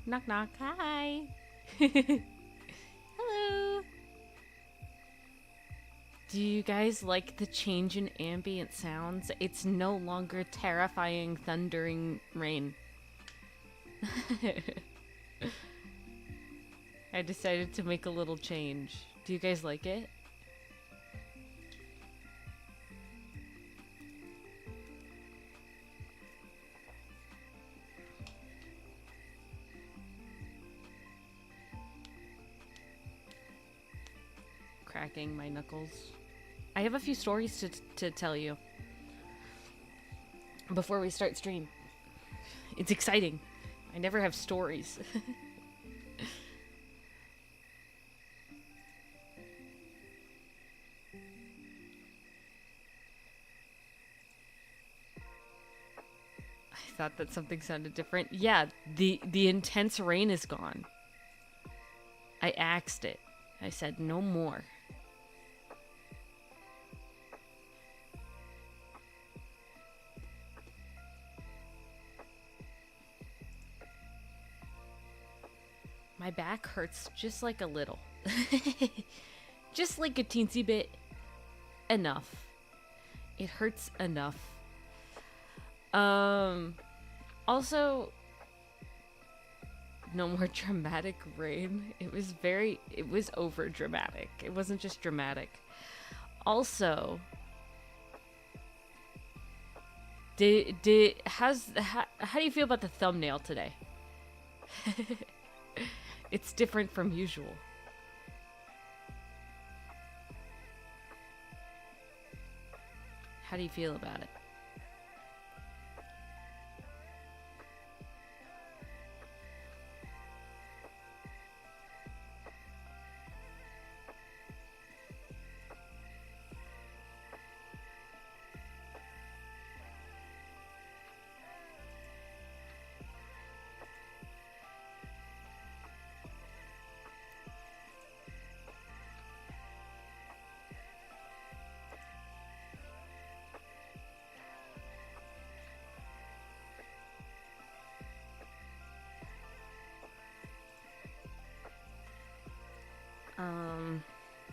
Knock knock. Hi. Hello. Do you guys like the change in ambient sounds? It's no longer terrifying thundering rain. I decided to make a little change. Do you guys like it? Cracking my knuckles. I have a few stories to tell you before we start stream. It's exciting. I never have stories. I thought that something sounded different. Yeah, the intense rain is gone. I axed it. I said no more. My back hurts just like a little. Just like a teensy bit. Enough. It hurts enough. Also, no more dramatic rain. It was over dramatic. It wasn't just dramatic. Also, how do you feel about the thumbnail today? It's different from usual. How do you feel about it?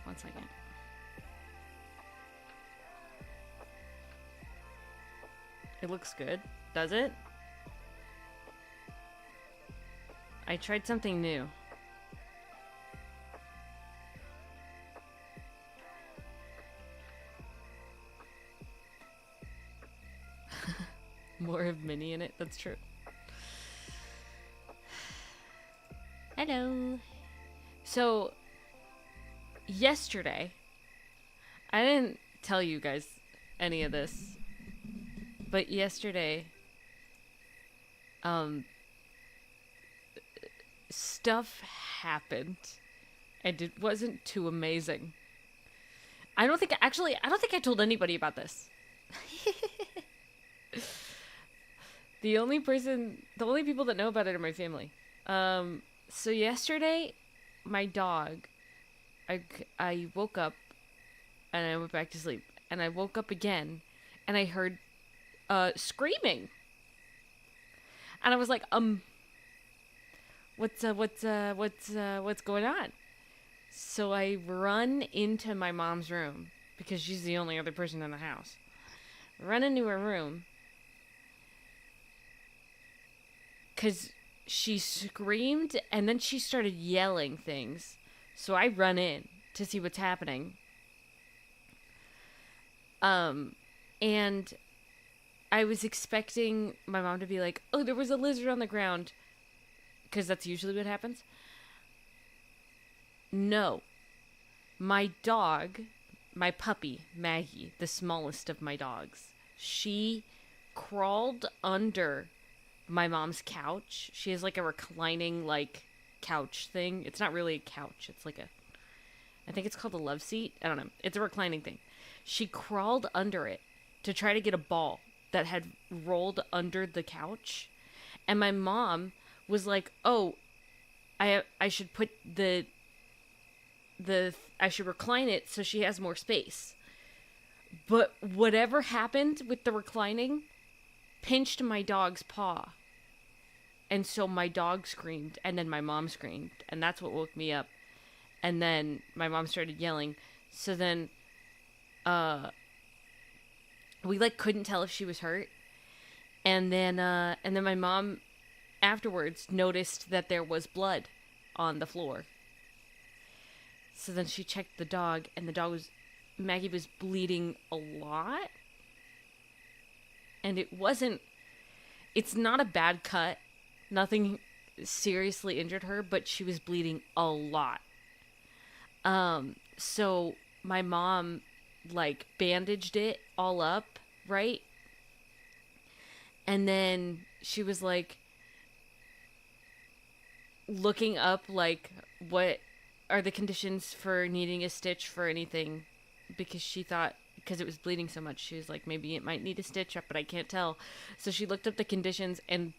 One second. It looks good, does it? I tried something new. More of Minnie in it, that's true. Hello. So, yesterday, I didn't tell you guys any of this, but yesterday, stuff happened, and it wasn't too amazing. I don't think I told anybody about this. The only people that know about it are my family. So yesterday, my dog, I woke up, and I went back to sleep, and I woke up again, and I heard, screaming. And I was like, what's going on? So I run into my mom's room, because she's the only other person in the house. Run into her room, because she screamed, and then she started yelling things. So I run in to see what's happening. And I was expecting my mom to be like, oh, there was a lizard on the ground. Because that's usually what happens. No. My dog, my puppy, Maggie, the smallest of my dogs, she crawled under my mom's couch. She has like a reclining couch thing. It's not really a couch. It's like I think it's called a love seat. I don't know. It's a reclining thing. She crawled under it to try to get a ball that had rolled under the couch. And my mom was like, "Oh, I should put I should recline it so she has more space." But whatever happened with the reclining pinched my dog's paw. And so my dog screamed, and then my mom screamed, and that's what woke me up. And then my mom started yelling. So then we like couldn't tell if she was hurt. And then my mom afterwards noticed that there was blood on the floor. So then she checked the dog, and Maggie was bleeding a lot. And it's not a bad cut. Nothing seriously injured her, but she was bleeding a lot. So my mom, like, bandaged it all up, right? And then she was, like, looking up, like, what are the conditions for needing a stitch for anything, because she thought, because it was bleeding so much, she was like, maybe it might need a stitch up, but I can't tell. So she looked up the conditions, and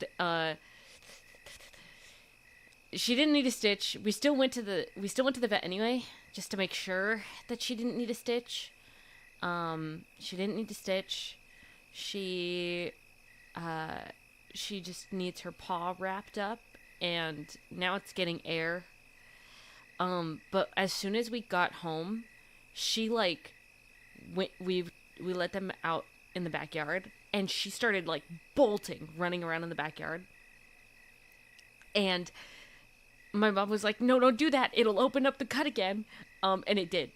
she didn't need a stitch. We still went to the vet anyway, just to make sure that she didn't need a stitch. She didn't need a stitch. She just needs her paw wrapped up, and now it's getting air. But as soon as we got home, she, like, we let them out in the backyard, and she started, like, bolting, running around in the backyard. And my mom was like, no, don't do that. It'll open up the cut again. And it did.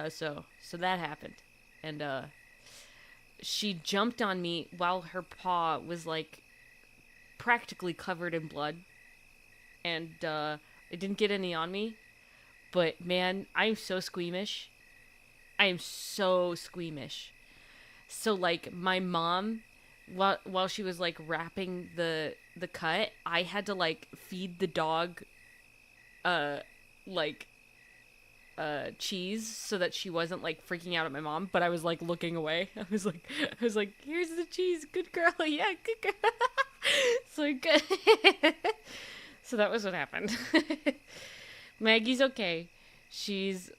So that happened. And, she jumped on me while her paw was, like, practically covered in blood. And, it didn't get any on me. But, man, I'm so squeamish. I am so squeamish. So, like, my mom, while she was, like, wrapping the cut, I had to, like, feed the dog, cheese, so that she wasn't, like, freaking out at my mom, but I was, like, looking away. I was like, here's the cheese, good girl, yeah, good girl. So good. So that was what happened. Maggie's okay. She's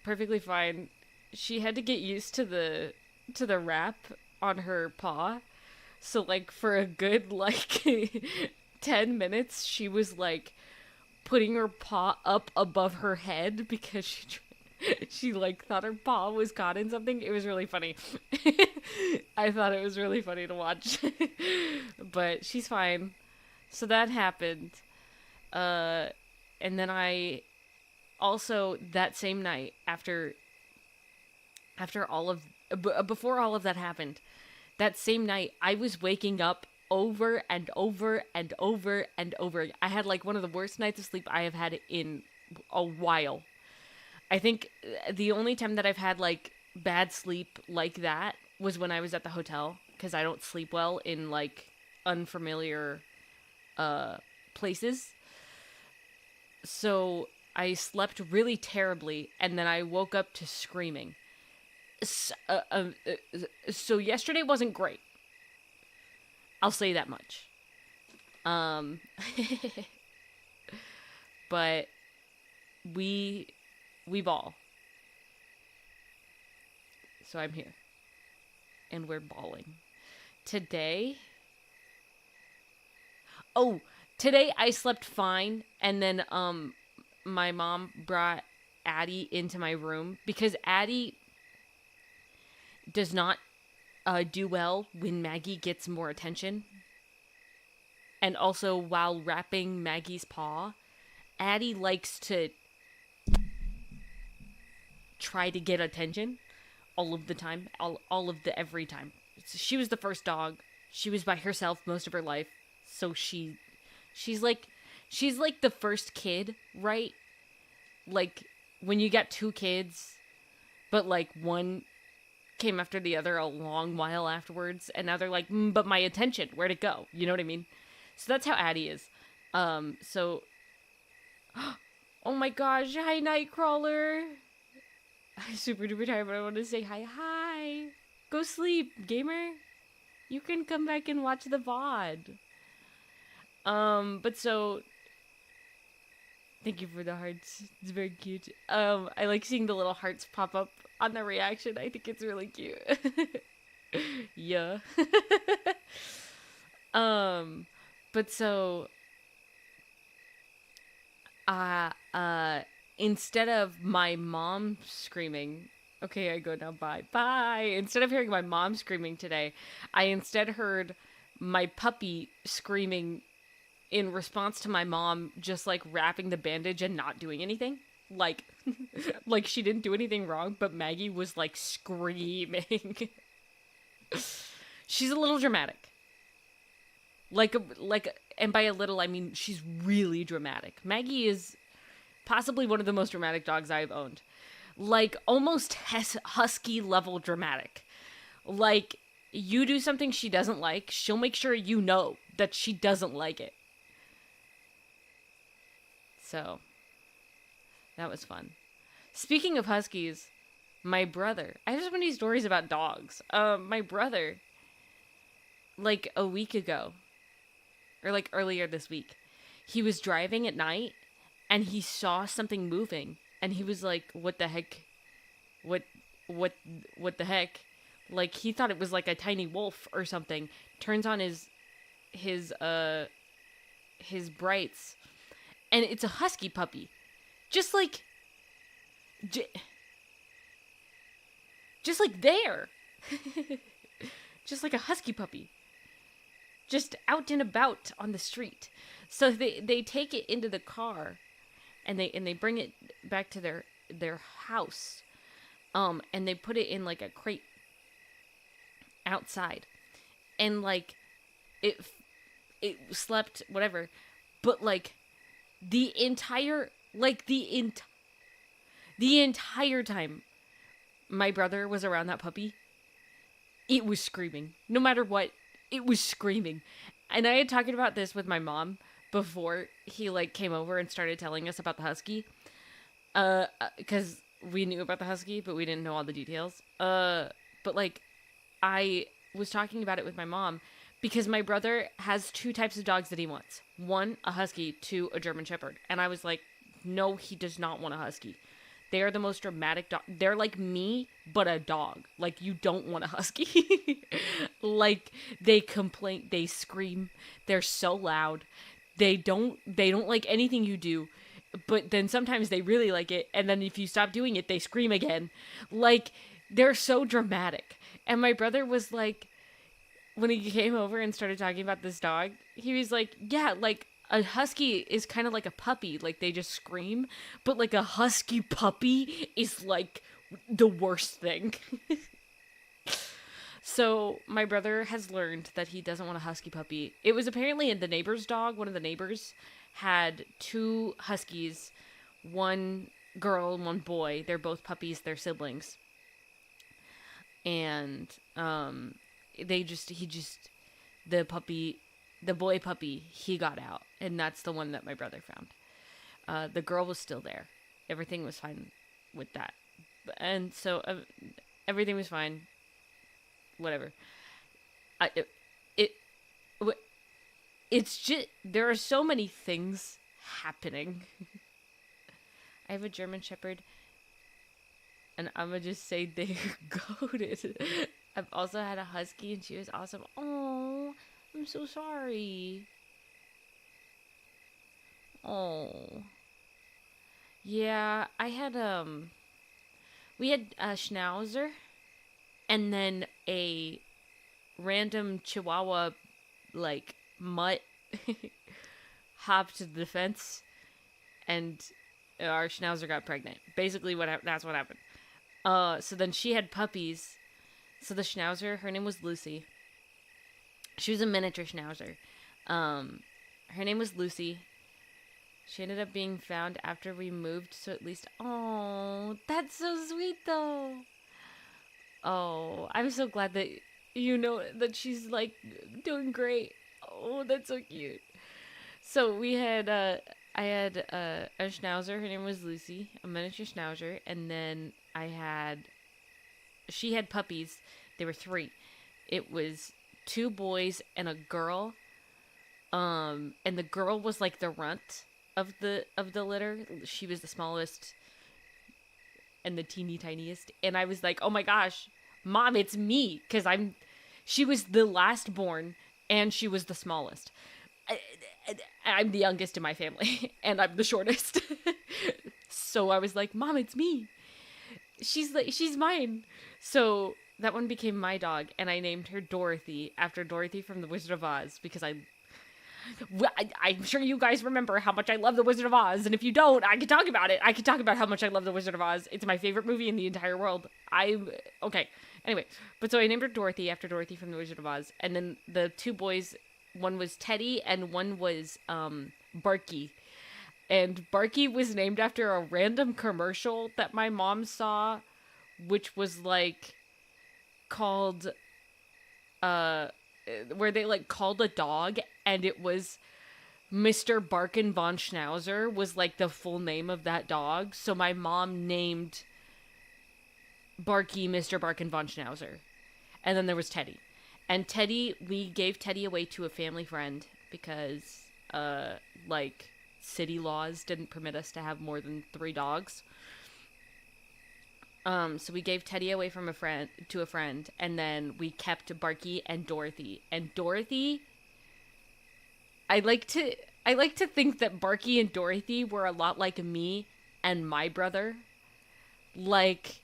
perfectly fine. She had to get used to the wrap on her paw. So, like, for a good, like, 10 minutes, she was, like, putting her paw up above her head because she like, thought her paw was caught in something. It was really funny. I thought it was really funny to watch. But she's fine. So that happened. And then I also, that same night, after all of, before all of that happened, that same night, I was waking up over and over and over and over. I had, like, one of the worst nights of sleep I have had in a while. I think the only time that I've had, like, bad sleep like that was when I was at the hotel, because I don't sleep well in, like, unfamiliar places. So I slept really terribly, and then I woke up to screaming. So yesterday wasn't great. I'll say that much. But we ball. So I'm here. And we're balling. Today I slept fine, and then my mom brought Addie into my room because Addie does not do well when Maggie gets more attention. And also, while wrapping Maggie's paw, Addie likes to try to get attention all of the time, all of the every time. She was the first dog. She was by herself most of her life, so she's like the first kid, right? Like when you got two kids, but like one came after the other a long while afterwards, and now they're like, but my attention, where'd it go? You know what I mean? So that's how Addie is. So, oh my gosh, hi Nightcrawler. I'm super duper tired, but I want to say hi. Go sleep, gamer. You can come back and watch the VOD. But so, thank you for the hearts. It's very cute. I like seeing the little hearts pop up on the reaction. I think it's really cute. Yeah. Um, but so uh uh instead of my mom screaming, okay, I go now, bye bye, instead of hearing my mom screaming today, I instead heard my puppy screaming in response to my mom just like wrapping the bandage and not doing anything, like like she didn't do anything wrong, but Maggie was like screaming. She's a little dramatic, and by a little I mean she's really dramatic. Maggie is possibly one of the most dramatic dogs I've owned. Like almost husky level dramatic. Like you do something she doesn't like, she'll make sure you know that she doesn't like it. So, that was fun. Speaking of huskies, my brother. I have so many stories about dogs. My brother, like a week ago, or like earlier this week, he was driving at night and he saw something moving and he was like, "What the heck? What what what the heck?" Like he thought it was like a tiny wolf or something. Turns on his uh his brights and it's a husky puppy. Just like j- just like there. Just like a husky puppy. Just out and about on the street. So they take it into the car and they bring it back to their house. And they put it in like a crate outside. And like it it slept whatever, but like the entire like the entire time my brother was around that puppy, it was screaming. No matter what, it was screaming. And I had talked about this with my mom before he like came over and started telling us about the husky. Because we knew about the husky, but we didn't know all the details. But like I was talking about it with my mom because my brother has two types of dogs that he wants. One, a husky, two, a German shepherd. And I was like, no, he does not want a husky. They are the most dramatic dog. They're like me, but a dog. Like you don't want a husky. Like they complain, they scream, they're so loud. They don't like anything you do. But then sometimes they really like it, and then if you stop doing it, they scream again. Like they're so dramatic. And my brother was like, when he came over and started talking about this dog, he was like, yeah, like a husky is kind of like a puppy. Like they just scream, but like a husky puppy is like the worst thing. So my brother has learned that he doesn't want a husky puppy. It was apparently the neighbor's dog. One of the neighbors had two huskies, one girl and one boy. They're both puppies. They're siblings. And the puppy, the boy puppy, he got out, and that's the one that my brother found. The girl was still there. Everything was fine with that, and so everything was fine. Whatever. I, it, it it's just there are so many things happening. I have a German Shepherd, and I'm gonna just say they're goated. I've also had a husky, and she was awesome. Oh, I'm so sorry. Oh, yeah. We had a Schnauzer, and then a random Chihuahua, like mutt, hopped the fence, and our Schnauzer got pregnant. Basically, that's what happened. So then she had puppies. So the Schnauzer, her name was Lucy. She was a miniature Schnauzer. Her name was Lucy. She ended up being found after we moved, so at least... Oh, that's so sweet, though. Oh, I'm so glad that you know that she's, like, doing great. Oh, that's so cute. So we had, I had a Schnauzer. Her name was Lucy, a miniature Schnauzer. And then she had puppies. There were three. It was two boys and a girl. And the girl was like the runt of the litter. She was the smallest and the teeny tiniest. And I was like, oh my gosh, Mom, it's me. Because she was the last born. and she was the smallest. I, I'm the youngest in my family, and I'm the shortest. So I was like, "Mom, it's me. She's mine." So that one became my dog, and I named her Dorothy after Dorothy from The Wizard of Oz because I'm sure you guys remember how much I love The Wizard of Oz, and if you don't, I can talk about it. I can talk about how much I love The Wizard of Oz. It's my favorite movie in the entire world. Okay. Anyway, but so I named her Dorothy after Dorothy from The Wizard of Oz, and then the two boys, one was Teddy and one was Barky. And Barky was named after a random commercial that my mom saw, which was like called where they like called a dog, and it was Mr. Barkin von Schnauzer was like the full name of that dog. So my mom named Barky Mr. Barkin von Schnauzer. And then there was Teddy. And Teddy, we gave Teddy away to a family friend because like city laws didn't permit us to have more than 3 dogs. So we gave Teddy away from a friend to a friend, and then we kept Barky and Dorothy. And Dorothy, I like to think that Barky and Dorothy were a lot like me and my brother. Like,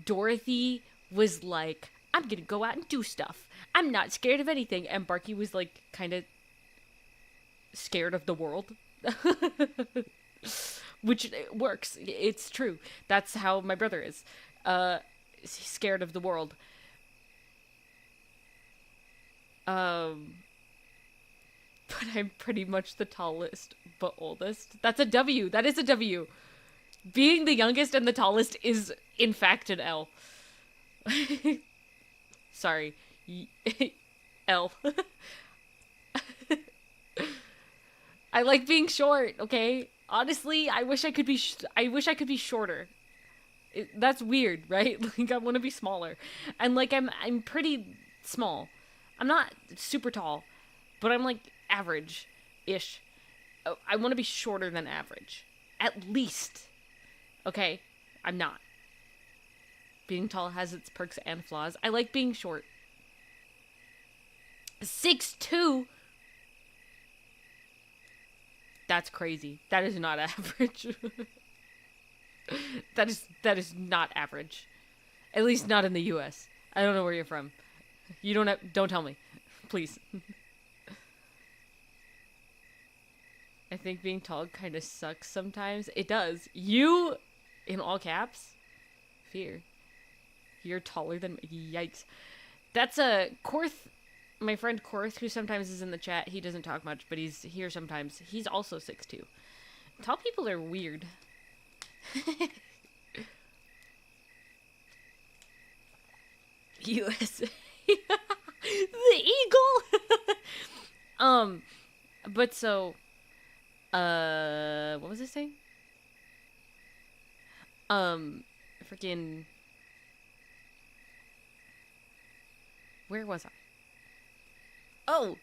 Dorothy was like, I'm gonna go out and do stuff. I'm not scared of anything. And Barky was like kind of scared of the world. Which works. It's true. That's how my brother is. He's scared of the world. But I'm pretty much the tallest but oldest. That's a W. That is a W. Being the youngest and the tallest is, in fact, an L. Sorry. L. I like being short, okay? Honestly, I wish I could be shorter. That's weird, right? Like, I want to be smaller. And like I'm pretty small. I'm not super tall, but I'm like average-ish. I want to be shorter than average. At least. Okay? I'm not. Being tall has its perks and flaws. I like being short. 6'2". That's crazy. That is not average. That is not average. At least not in the US. I don't know where you're from. You don't tell me. Please. I think being tall kind of sucks sometimes. It does. You, in all caps, fear. You're taller than me. Yikes. That's a Korth. My friend Korth, who sometimes is in the chat, he doesn't talk much, but he's here sometimes. He's also 6'2". Tall people are weird. USA. The eagle! But so, what was I saying? Freaking, where was I? Oh,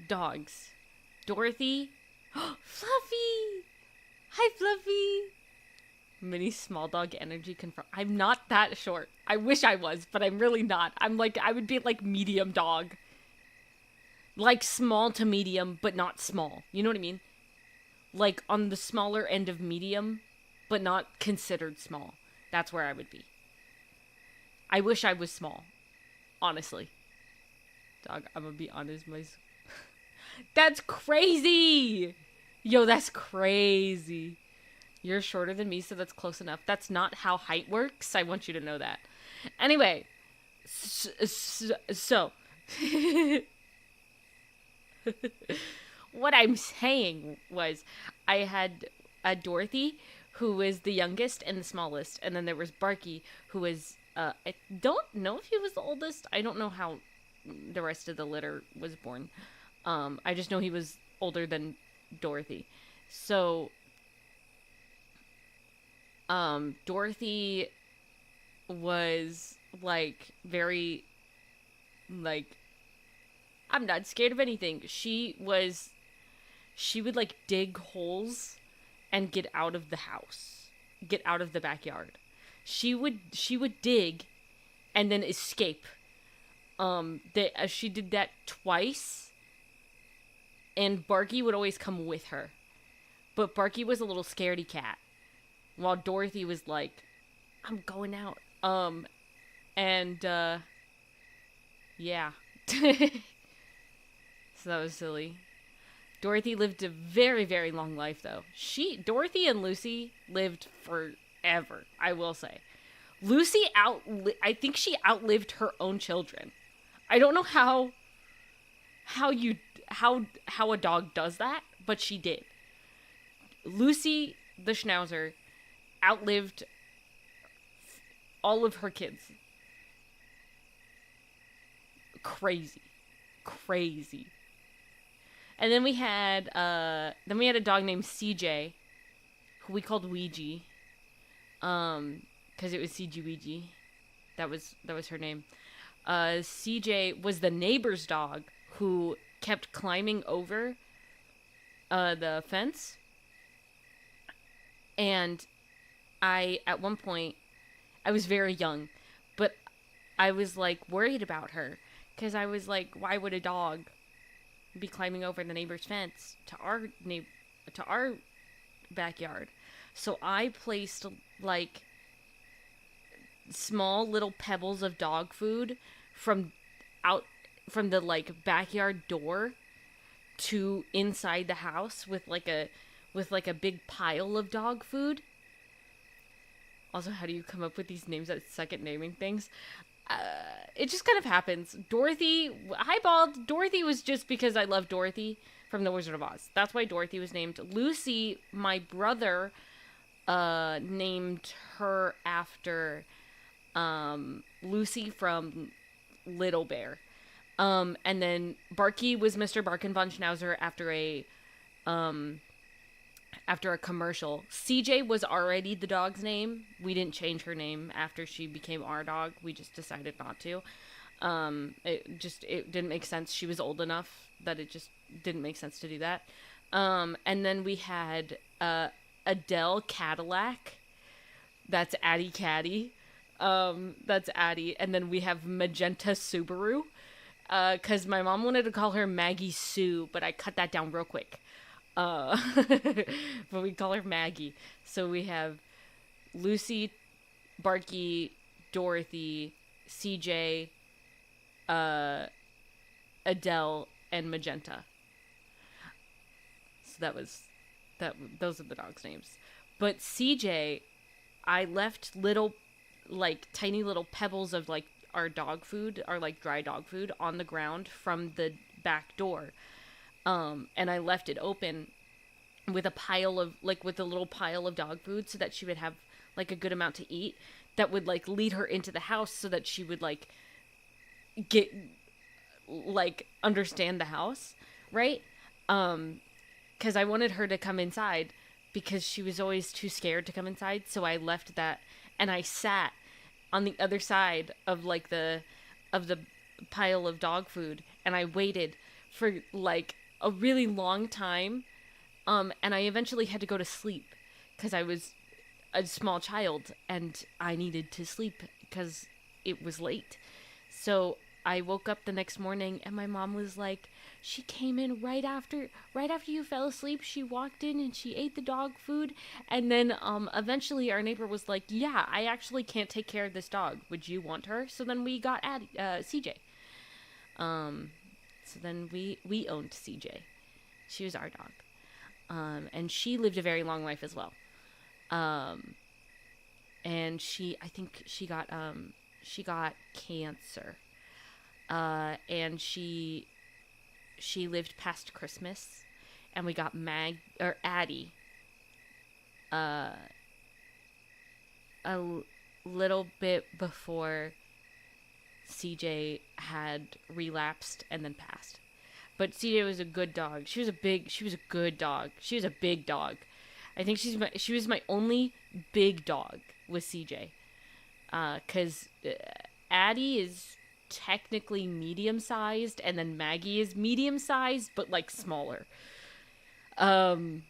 dogs. Dorothy. Fluffy! Hi, Fluffy! Mini small dog energy confirmed. I'm not that short. I wish I was, but I'm really not. I would be like medium dog. Like small to medium, but not small. You know what I mean? Like on the smaller end of medium, but not considered small. That's where I would be. I wish I was small. Honestly. Dog, I'm gonna be honest, that's crazy! Yo, that's crazy. You're shorter than me, so that's close enough. That's not how height works. I want you to know that. Anyway, so what I'm saying was I had a Dorothy, who was the youngest and the smallest, and then there was Barky, who was, I don't know if he was the oldest. I don't know how the rest of the litter was born. I just know he was older than Dorothy. So, Dorothy was, like, very, like, I'm not scared of anything. She would, like, dig holes and get out of the house. Get out of the backyard. She would dig and then escape. She did that twice, and Barky would always come with her. But Barky was a little scaredy cat, while Dorothy was like, I'm going out. And, yeah. So that was silly. Dorothy lived a very, very long life, though. Dorothy and Lucy lived forever, I will say. Lucy I think she outlived her own children. I don't know how a dog does that, but she did. Lucy, the Schnauzer, outlived all of her kids. Crazy. And then we had a dog named CJ, who we called Ouija, because it was CG Ouija. That was her name. CJ was the neighbor's dog who kept climbing over the fence. And at one point, I was very young, but I was like worried about her because I was like, why would a dog be climbing over the neighbor's fence to our backyard? So I placed like small little pebbles of dog food from the like backyard door to inside the house with like a big pile of dog food. Also, how do you come up with these names that suck at naming things? It just kind of happens. Dorothy was just because I love Dorothy from The Wizard of Oz. That's why Dorothy was named. Lucy, my brother, named her after Lucy from Little Bear. And then Barky was Mr. Barkin von Schnauzer after a commercial. CJ was already the dog's name. We didn't change her name after she became our dog. We just decided not to. It didn't make sense. She was old enough that it just didn't make sense to do that. And then we had Adele Cadillac. That's Addie Caddy. That's Addie. And then we have Magenta Subaru. Because my mom wanted to call her Maggie Sue, but I cut that down real quick. But we call her Maggie. So we have Lucy, Barky, Dorothy, CJ, Adele, and Magenta. So those are the dogs' names. But CJ, I left tiny little pebbles of like our dog food, our like dry dog food on the ground from the back door. And I left it open with a little pile of dog food so that she would have like a good amount to eat that would like lead her into the house so that she would like get like understand the house, right? 'Cause I wanted her to come inside because she was always too scared to come inside. So I left that and I sat on the other side of like the pile of dog food and I waited for like a really long time, and I eventually had to go to sleep because I was a small child and I needed to sleep because it was late. So I woke up the next morning and my mom was like, she came in right after you fell asleep. She walked in and she ate the dog food, and then eventually our neighbor was like, yeah, I actually can't take care of this dog. Would you want her? So then we got CJ. So then we owned CJ. She was our dog. And she lived a very long life as well. And I think she got cancer. And she lived past Christmas, and we got Addie a little bit before CJ had relapsed and then passed. But CJ was a good dog. She was a good dog. She was a big dog. I think she was my only big dog with CJ. 'Cause Addie is technically medium-sized, and then Maggie is medium-sized, but like smaller. But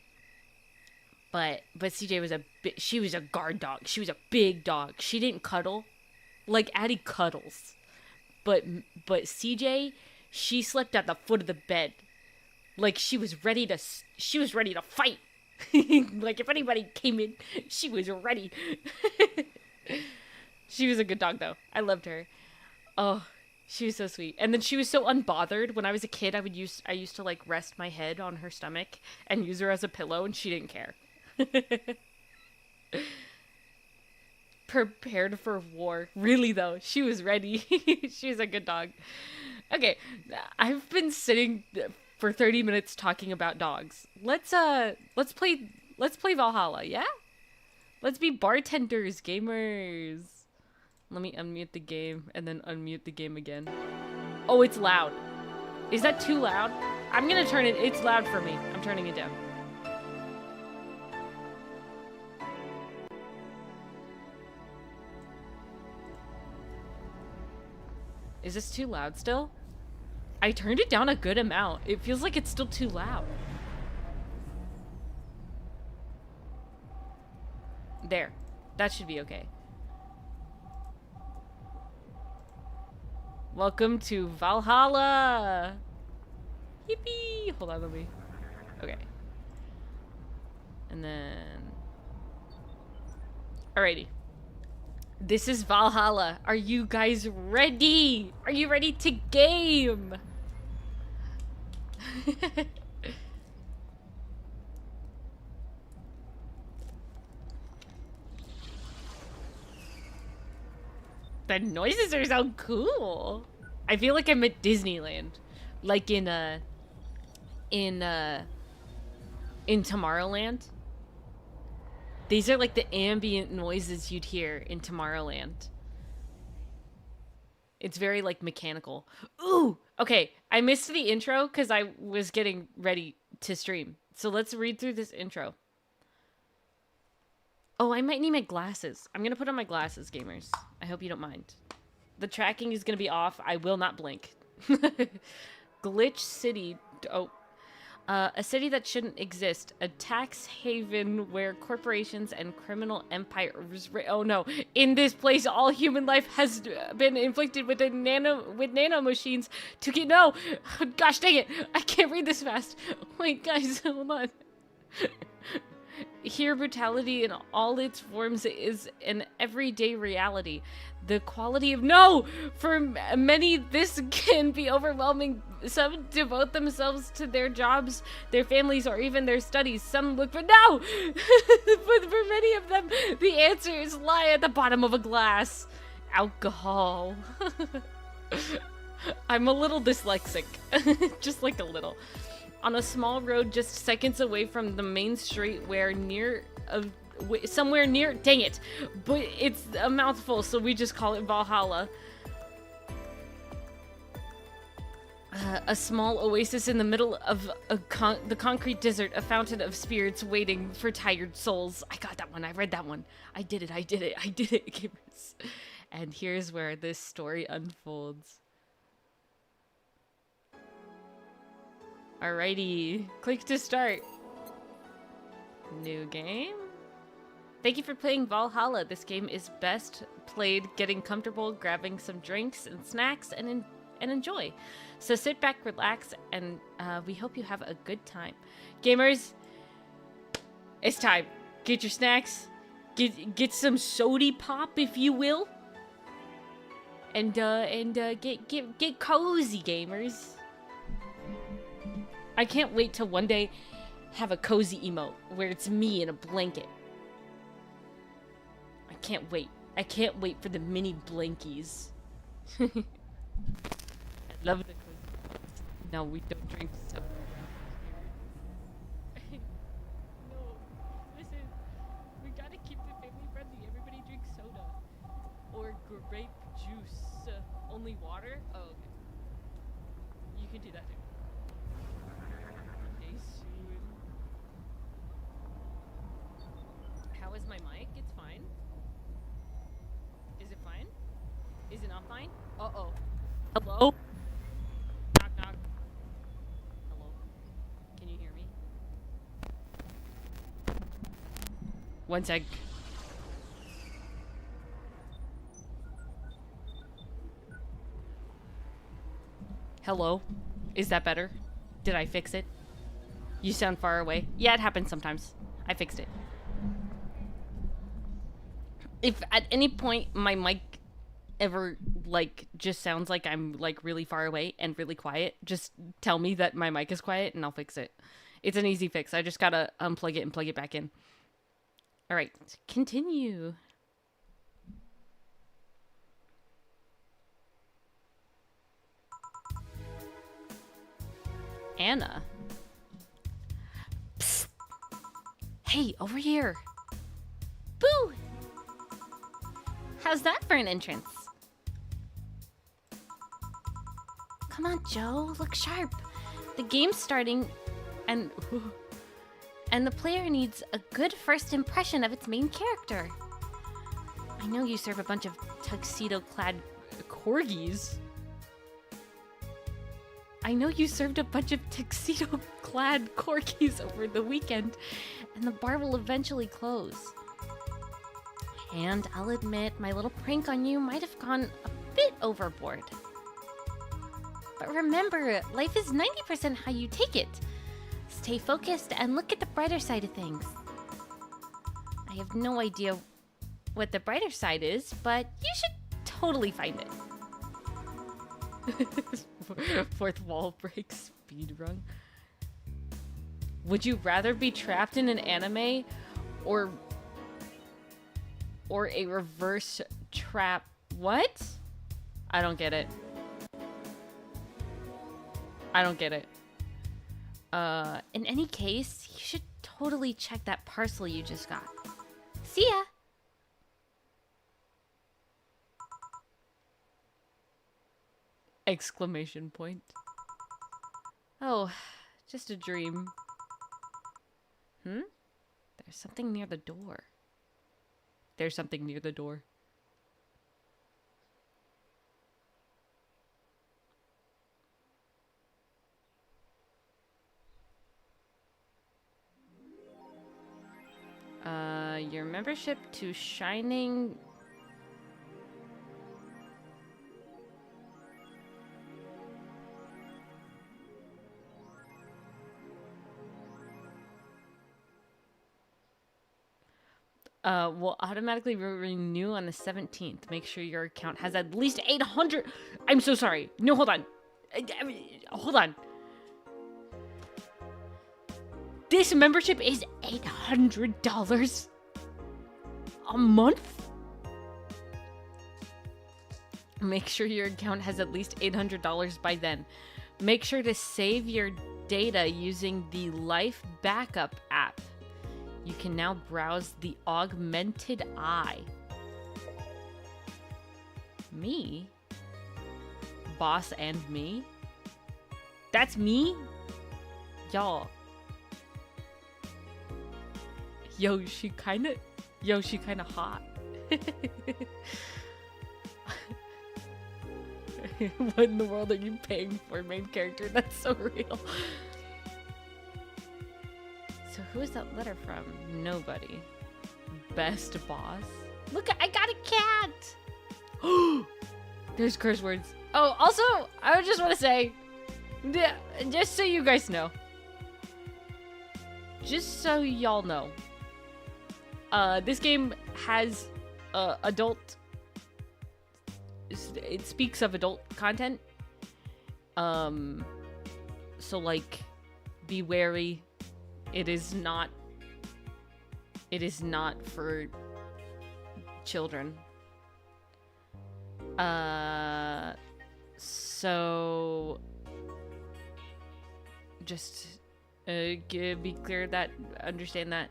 CJ was she was a guard dog. She was a big dog. She didn't cuddle. Like Addie cuddles. But CJ, she slept at the foot of the bed. Like she was ready to fight. Like if anybody came in, she was ready. She was a good dog though. I loved her. Oh, she was so sweet. And then she was so unbothered. When I was a kid, I used to like rest my head on her stomach and use her as a pillow, and she didn't care. Prepared for war. Really though, she was ready. She was a good dog. Okay, I've been sitting for 30 minutes talking about dogs. Let's play Valhalla, yeah? Let's be bartenders, gamers. Let me unmute the game and then unmute the game again. Oh, it's loud. Is that too loud? I'm gonna turn it. It's loud for me. I'm turning it down. Is this too loud still? I turned it down a good amount. It feels like it's still too loud. There. That should be okay. Welcome to Valhalla! Yippee! Hold on, let me... Okay. And then... Alrighty. This is Valhalla. Are you guys ready? Are you ready to game? The noises are so cool. I feel like I'm at Disneyland. Like in Tomorrowland. These are like the ambient noises you'd hear in Tomorrowland. It's very like mechanical. Ooh, okay. I missed the intro because I was getting ready to stream. So let's read through this intro. Oh, I might need my glasses. I'm gonna put on my glasses, gamers. I hope you don't mind. The tracking is gonna be off. I will not blink. Glitch City. Oh. A city that shouldn't exist. A tax haven where corporations and criminal empires... Oh no. In this place, all human life has been inflicted with nano machines to get... No! Gosh dang it! I can't read this fast. Wait, guys, hold on. Here, brutality in all its forms is an everyday reality. The quality of... No! For many, this can be overwhelming. Some devote themselves to their jobs, their families, or even their studies. Some look for... No! But for many of them, the answers lie at the bottom of a glass. Alcohol. I'm a little dyslexic. Just like a little. On a small road just seconds away from the main street where somewhere near, dang it, but it's a mouthful, so we just call it Valhalla. A small oasis in the middle of the concrete desert, a fountain of spirits waiting for tired souls. I got that one, I read that one. I did it, gamers. And here's where this story unfolds. Alrighty, click to start. New game. Thank you for playing Valhalla. This game is best played getting comfortable, grabbing some drinks and snacks, and enjoy. So sit back, relax, and we hope you have a good time. Gamers, it's time. Get your snacks, get some sody pop, if you will, and get cozy, gamers. I can't wait till one day have a cozy emote where it's me in a blanket. I can't wait. I can't wait for the mini blankies. I love the cozy. No, we don't drink soda. No, listen. We gotta keep it family friendly. Everybody drinks soda. Or grape juice. Only water? Oh, okay. You can do that too. How is my mic? It's fine. Is it fine? Is it not fine? Uh-oh. Hello? Knock, knock. Hello? Can you hear me? One sec. Hello? Is that better? Did I fix it? You sound far away. Yeah, it happens sometimes. I fixed it. If at any point my mic ever like just sounds like I'm like really far away and really quiet, just tell me that my mic is quiet and I'll fix it. It's an easy fix. I just gotta unplug it and plug it back in. All right, continue. Anna. Psst. Hey, over here. Boo! How's that for an entrance? Come on, Joe. Look sharp. The game's starting, and the player needs a good first impression of its main character. I know you serve a bunch of tuxedo-clad corgis. I know you served a bunch of tuxedo-clad corgis over the weekend, and the bar will eventually close. And I'll admit, my little prank on you might have gone a bit overboard. But remember, life is 90% how you take it. Stay focused and look at the brighter side of things. I have no idea what the brighter side is, but you should totally find it. Fourth wall break, speedrun. Would you rather be trapped in an anime or a reverse trap? What? I don't get it. I don't get it. In any case, you should totally check that parcel you just got. See ya! Exclamation point. Oh, just a dream. There's something near the door. There's something near the door. Your membership to Shining... will automatically renew on the 17th. Make sure your account has at least 800... I'm so sorry. No, hold on. Hold on. This membership is $800 a month? Make sure your account has at least $800 by then. Make sure to save your data using the Life Backup app. You can now browse the augmented eye. Me? Boss and me? That's me? Y'all. Yo, she kinda hot. What in the world are you paying for, main character? That's so real. So who is that letter from? Nobody. Best boss? Look, I got a cat! There's curse words. Oh, also, I just want to say, just so you guys know. Just so y'all know. This game has adult... It speaks of adult content. So, like, be wary. It is not for children. So just be clear that, understand that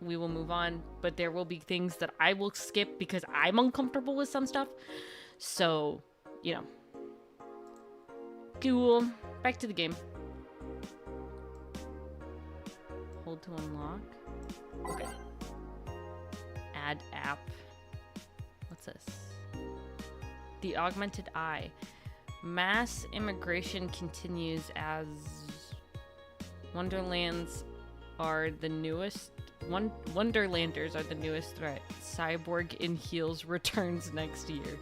we will move on, but there will be things that I will skip because I'm uncomfortable with some stuff. So, you know. Cool. Back to the game. Hold to unlock. Okay. Add app. What's this? The augmented eye. Mass immigration continues as Wonderlands are the newest. Wonderlanders are the newest threat. Cyborg in heels returns next year.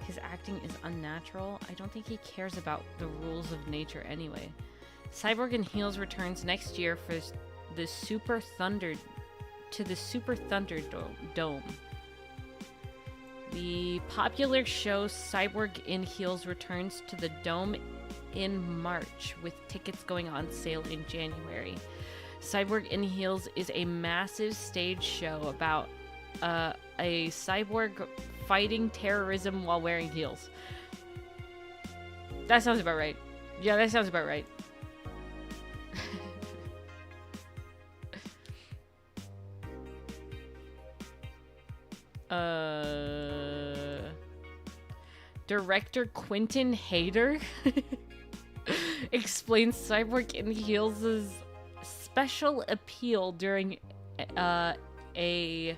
His acting is unnatural. I don't think he cares about the rules of nature anyway. Cyborg in Heels returns next year for the Super Thunder Dome. The popular show Cyborg in Heels returns to the Dome in March, with tickets going on sale in January. Cyborg in Heels is a massive stage show about a cyborg fighting terrorism while wearing heels. That sounds about right. Yeah, that sounds about right. Director Quentin Hayter explains Cyborg in Heels' special appeal during a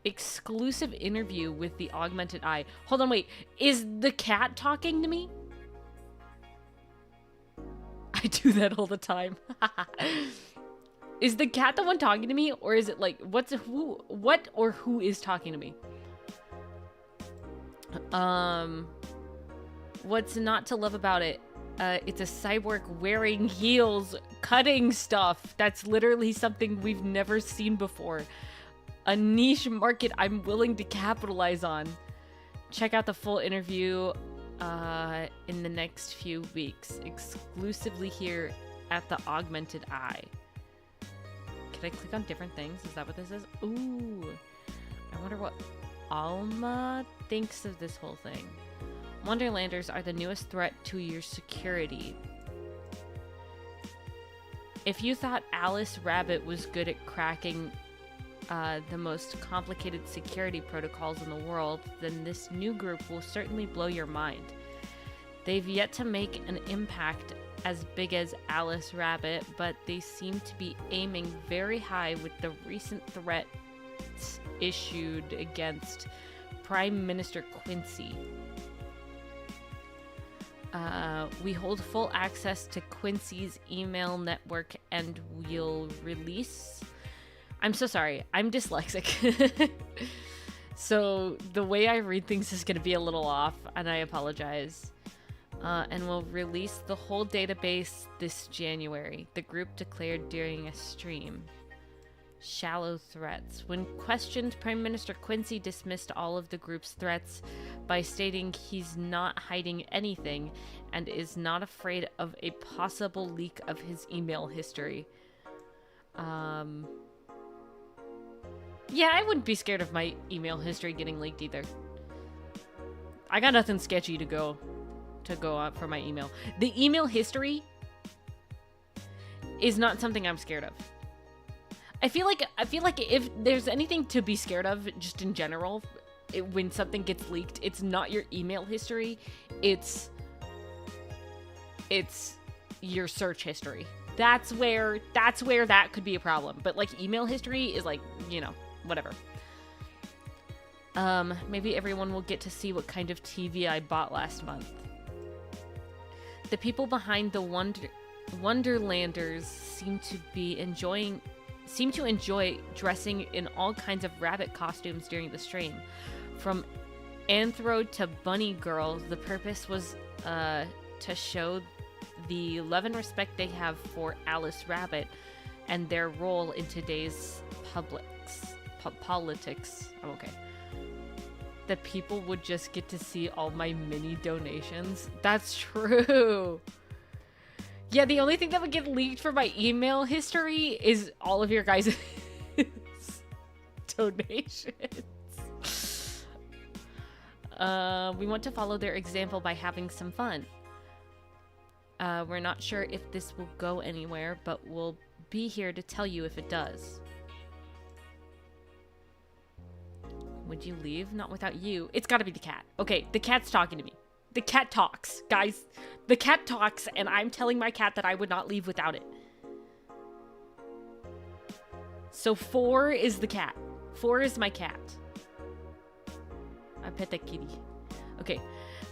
exclusive interview with the Augmented Eye. Hold on, wait. Is the cat talking to me? I do that all the time. Is the cat the one talking to me, or is it like what or who is talking to me? What's not to love about it? It's a cyborg wearing heels, cutting stuff. That's literally something we've never seen before. A niche market I'm willing to capitalize on. Check out the full interview in the next few weeks, exclusively here at the Augmented Eye. Can I click on different things? Is that what this is? Ooh. I wonder what Alma thinks of this whole thing. Wonderlanders are the newest threat to your security. If you thought Alice Rabbit was good at cracking the most complicated security protocols in the world, then this new group will certainly blow your mind. They've yet to make an impact as big as Alice Rabbit, but they seem to be aiming very high with the recent threats issued against Prime Minister Quincy. We hold full access to Quincy's email network and we'll release... I'm so sorry, I'm dyslexic. So the way I read things is going to be a little off, and I apologize. And we'll release the whole database this January, the group declared during a stream. Shallow threats. When questioned, Prime Minister Quincy dismissed all of the group's threats by stating he's not hiding anything and is not afraid of a possible leak of his email history. Yeah, I wouldn't be scared of my email history getting leaked either. I got nothing sketchy to go out for my email. The email history is not something I'm scared of. I feel like if there's anything to be scared of, just in general, when something gets leaked, it's not your email history, it's your search history. That's where that could be a problem. But like email history is like, you know, whatever. Maybe everyone will get to see what kind of TV I bought last month. The people behind the Wonderlanders seem to enjoy dressing in all kinds of rabbit costumes during the stream. From Anthro to Bunny Girl, the purpose was to show the love and respect they have for Alice Rabbit and their role in today's politics. I'm okay. The people would just get to see all my mini donations. That's true. Yeah, the only thing that would get leaked for my email history is all of your guys' donations. We want to follow their example by having some fun. We're not sure if this will go anywhere, but we'll be here to tell you if it does. Would you leave? Not without you. It's gotta be the cat. Okay, the cat's talking to me. The cat talks, guys. The cat talks, and I'm telling my cat that I would not leave without it. So 4 is the cat. 4 is my cat. I pet that kitty. Okay.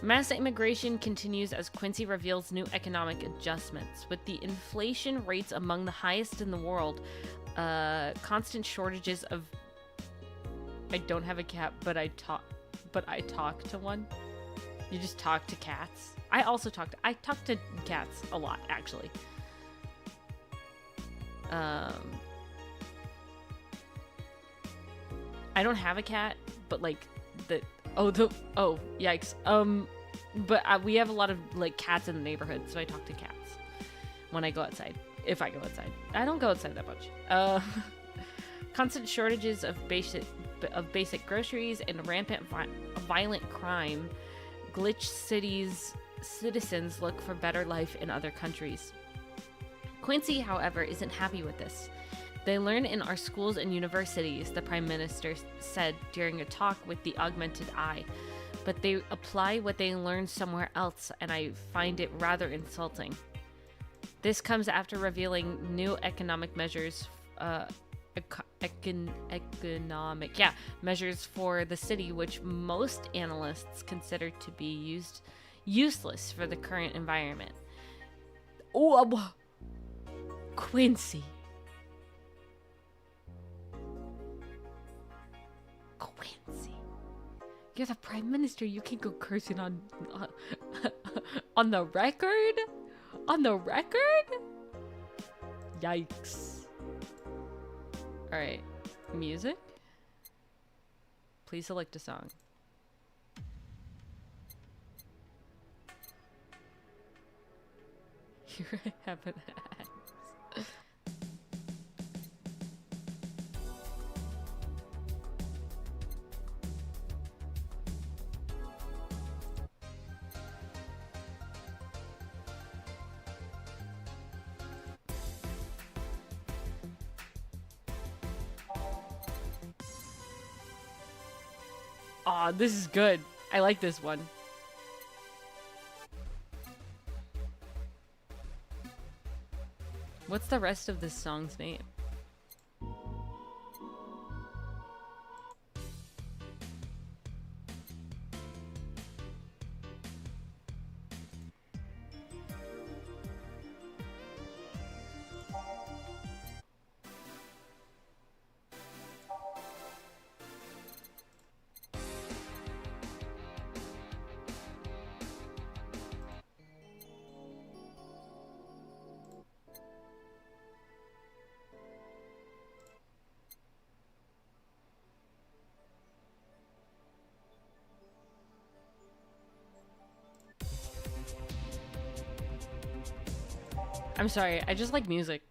Mass immigration continues as Quincy reveals new economic adjustments. With the inflation rates among the highest in the world, constant shortages of... I don't have a cat, but I talk to one. You just talk to cats. I talk to cats a lot, actually. I don't have a cat, but like yikes. But we have a lot of like cats in the neighborhood, so I talk to cats when I go outside. If I go outside, I don't go outside that much. Constant shortages of basic groceries and rampant violent crime glitch cities. Citizens look for better life in other countries. Quincy, however, isn't happy with this. They learn in our schools and universities, the Prime Minister said during a talk with the Augmented Eye, but they apply what they learn somewhere else, and I find it rather insulting. This comes after revealing new economic measures, measures for the city, which most analysts consider to be useless for the current environment. Oh, Quincy. You're the Prime Minister. You can't go cursing on the record? On the record? Yikes. Alright. Music? Please select a song. Here I have an axe. Aw, this is good. I like this one. What's the rest of this song's name? I'm sorry, I just like music.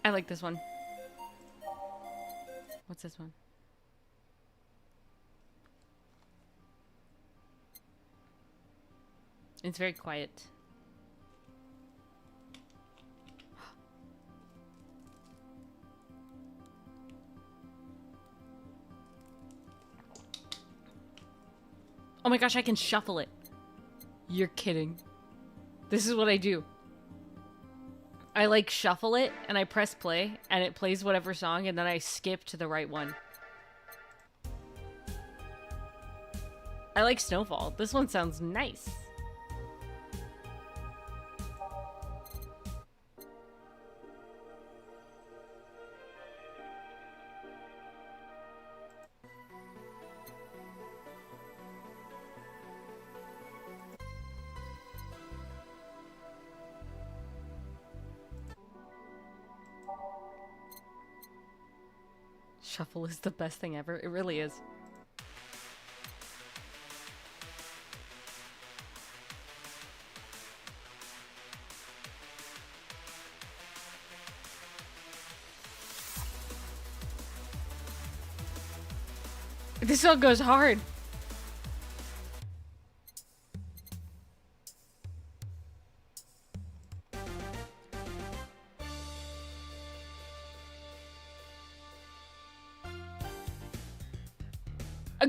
I like this one. What's this one? It's very quiet. Oh my gosh, I can shuffle it. You're kidding. This is what I do. I like shuffle it and I press play and it plays whatever song and then I skip to the right one. I like Snowfall. This one sounds nice. Shuffle is the best thing ever. It really is. This song goes hard.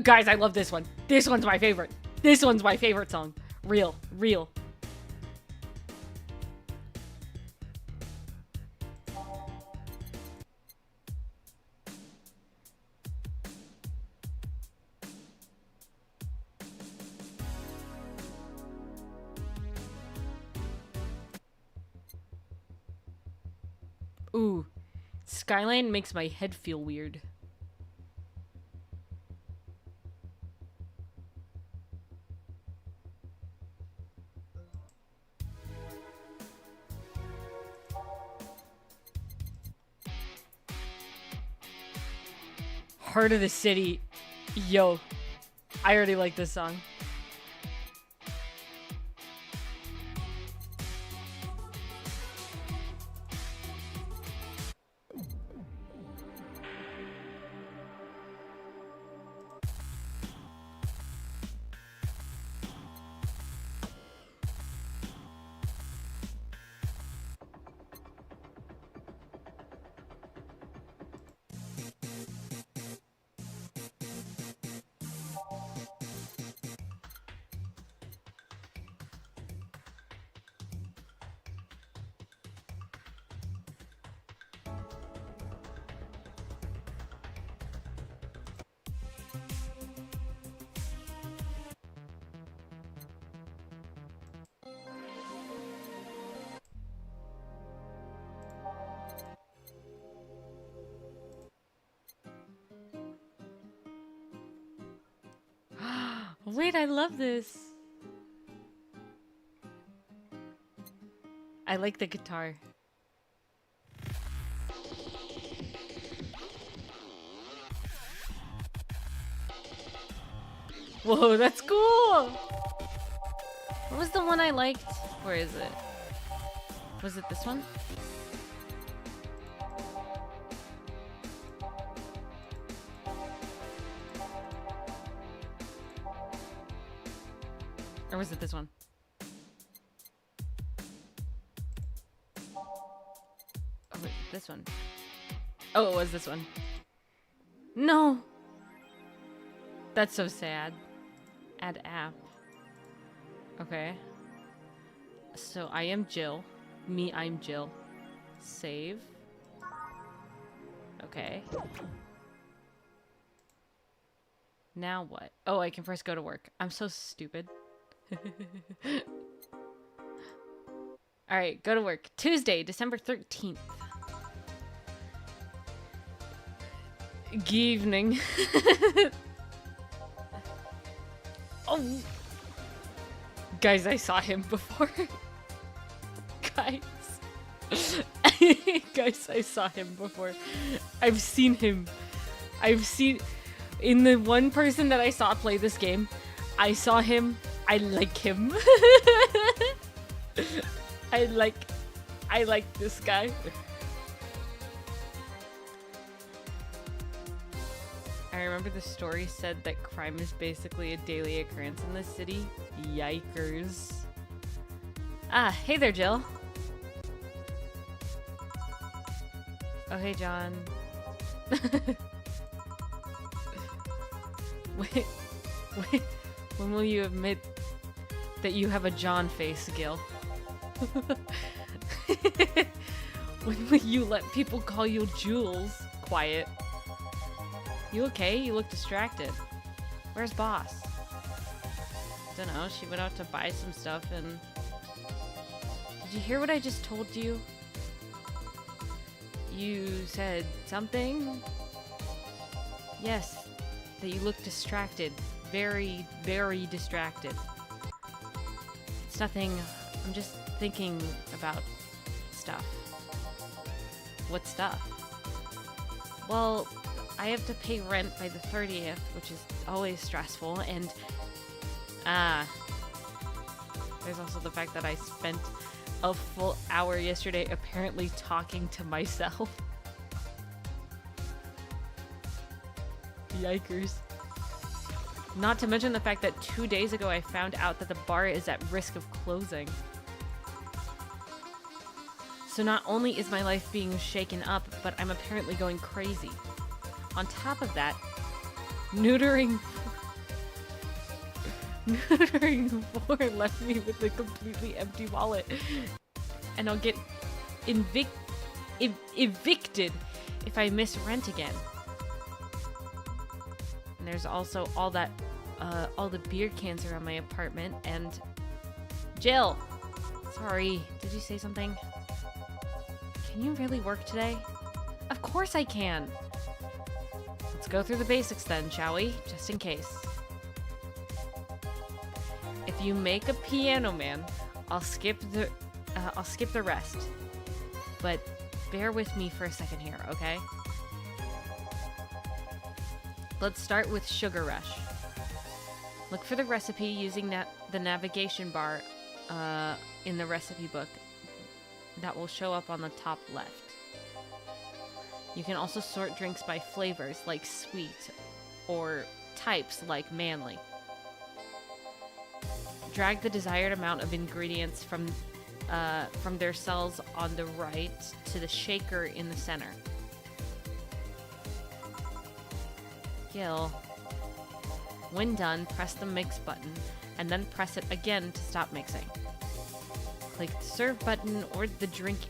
Guys, I love this one. This one's my favorite. This one's my favorite song. Real. Ooh. Skyline makes my head feel weird. Heart of the City. Yo. I already like this song. Wait, I love this. I like the guitar. Whoa, that's cool! What was the one I liked? Where is it? Was it this one? Or was it this one? Oh, wait, this one. Oh, it was this one. No! That's so sad. Add app. Okay. So I am Jill. Me, I'm Jill. Save. Okay. Now what? Oh, I can first go to work. I'm so stupid. Alright, go to work. Tuesday, December 13th. Good evening. Oh! Guys, I saw him before. Guys. Guys, I saw him before. I've seen him. In the one person that I saw play this game, I saw him. I like him. I like this guy. I remember the story said that crime is basically a daily occurrence in this city. Yikers. Ah, hey there, Jill. Oh, hey, John. wait. When will you admit that you have a John face, Gil? When will you let people call you Jules? Quiet. You okay? You look distracted. Where's Boss? Dunno, she went out to buy some stuff and... Did you hear what I just told you? You said something? Yes, that you look distracted. Very, very distracted. It's nothing. I'm just thinking about stuff. What stuff? Well, I have to pay rent by the 30th, which is always stressful, and there's also the fact that I spent a full hour yesterday apparently talking to myself. Yikers. Not to mention the fact that 2 days ago I found out that the bar is at risk of closing. So not only is my life being shaken up, but I'm apparently going crazy. On top of that, neutering 4 left me with a completely empty wallet. And I'll get evicted if I miss rent again. And there's also all the beer cans around my apartment and... Jill! Sorry, did you say something? Can you really work today? Of course I can. Let's go through the basics then, shall we? Just in case. If you make a piano man, I'll skip the rest. But bear with me for a second here, okay? Let's start with Sugar Rush. Look for the recipe using the navigation bar in the recipe book that will show up on the top left. You can also sort drinks by flavors like sweet or types like manly. Drag the desired amount of ingredients from their cells on the right to the shaker in the center. Gil. When done, press the mix button and then press it again to stop mixing. Click the serve button or the drink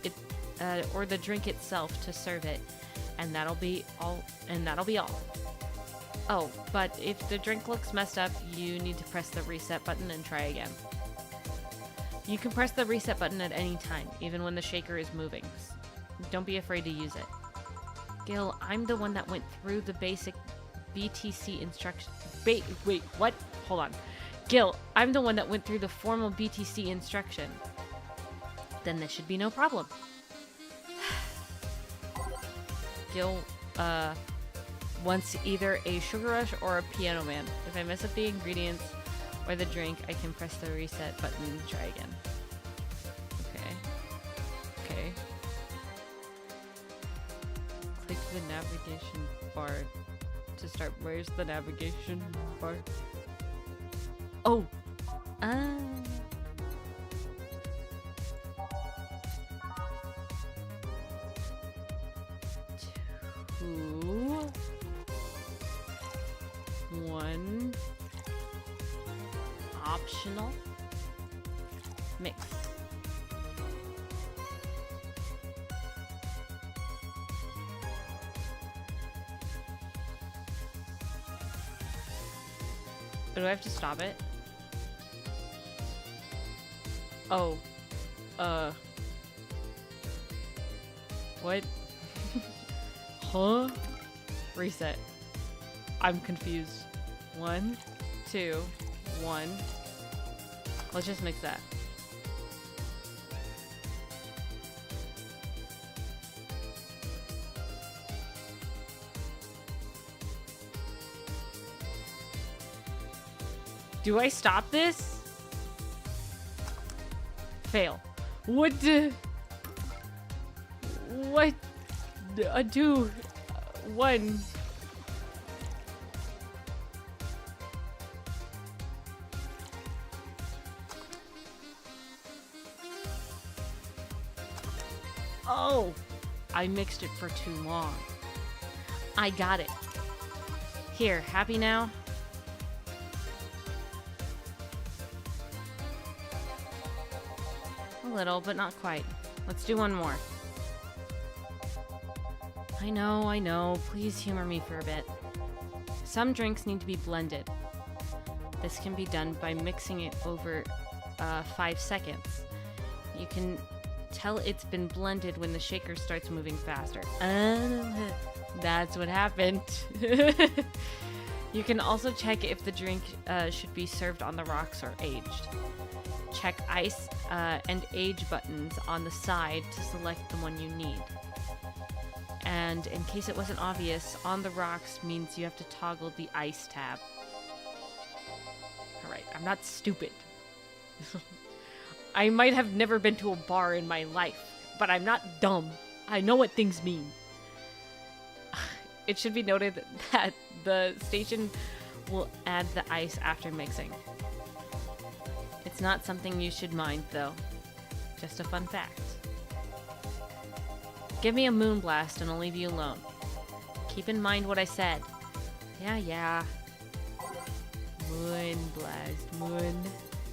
itself to serve it, and that'll be all. Oh, but if the drink looks messed up, you need to press the reset button and try again. You can press the reset button at any time, even when the shaker is moving. Don't be afraid to use it. Gil, I'm the one that went through the basic BTC instruction. Wait, what? Hold on. Gil, I'm the one that went through the formal BTC instruction. Then this should be no problem. Gil, wants either a Sugar Rush or a Piano Man. If I mess up the ingredients or the drink, I can press the reset button and try again. Okay. Click the navigation bar to start. Where's the navigation bar? Oh! Two, one, optional, mix. Do I have to stop it? Oh. What? Huh? Reset. I'm confused. 1, 2, 1. Let's just mix that. Do I stop this? Fail. What? What? 2, 1. Oh, I mixed it for too long. I got it. Here, happy now? A little, but not quite. Let's do one more. I know. Please humor me for a bit. Some drinks need to be blended. This can be done by mixing it over 5 seconds. You can tell it's been blended when the shaker starts moving faster. That's what happened. You can also check if the drink should be served on the rocks or aged. Check ice and age buttons on the side to select the one you need. And in case it wasn't obvious, on the rocks means you have to toggle the ice tab. Alright, I'm not stupid. I might have never been to a bar in my life, but I'm not dumb. I know what things mean. It should be noted that the station will add the ice after mixing. It's not something you should mind, though. Just a fun fact. Give me a moonblast and I'll leave you alone. Keep in mind what I said. Yeah. Moonblast.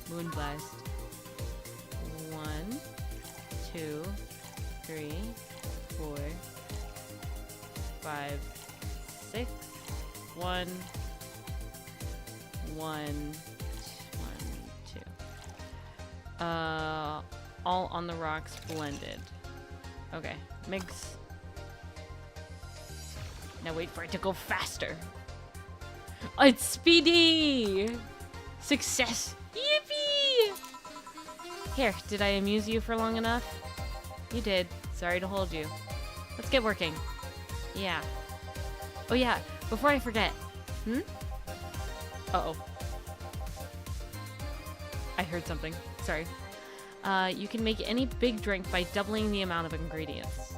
Moonblast. 1, 2, 3, 4, 5, 6. 1, 1, 2. All on the rocks blended. Okay, mix. Now wait for it to go faster. Oh, it's speedy! Success! Yippee! Here, did I amuse you for long enough? You did. Sorry to hold you. Let's get working. Yeah. Oh yeah, before I forget. Uh-oh. I heard something. Sorry. You can make any big drink by doubling the amount of ingredients.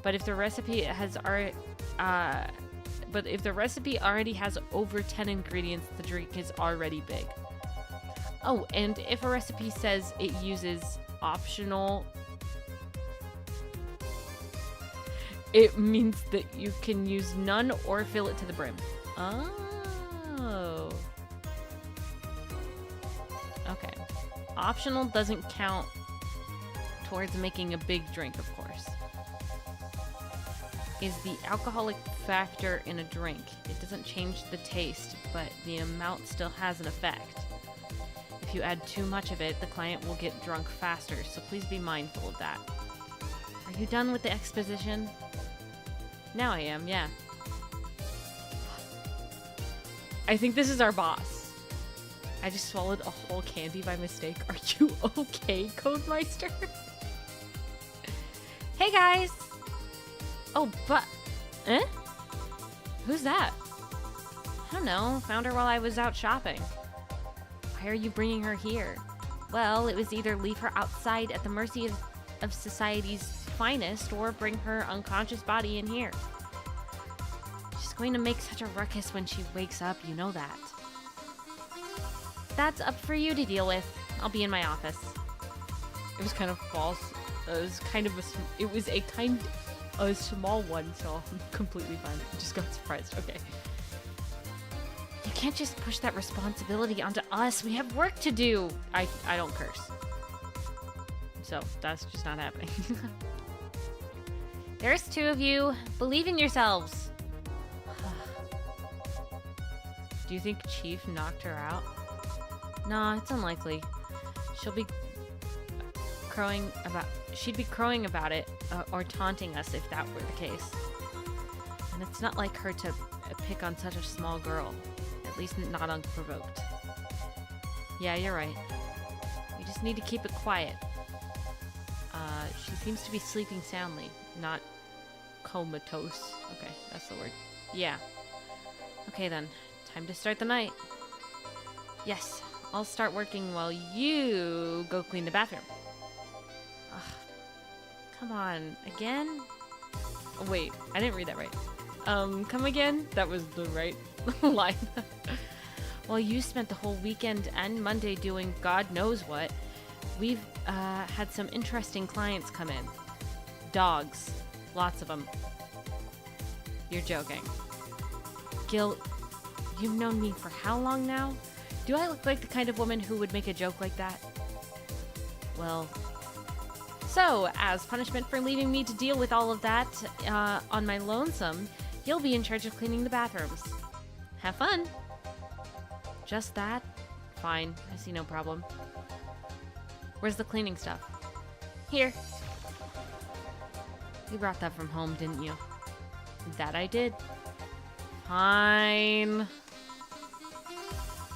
But if the recipe has already... but if the recipe already has over 10 ingredients, the drink is already big. Oh, and if a recipe says it uses optional... It means that you can use none or fill it to the brim. Oh. Okay. Optional doesn't count towards making a big drink, of course. Is the alcoholic factor in a drink. It doesn't change the taste, but the amount still has an effect. If you add too much of it, the client will get drunk faster, so please be mindful of that. Are you done with the exposition? Now I am, yeah. I think this is our boss. I just swallowed a whole candy by mistake. Are you okay, Codemeister? Hey guys! Oh, but... Eh? Who's that? I don't know. Found her while I was out shopping. Why are you bringing her here? Well, it was either leave her outside at the mercy of society's finest or bring her unconscious body in here. She's going to make such a ruckus when she wakes up, you know that. That's up for you to deal with. I'll be in my office. It was kind of false. It was kind of a small one, so I'm completely fine. I just got surprised. Okay. You can't just push that responsibility onto us. We have work to do. I don't curse. So that's just not happening. There's two of you. Believe in yourselves. Do you think Chief knocked her out? Nah, it's unlikely. She'd be crowing about it, or taunting us if that were the case. And it's not like her to pick on such a small girl. At least not unprovoked. Yeah, you're right. We just need to keep it quiet. She seems to be sleeping soundly, not comatose. Okay, that's the word. Yeah. Okay then, time to start the night. Yes, I'll start working while you go clean the bathroom. Ugh. Come on, again? Oh, wait, I didn't read that right. Come again? That was the right line. Well, you spent the whole weekend and Monday doing God knows what. We've had some interesting clients come in. Dogs. Lots of them. You're joking. Gil, you've known me for how long now? Do I look like the kind of woman who would make a joke like that? Well... So, as punishment for leaving me to deal with all of that on my lonesome, you'll be in charge of cleaning the bathrooms. Have fun. Just that? Fine, I see no problem. Where's the cleaning stuff? Here. You brought that from home, didn't you? That I did. Fine.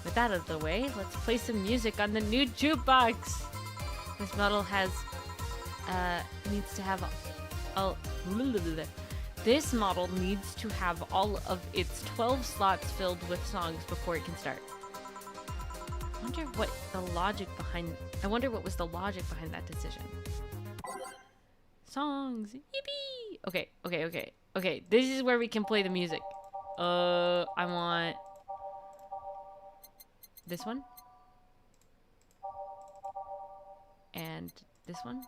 With that out of the way, let's play some music on the new jukebox. This model has... needs to have this model needs to have all of its 12 slots filled with songs before it can start. I wonder what was the logic behind that decision. Songs. Yippee! Okay. This is where we can play the music. I want this one. And this one.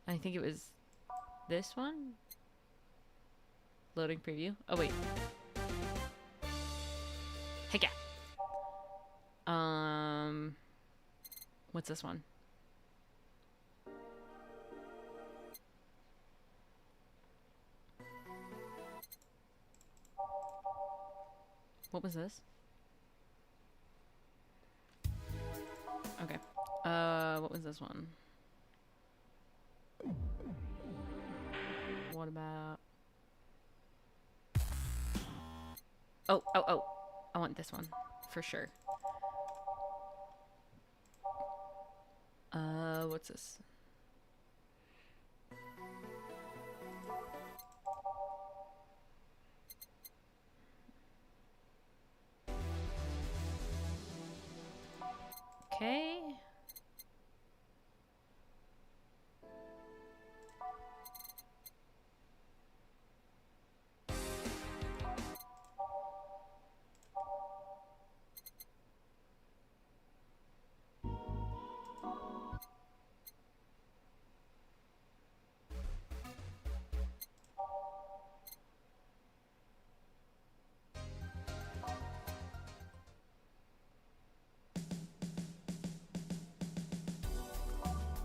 I think it was this one? Loading preview. Oh, wait. Heck yeah. What's this one? What was this? Okay. What was this one? What about... Oh. I want this one. For sure. What's this? Okay.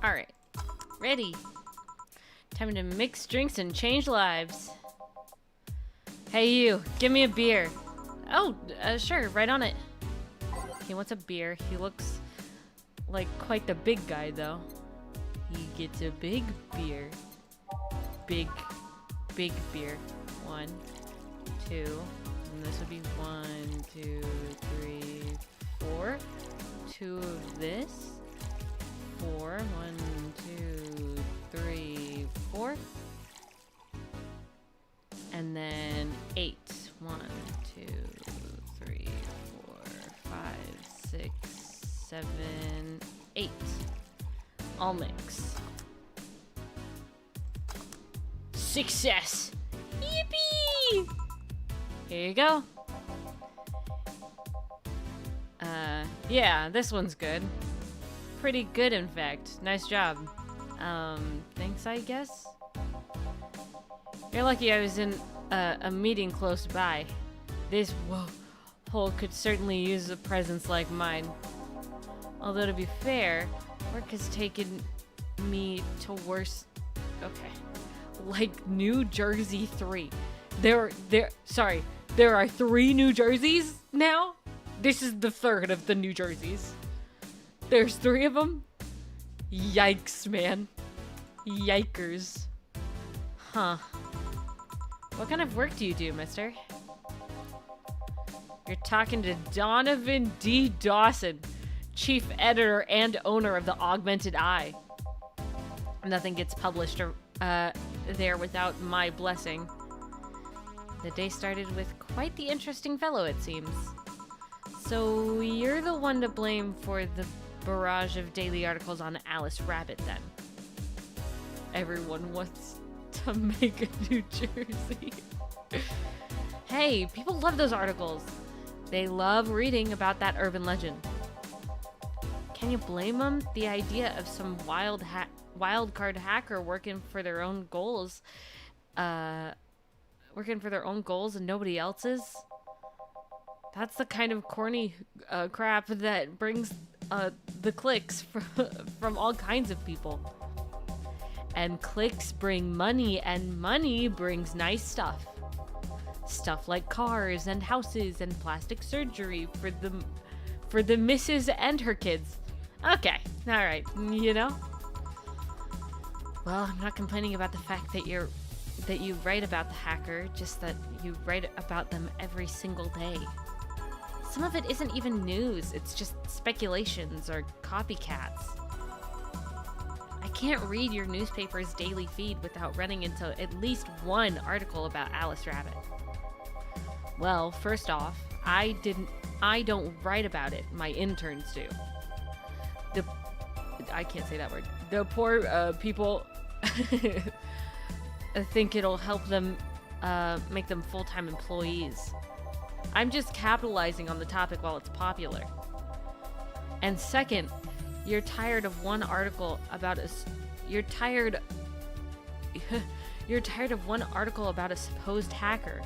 Alright. Ready. Time to mix drinks and change lives. Hey you, give me a beer. Oh, sure, right on it. He wants a beer. He looks like quite the big guy though. He gets a big beer. Big beer. 1, 2, and this would be 1, 2, 3, 4. 2 of this. 4. 1, 2, 3, 4. And then 8. 1, 2, 3, 4, 5, 6, 7, 8. All mix. Success! Yippee! Here you go. Yeah, this one's good. Pretty good, in fact. Nice job. Thanks, I guess? You're lucky I was in a meeting close by. This hole could certainly use a presence like mine. Although, to be fair, work has taken me to worse... Okay. Like New Jersey 3. There are 3 New Jerseys now? This is the 3rd of the New Jerseys. There's 3 of them? Yikes, man. Yikers. Huh. What kind of work do you do, mister? You're talking to Donovan D. Dawson, chief editor and owner of the Augmented Eye. Nothing gets published there without my blessing. The day started with quite the interesting fellow, it seems. So you're the one to blame for the barrage of daily articles on Alice Rabbit, then. Everyone wants to make a New Jersey. Hey, people love those articles. They love reading about that urban legend. Can you blame them? The idea of some wild card hacker working for their own goals, and nobody else's? That's the kind of corny crap that brings the clicks from all kinds of people. And clicks bring money, and money brings nice stuff. Stuff like cars and houses and plastic surgery for the missus and her kids. Okay, alright, you know? Well, I'm not complaining about the fact that you write about the hacker, just that you write about them every single day. Some of it isn't even news, it's just speculations or copycats. I can't read your newspaper's daily feed without running into at least one article about Alice Rabbit. Well, first off, I don't write about it, my interns do. I can't say that word. The poor people think it'll help them make them full-time employees. I'm just capitalizing on the topic while it's popular. And second, you're tired of one article about you're tired of one article about a supposed hacker,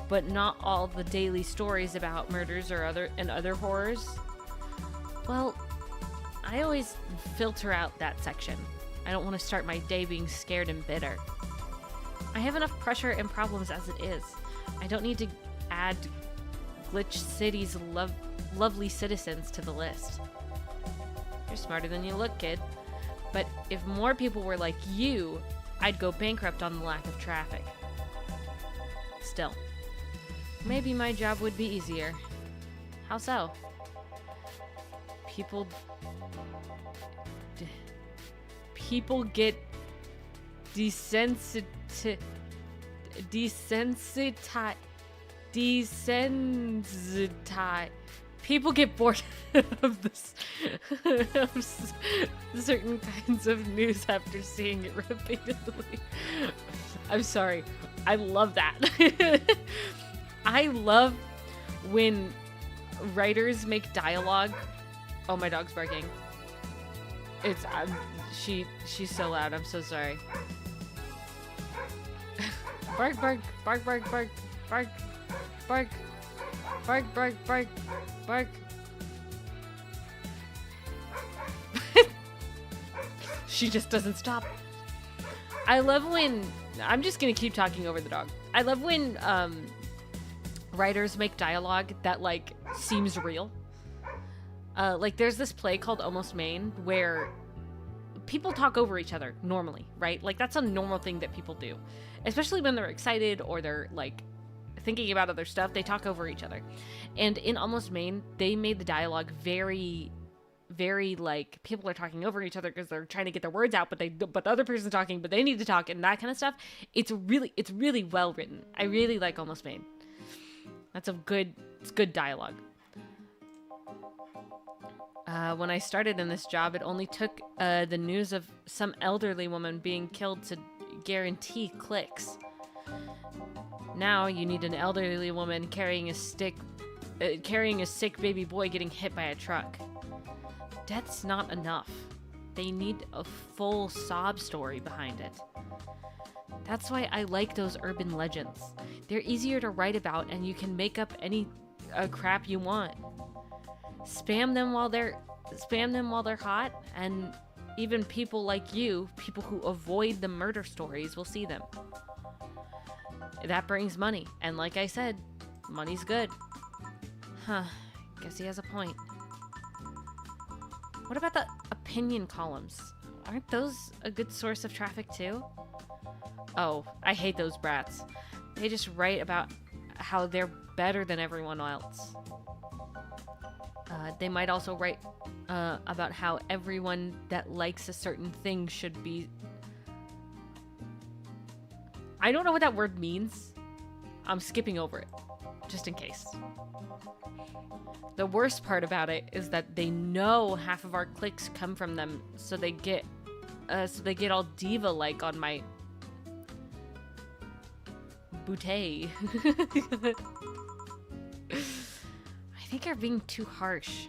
but not all the daily stories about murders or other horrors. Well, I always filter out that section. I don't want to start my day being scared and bitter. I have enough pressure and problems as it is. I don't need to add Glitch City's lovely citizens to the list. You're smarter than you look, kid. But if more people were like you, I'd go bankrupt on the lack of traffic. Still, maybe my job would be easier. How so? People get desensitized. People get bored of this of certain kinds of news after seeing it repeatedly. I'm sorry. I love that. I love when writers make dialogue. Oh, my dog's barking. It's she's so loud. I'm so sorry. Bark, bark, bark, bark, bark, bark, bark, bark, bark, bark, bark. She just doesn't stop. I love when I'm just gonna keep talking over the dog. I love when writers make dialogue that like seems real. Like there's this play called Almost Maine where people talk over each other normally, right? Like that's a normal thing that people do, especially when they're excited or they're like thinking about other stuff. They talk over each other. And in Almost Maine, they made the dialogue very, very like people are talking over each other because they're trying to get their words out, but the other person's talking, but they need to talk and that kind of stuff. It's really well written. I really like Almost Maine. It's good dialogue. When I started in this job, it only took the news of some elderly woman being killed to guarantee clicks. Now you need an elderly woman carrying a sick baby boy getting hit by a truck. Death's not enough. They need a full sob story behind it. That's why I like those urban legends. They're easier to write about, and you can make up any crap you want. Spam them while they're hot, and even people like you, people who avoid the murder stories, will see them. That brings money, and like I said, money's good. Huh, guess he has a point. What about the opinion columns? Aren't those a good source of traffic too? Oh, I hate those brats. They just write about how they're better than everyone else. They might also write about how everyone that likes a certain thing should be... I don't know what that word means. I'm skipping over it, just in case. The worst part about it is that they know half of our clicks come from them, so they get all diva-like on my bootay. I think you're being too harsh.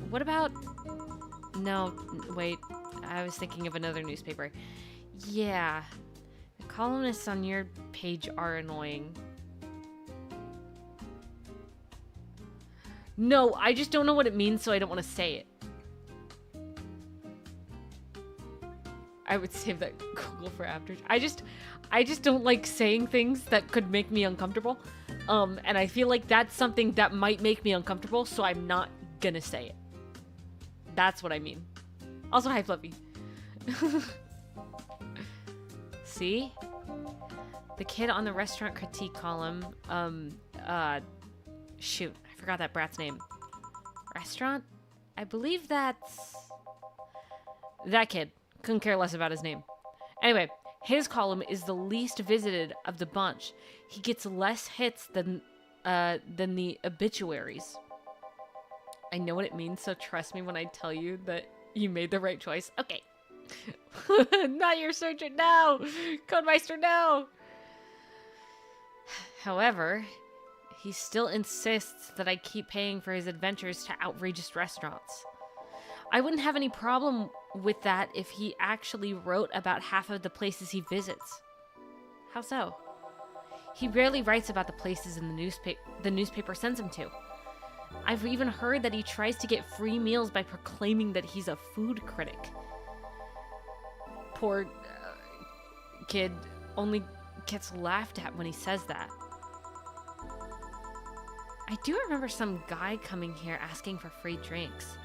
What about... No, wait. I was thinking of another newspaper. Yeah. The columnists on your page are annoying. No, I just don't know what it means, so I don't want to say it. I would save that Google for after. I just don't like saying things that could make me uncomfortable. And I feel like that's something that might make me uncomfortable, so I'm not gonna say it. That's what I mean. Also, hi, Fluffy. See? The kid on the restaurant critique column, shoot, I forgot that brat's name. Restaurant? I believe that's... that kid. Couldn't care less about his name. Anyway, his column is the least visited of the bunch. He gets less hits than the obituaries. I know what it means, so trust me when I tell you that you made the right choice. Okay. Not your surgeon, no! Codemeister, no! However, he still insists that I keep paying for his adventures to outrageous restaurants. I wouldn't have any problem with that if he actually wrote about half of the places he visits. How so? He rarely writes about the places in the newspaper sends him to. I've even heard that he tries to get free meals by proclaiming that he's a food critic. Poor kid only gets laughed at when he says that. I do remember some guy coming here asking for free drinks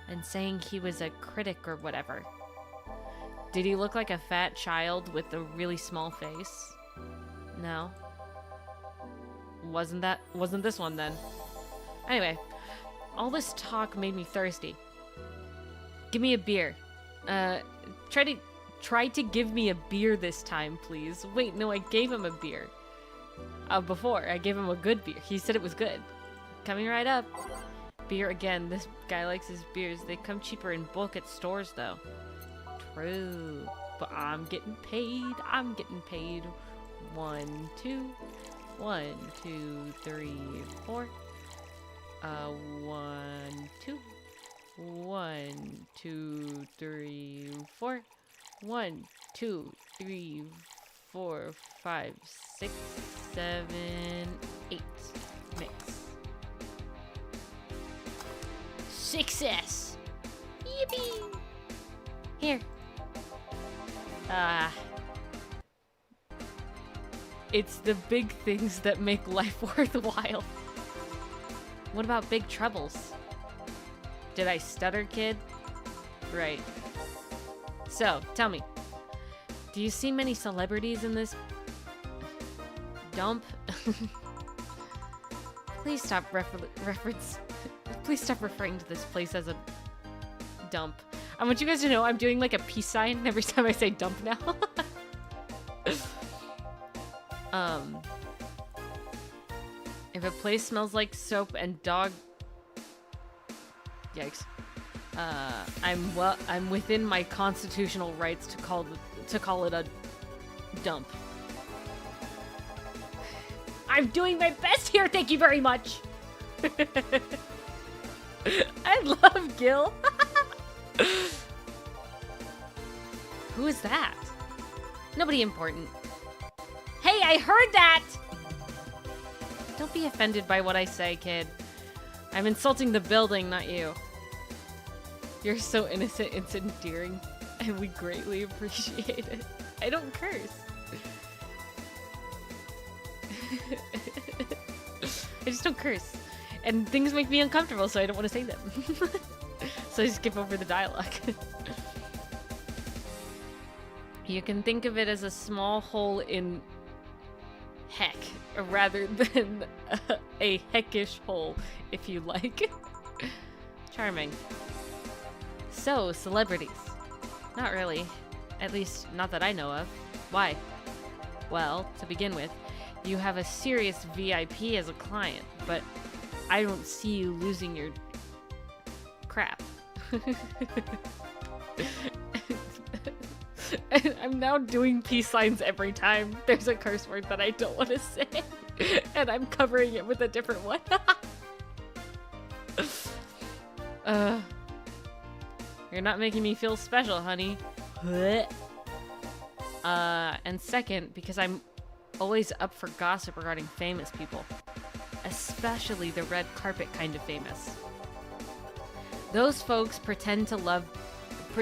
and saying he was a critic or whatever. Did he look like a fat child with a really small face? No. Wasn't this one then? Anyway, all this talk made me thirsty. Give me a beer. Try to give me a beer this time, please. Wait, no, I gave him a beer. Before, I gave him a good beer. He said it was good. Coming right up. Beer again. This guy likes his beers. They come cheaper in bulk at stores, though. True. But I'm getting paid. I'm getting paid. 1, 2. 1, 2, 3, 4. 1, 2. 1, 2, 3, 4. 1, 2, 3, 4, 5, 6, 7, 8. Mix. Success! Yippee! Here. It's the big things that make life worthwhile. What about big troubles? Did I stutter, kid? Right. So, tell me. Do you see many celebrities in this dump? Please stop Please stop referring to this place as a dump. I want you guys to know I'm doing like a peace sign every time I say dump now. If a place smells like soap and dog... Yikes. I'm within my constitutional rights to call it a dump. I'm doing my best here, thank you very much! I love Gil. Who is that? Nobody important. Hey, I heard that! Don't be offended by what I say, kid. I'm insulting the building, not you. You're so innocent and endearing, and we greatly appreciate it. I don't curse. I just don't curse. And things make me uncomfortable, so I don't want to say them. So I skip over the dialogue. You can think of it as a small hole in heck, rather than a heckish hole, if you like. Charming. So, celebrities. Not really. At least, not that I know of. Why? Well, to begin with, you have a serious VIP as a client, but I don't see you losing your crap. I'm now doing peace signs every time there's a curse word that I don't want to say. And I'm covering it with a different one. You're not making me feel special, honey. And second, because I'm always up for gossip regarding famous people. Especially the red carpet kind of famous. Those folks pretend to love, but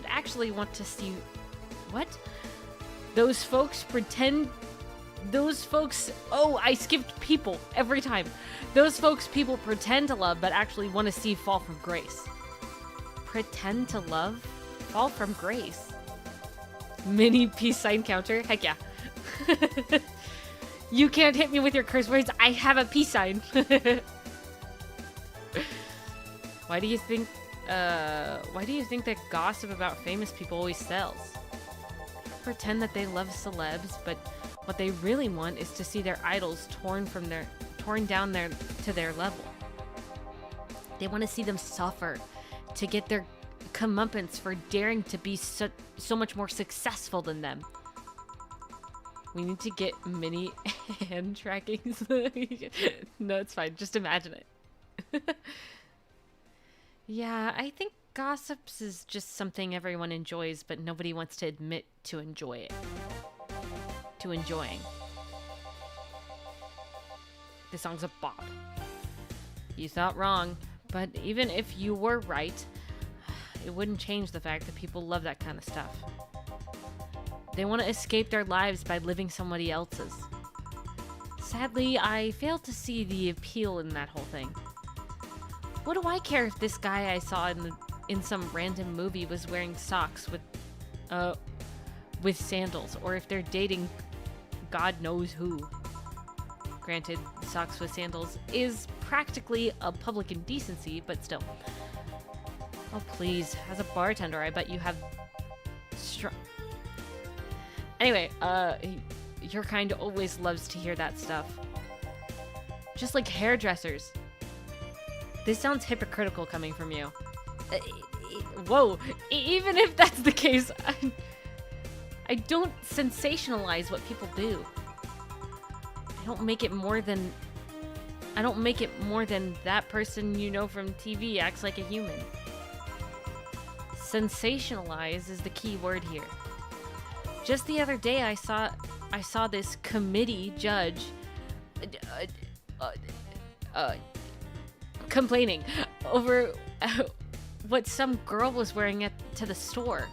actually want to see... What? Those folks... Oh, I skipped people every time. Those folks people pretend to love, but actually want to see fall from grace. Pretend to love? Fall from grace? Mini peace sign counter? Heck yeah. You can't hit me with your curse words. I have a peace sign. Why do you think that gossip about famous people always sells? Pretend that they love celebs, but what they really want is to see their idols torn down to their level. They want to see them suffer, to get their comeuppance for daring to be so much more successful than them. We need to get mini hand trackings. No, it's fine. Just imagine it. Yeah, I think gossips is just something everyone enjoys, but nobody wants to admit to enjoy it. To enjoying. This song's a bop. You thought wrong, but even if you were right, it wouldn't change the fact that people love that kind of stuff. They want to escape their lives by living somebody else's. Sadly, I fail to see the appeal in that whole thing. What do I care if this guy I saw in some random movie was wearing socks with sandals, or if they're dating God knows who. Granted, socks with sandals is practically a public indecency, but still. Oh, please. As a bartender, I bet you have Anyway, your kind always loves to hear that stuff. Just like hairdressers. This sounds hypocritical coming from you. Whoa, even if that's the case, I don't sensationalize what people do. I don't make it more than that person you know from TV acts like a human. Sensationalize is the key word here. Just the other day, I saw this committee judge complaining over what some girl was wearing to the store.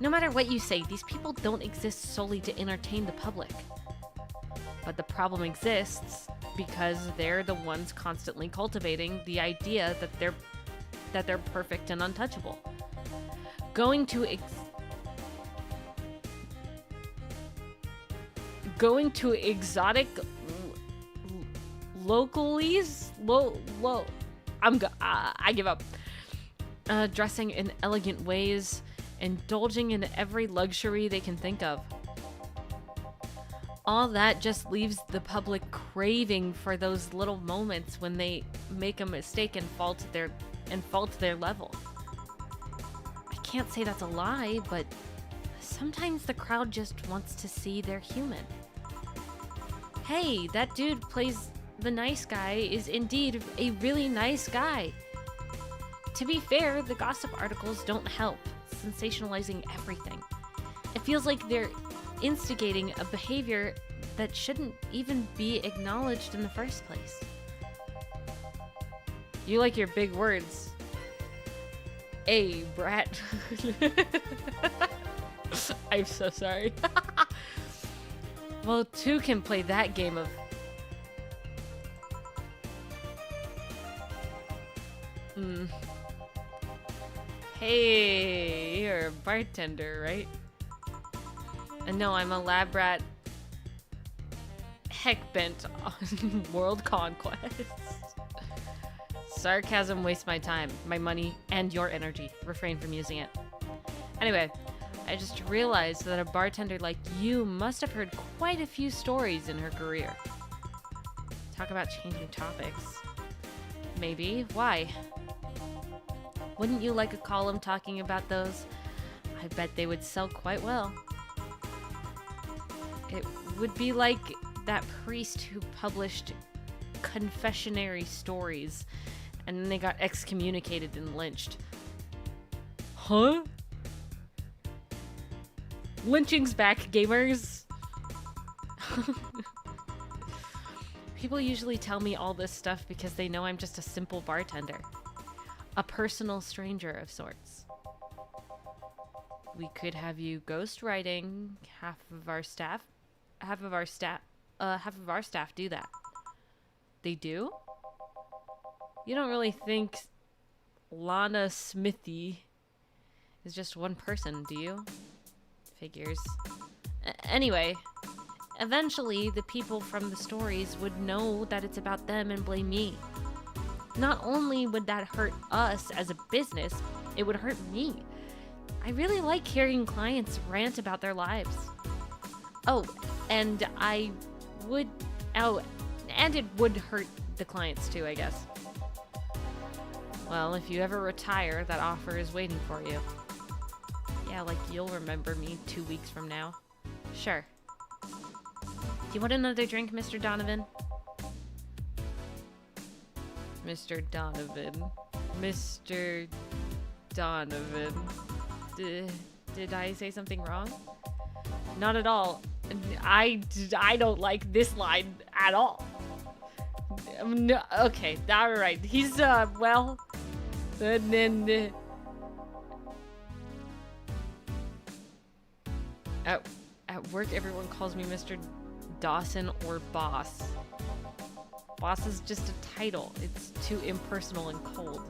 No matter what you say, these people don't exist solely to entertain the public. But the problem exists because they're the ones constantly cultivating the idea that they're perfect and untouchable. Going to exotic localies? I give up. Dressing in elegant ways, indulging in every luxury they can think of. All that just leaves the public craving for those little moments when they make a mistake and fall to their level. I can't say that's a lie, but sometimes the crowd just wants to see they're human. Hey, that dude plays the nice guy is indeed a really nice guy. To be fair, the gossip articles don't help, sensationalizing everything. It feels like they're instigating a behavior that shouldn't even be acknowledged in the first place. You like your big words. Hey, brat. I'm so sorry. Well, two can play that game of... Hey, you're a bartender, right? No, I'm a lab rat heck bent on world conquest. Sarcasm wastes my time, my money, and your energy. Refrain from using it. Anyway, I just realized that a bartender like you must have heard quite a few stories in her career. Talk about changing topics. Maybe. Why? Wouldn't you like a column talking about those? I bet they would sell quite well. It would be like that priest who published confessionary stories and then they got excommunicated and lynched. Huh? Lynching's back, gamers. People usually tell me all this stuff because they know I'm just a simple bartender. A personal stranger of sorts. We could have you ghostwriting half of our staff do that. They do? You don't really think Lana Smithy is just one person, do you? Figures. Anyway, eventually the people from the stories would know that it's about them and blame me. Not only would that hurt us as a business, it would hurt me. I really like hearing clients rant about their lives. And it would hurt the clients too, I guess. Well, if you ever retire, that offer is waiting for you. Yeah, like you'll remember me 2 weeks from now. Sure. Do you want another drink, Mr. Donovan? Mr. Donovan. Mr. Donovan. Did I say something wrong? Not at all. I don't like this line at all. No, okay, alright. He's, well... And then... At work, everyone calls me Mr. Dawson or Boss. Boss is just a title. It's too impersonal and cold.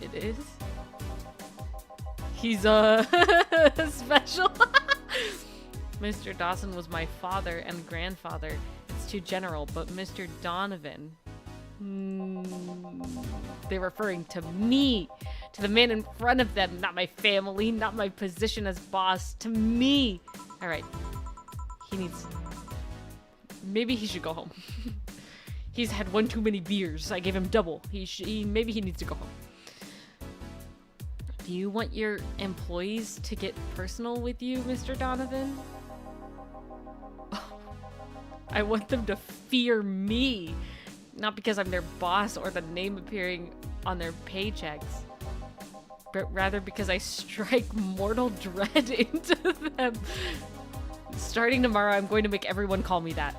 It is? He's special. Mr. Dawson was my father and grandfather. It's too general, but Mr. Donovan. They're referring to me, to the man in front of them, not my family, not my position as boss, to me. All right. Maybe he should go home. He's had one too many beers. I gave him double. Maybe he needs to go home. Do you want your employees to get personal with you, Mr. Donovan? I want them to fear me. Not because I'm their boss or the name appearing on their paychecks, but rather because I strike mortal dread into them. Starting tomorrow, I'm going to make everyone call me that.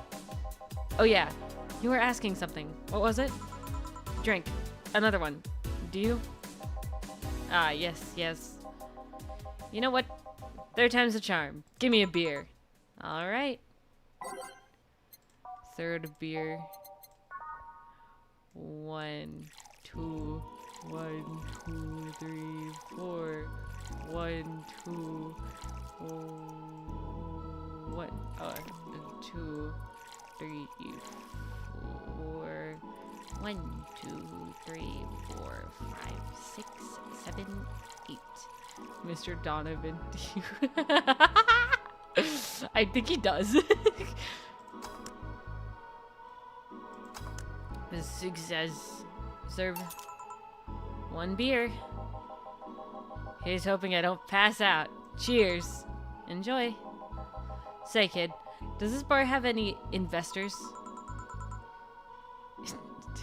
Oh yeah, you were asking something. What was it? Drink. Another one. Do you? Ah, yes. You know what? Third time's a charm. Give me a beer. All right. Third beer. 1, 2, 1, 2, 3, 4. 1, 2, 1, 2, 3, 4. 1, 2, 3, 4, 5, 6, 7, 8. Mr. Donovan, do you? I think he does. This says, serve 1 beer. Here's hoping I don't pass out. Cheers. Enjoy. Say, kid, does this bar have any investors?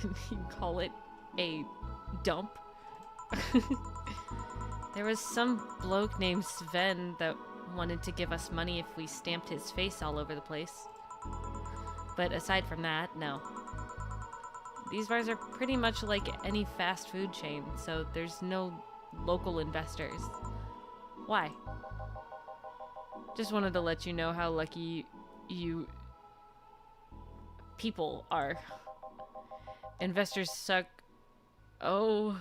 Didn't he call it a dump? There was some bloke named Sven that wanted to give us money if we stamped his face all over the place. But aside from that, no. These bars are pretty much like any fast food chain, so there's no local investors. Why? Just wanted to let you know how lucky you people are. Investors suck. Oh.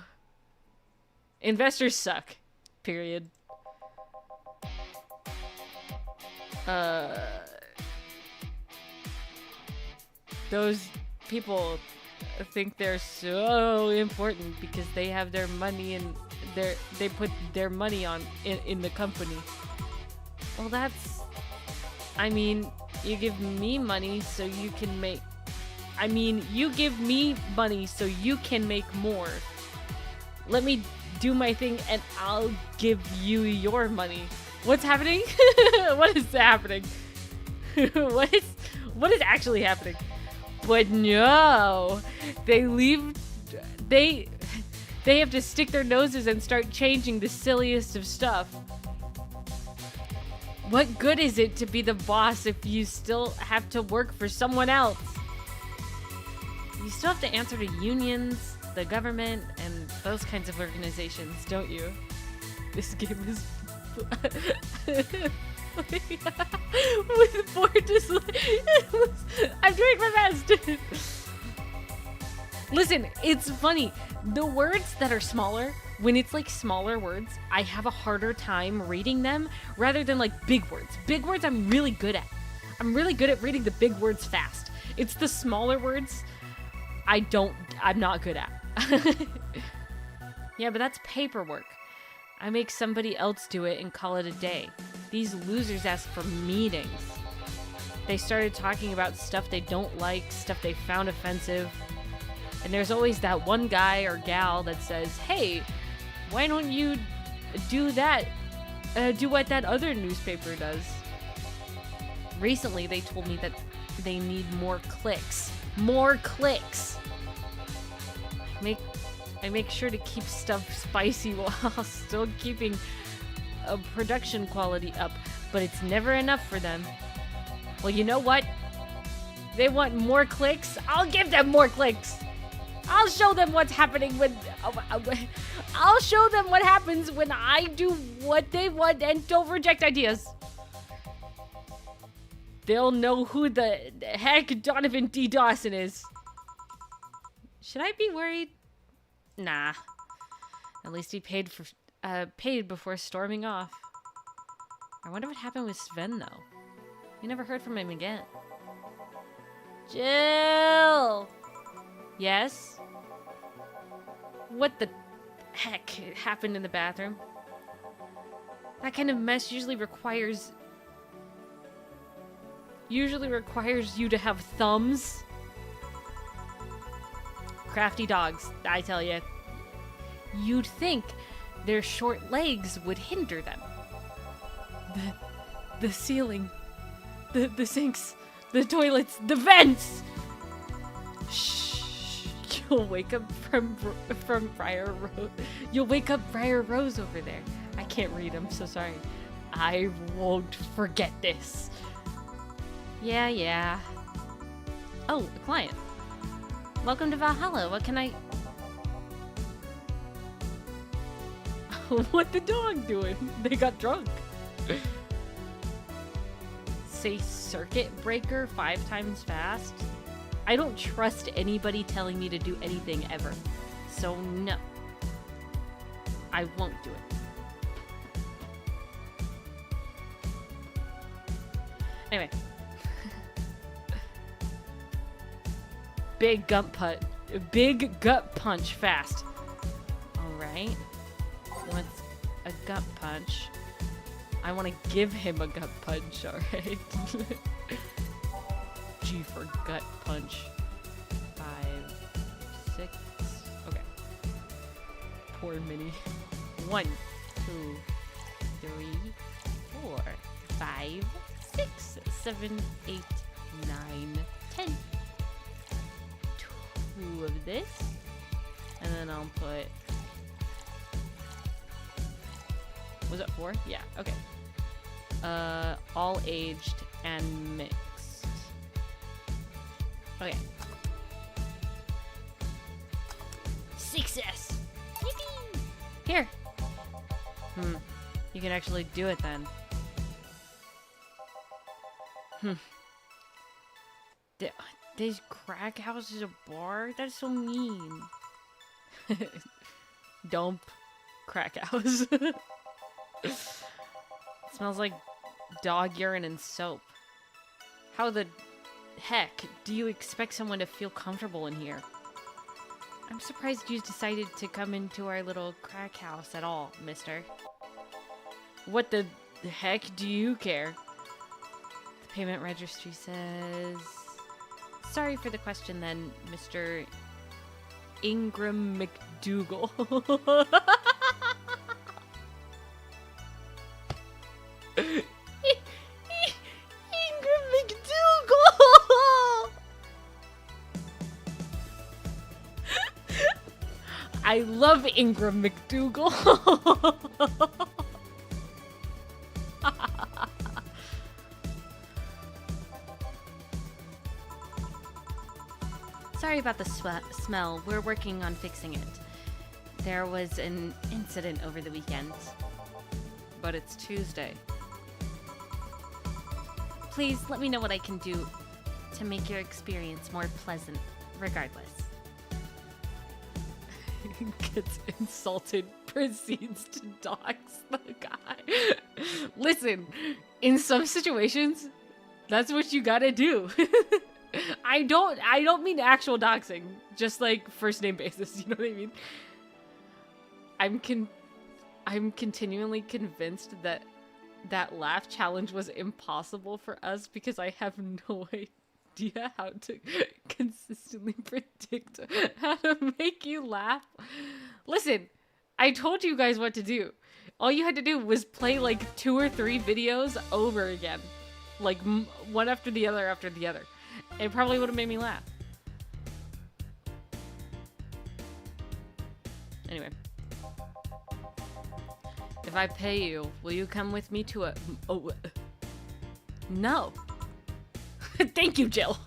Investors suck. Period. Those people think they're so important because they have their money and they put their money in the company. Well, that's, I mean, you give me money so you can make, you give me money so you can make more. Let me do my thing and I'll give you your money. What's happening? What is happening? What is actually happening? But no, they have to stick their noses and start changing the silliest of stuff. What good is it to be the boss if you still have to work for someone else? You still have to answer to unions, the government, and those kinds of organizations, don't you? This game is... with bored I'm doing my best. Listen, it's funny. The words that are smaller, when it's like smaller words, I have a harder time reading them rather than like big words. Big words I'm really good at. I'm really good at reading the big words fast. It's the smaller words I'm not good at. Yeah, but that's paperwork. I make somebody else do it and call it a day. These losers ask for meetings. They started talking about stuff they don't like, stuff they found offensive. And there's always that one guy or gal that says, hey, why don't you do that? Do what that other newspaper does. Recently, they told me that they need more clicks. More clicks! I make sure to keep stuff spicy while still keeping a production quality up, but it's never enough for them. Well, you know what? They want more clicks? I'll give them more clicks! I'll show them what's happening when... I'll show them what happens when I do what they want and don't reject ideas. They'll know who the heck Donovan D. Dawson is. Should I be worried? Nah. At least he paid paid before storming off. I wonder what happened with Sven, though. We never heard from him again. Jill! Yes? What the heck happened in the bathroom? That kind of mess usually requires you to have thumbs. Crafty dogs, I tell you. You'd think their short legs would hinder them. The ceiling, the sinks, the toilets, the vents. Shh! You'll wake up from Briar Rose. You'll wake up Briar Rose over there. I can't read. I'm so sorry. I won't forget this. Yeah. Oh, a client. Welcome to Valhalla. What can I... What the dog doing? They got drunk. Say circuit breaker 5 times fast. I don't trust anybody telling me to do anything ever. So no. I won't do it. Anyway. Big gut punch fast. Alright. What's a gut punch? I want to give him a gut punch, alright? G for gut punch. 5, 6. Okay. Poor Minnie. 1, 2, 3, 4, 5, 6, 7, 8, 9, 10. 2 of this. And then I'll put... Was it 4? Yeah, okay. All aged and mixed. Okay. Success! Yippee! Here! You can actually do it then. This crack house is a bar? That's so mean. Dump crack house. It smells like dog urine and soap. How the heck do you expect someone to feel comfortable in here? I'm surprised you decided to come into our little crack house at all, mister. What the heck do you care? The payment registry says... Sorry for the question then, Mr. Ingram McDougal. Ingram McDougal! I love Ingram McDougal. Sorry about the smell. We're working on fixing it. There was an incident over the weekend. But it's Tuesday. Please let me know what I can do to make your experience more pleasant, regardless. Gets insulted, proceeds to dox the guy. Listen, in some situations, that's what you gotta do. I don't mean actual doxing, just like first name basis, you know what I mean? I'm continually convinced that that laugh challenge was impossible for us because I have no idea how to consistently predict how to make you laugh. Listen, I told you guys what to do. All you had to do was play like 2 or 3 videos over again. Like one after the other after the other. It probably would have made me laugh. Anyway. If I pay you, will you come with me to a... Oh, no. Thank you, Jill.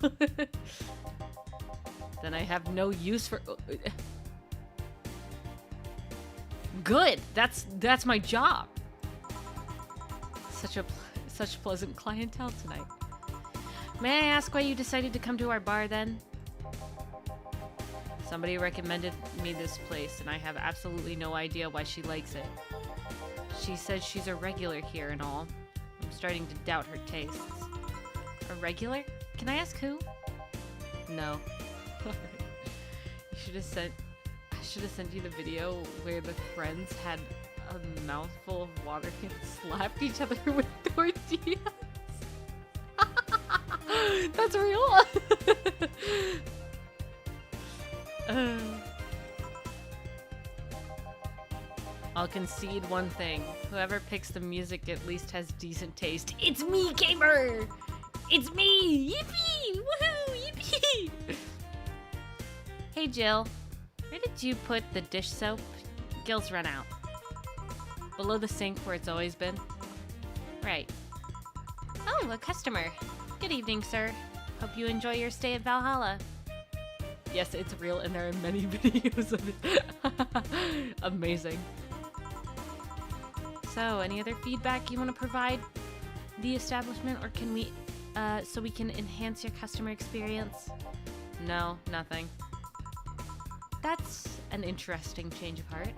Then I have no use for... Good. That's my job. Such pleasant clientele tonight. May I ask why you decided to come to our bar then? Somebody recommended me this place, and I have absolutely no idea why she likes it. She says she's a regular here and all. I'm starting to doubt her tastes. A regular? Can I ask who? No. You should have sent... I should have sent you the video where the friends had a mouthful of water and slapped each other with tortillas. That's real? I'll concede one thing. Whoever picks the music at least has decent taste. It's me, Gamer! It's me! Yippee! Woohoo! Yippee! Hey, Jill. Where did you put the dish soap? Gil's run out. Below the sink where it's always been? Right. Oh, a customer. Good evening, sir. Hope you enjoy your stay at Valhalla. Yes, it's real and there are many videos of it. Amazing. So, any other feedback you want to provide the establishment, or can we, so we can enhance your customer experience? No, nothing. That's an interesting change of heart.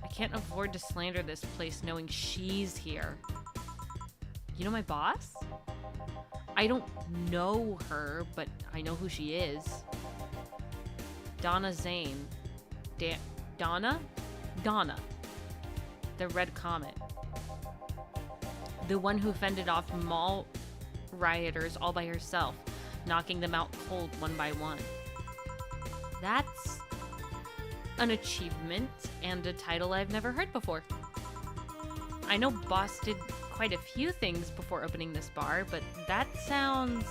I can't afford to slander this place knowing she's here. You know my boss? I don't know her, but I know who she is. Donna Zane. Donna? Donna. The Red Comet. The one who fended off mall rioters all by herself, knocking them out cold one by one. That's an achievement and a title I've never heard before. I know Boss did quite a few things before opening this bar, but that sounds...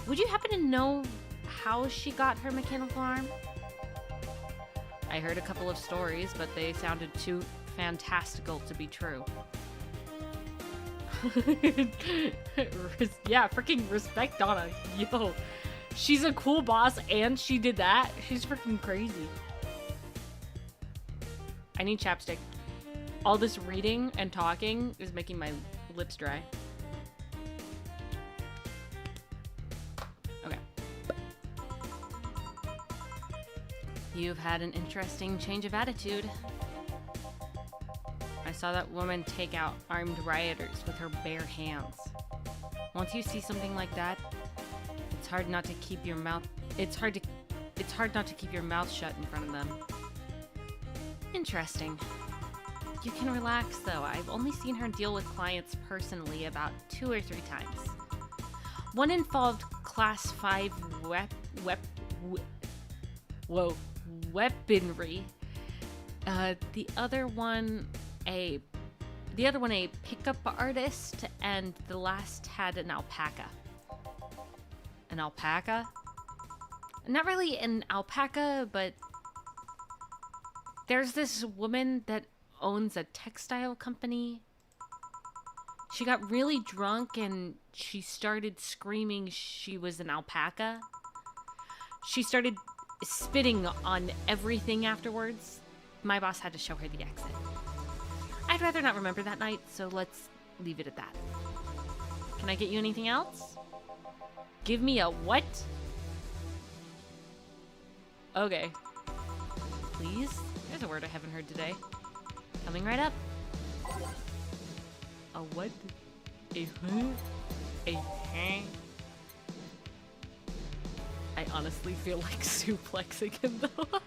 Would you happen to know how she got her mechanical arm? I heard a couple of stories, but they sounded too fantastical to be true. Yeah, freaking respect Donna. Yo, she's a cool boss and she did that. She's freaking crazy. I need chapstick. All this reading and talking is making my lips dry. Okay. You've had an interesting change of attitude. I saw that woman take out armed rioters with her bare hands. Once you see something like that, it's hard not to keep your mouth not to keep your mouth shut in front of them. Interesting. You can relax though. I've only seen her deal with clients personally about 2 or 3 times. One involved class 5 weaponry. The other one a pickup artist, and the last had an alpaca. An alpaca? Not really an alpaca, but there's this woman that owns a textile company. She got really drunk and she started screaming she was an alpaca. She started spitting on everything afterwards. My boss had to show her the exit. I'd rather not remember that night, so let's leave it at that. Can I get you anything else? Give me a what? Okay. Please? There's a word I haven't heard today. Coming right up. A what? A huh? A huh? I honestly feel like suplexing him though.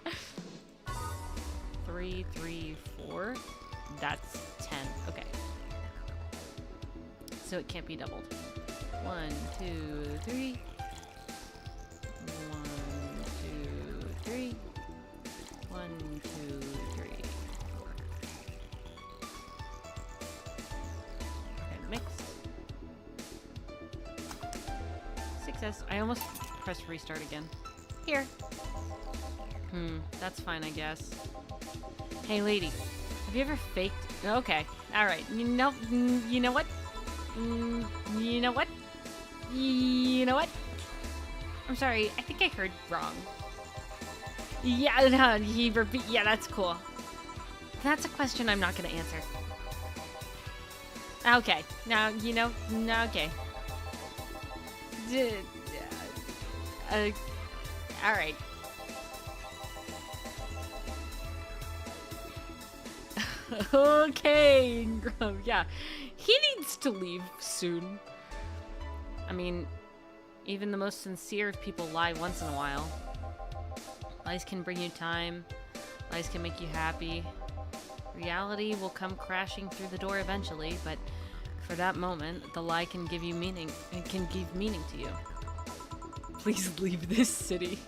3, 3, 4. That's 10. Okay. So it can't be doubled. 1, 2, 3. 1, 2, 3. 1, 2, 3. Okay, mix. Success. I almost pressed restart again. Here. That's fine, I guess. Hey, lady. Have you ever faked? Okay. Alright. You know what? You know what? You know what? I'm sorry. I think I heard wrong. Yeah, no, yeah, that's cool. That's a question I'm not going to answer. Okay. Now, you know, okay. Alright. Okay, Ingram. Yeah. He needs to leave soon. I mean, even the most sincere of people lie once in a while. Lies can bring you time. Lies can make you happy. Reality will come crashing through the door eventually, but for that moment, the lie can give you meaning. It can give meaning to you. Please leave this city.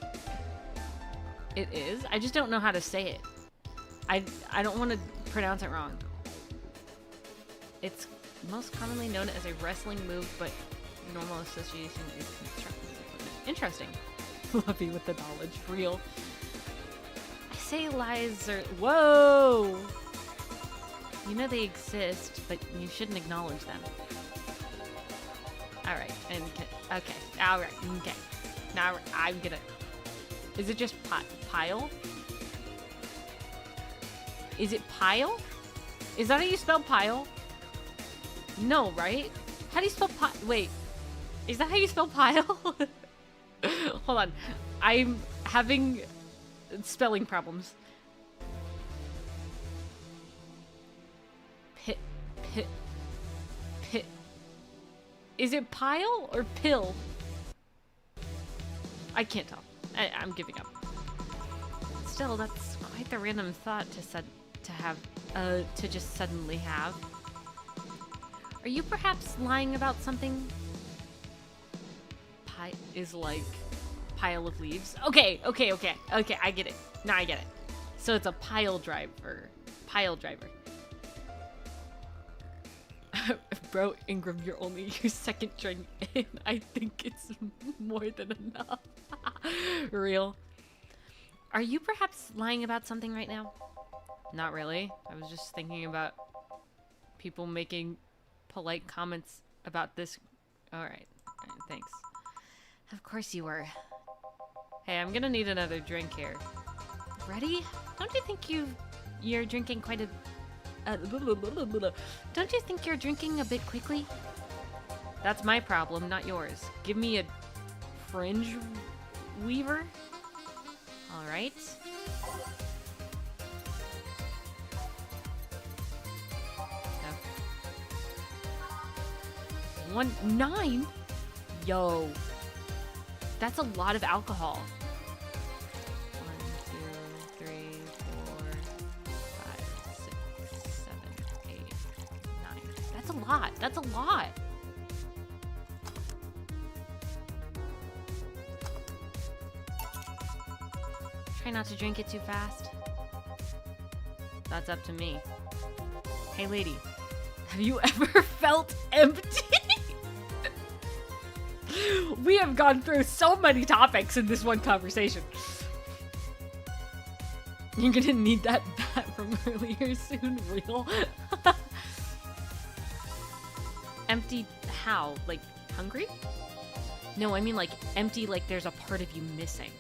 It is? I just don't know how to say it. I don't want to pronounce it wrong. It's most commonly known as a wrestling move, but normal association is constructive. Interesting. Love you with the knowledge. Real. I say lies are... Whoa! You know they exist, but you shouldn't acknowledge them. Alright, and... Okay, alright, okay. Now I'm gonna... Is it just pile? Is it pile? Is that how you spell pile? No, right? How do you spell pile? Wait. Is that how you spell pile? Hold on. I'm having spelling problems. Pit. Is it pile or pill? I can't tell. I'm giving up. Still, that's quite the random thought to just suddenly have. Are you perhaps lying about something? Pie is like pile of leaves. Okay, I get it. Now I get it. So it's a pile driver. Bro, Ingram, you're only your second drink in. I think it's more than enough. Real. Are you perhaps lying about something right now? Not really. I was just thinking about people making polite comments about this. Alright, thanks. Of course you were. Hey, I'm gonna need another drink here. Ready? Don't you think you're drinking quite a... Don't you think you're drinking a bit quickly? That's my problem, not yours. Give me a fringe weaver. Alright. No. 9? Yo. That's a lot of alcohol. 1, 2, 3, 4, 5, 6, 7, 8, 9. That's a lot. That's a lot. Try not to drink it too fast. That's up to me. Hey lady, have you ever felt empty? We have gone through so many topics in this one conversation. You're gonna need that bat from earlier soon, real? Empty how? Like, hungry? No, I mean like empty like there's a part of you missing.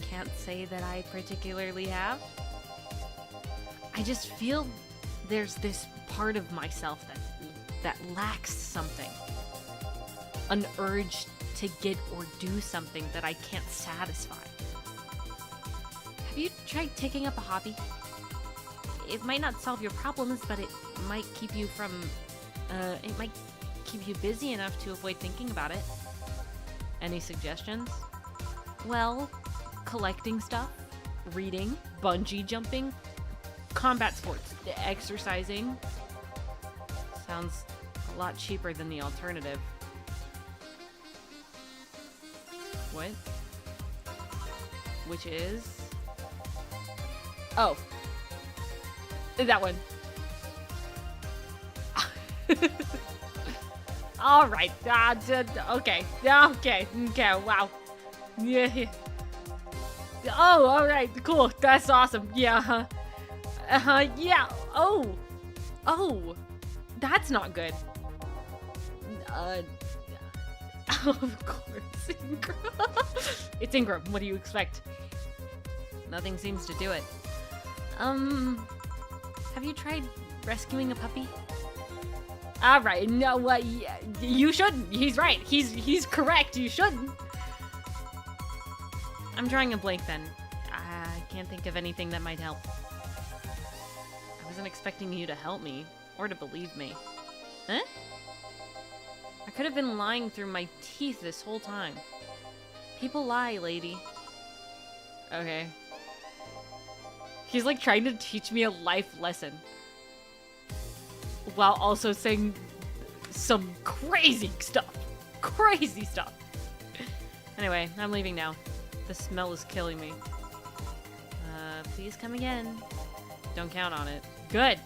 Can't say that I particularly have. I just feel there's this part of myself that lacks something. An urge to get or do something that I can't satisfy. Have you tried taking up a hobby? It might not solve your problems, but it might keep you from... it might keep you busy enough to avoid thinking about it. Any suggestions? Well, collecting stuff, reading, bungee jumping, combat sports, exercising. Sounds a lot cheaper than the alternative. What? Which is... Oh. That one. Alright. Okay. Okay. Wow. Yeah. Oh, alright. Cool. That's awesome. Yeah. Yeah. Oh. Oh. That's not good. Of course, Ingram. It's Ingram. What do you expect? Nothing seems to do it. Have you tried rescuing a puppy? Alright, no, you shouldn't. He's right. He's correct. You shouldn't. I'm drawing a blank then. I can't think of anything that might help. I wasn't expecting you to help me, or to believe me. Huh? I could have been lying through my teeth this whole time. People lie, lady. Okay. He's like trying to teach me a life lesson. While also saying some crazy stuff. Crazy stuff. Anyway, I'm leaving now. The smell is killing me. Please come again. Don't count on it. Good.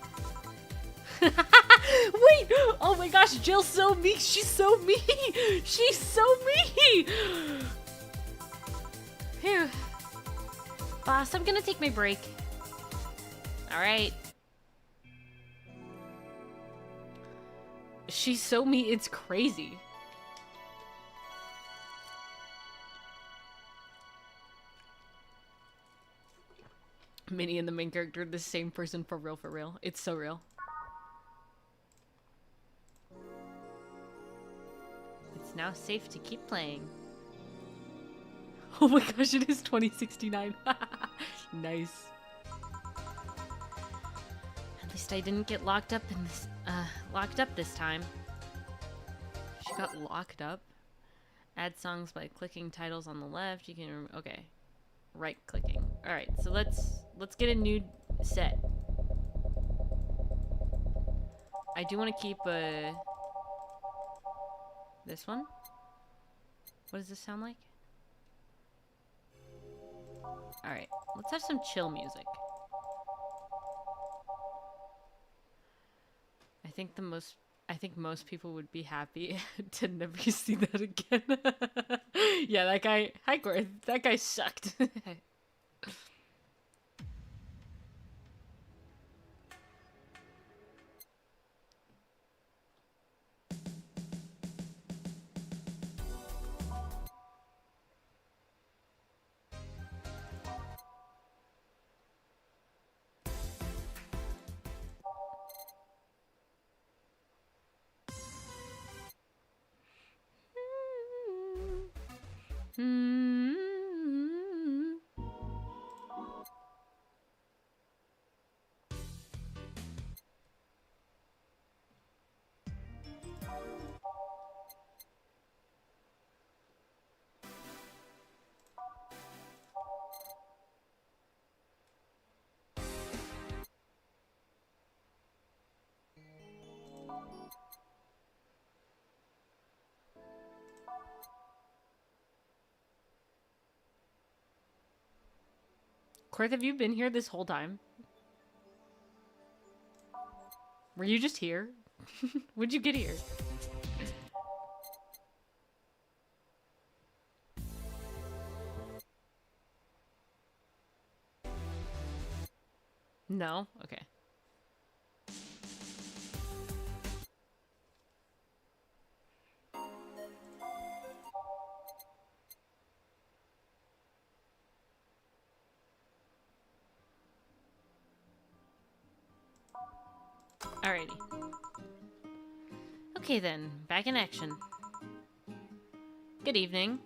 Wait! Oh my gosh, Jill's so mean. She's so mean. She's so mean. Phew. Boss, I'm gonna take my break. Alright. She's so mean, it's crazy. Minnie and the main character are the same person for real, for real. It's so real. It's now safe to keep playing. Oh my gosh, it is 2069. Nice. At least I didn't get locked up in this, this time. She got locked up. Add songs by clicking titles on the left. You can, okay. Right clicking. Alright, so let's get a new set. I do want to keep, this one. What does this sound like? Alright, let's have some chill music. I think most people would be happy to never see that again. Yeah, that guy, hi Gord, that guy sucked. Korth, have you been here this whole time? Were you just here? When'd you get here? No? Okay. Alrighty. Okay then, back in action. Good evening.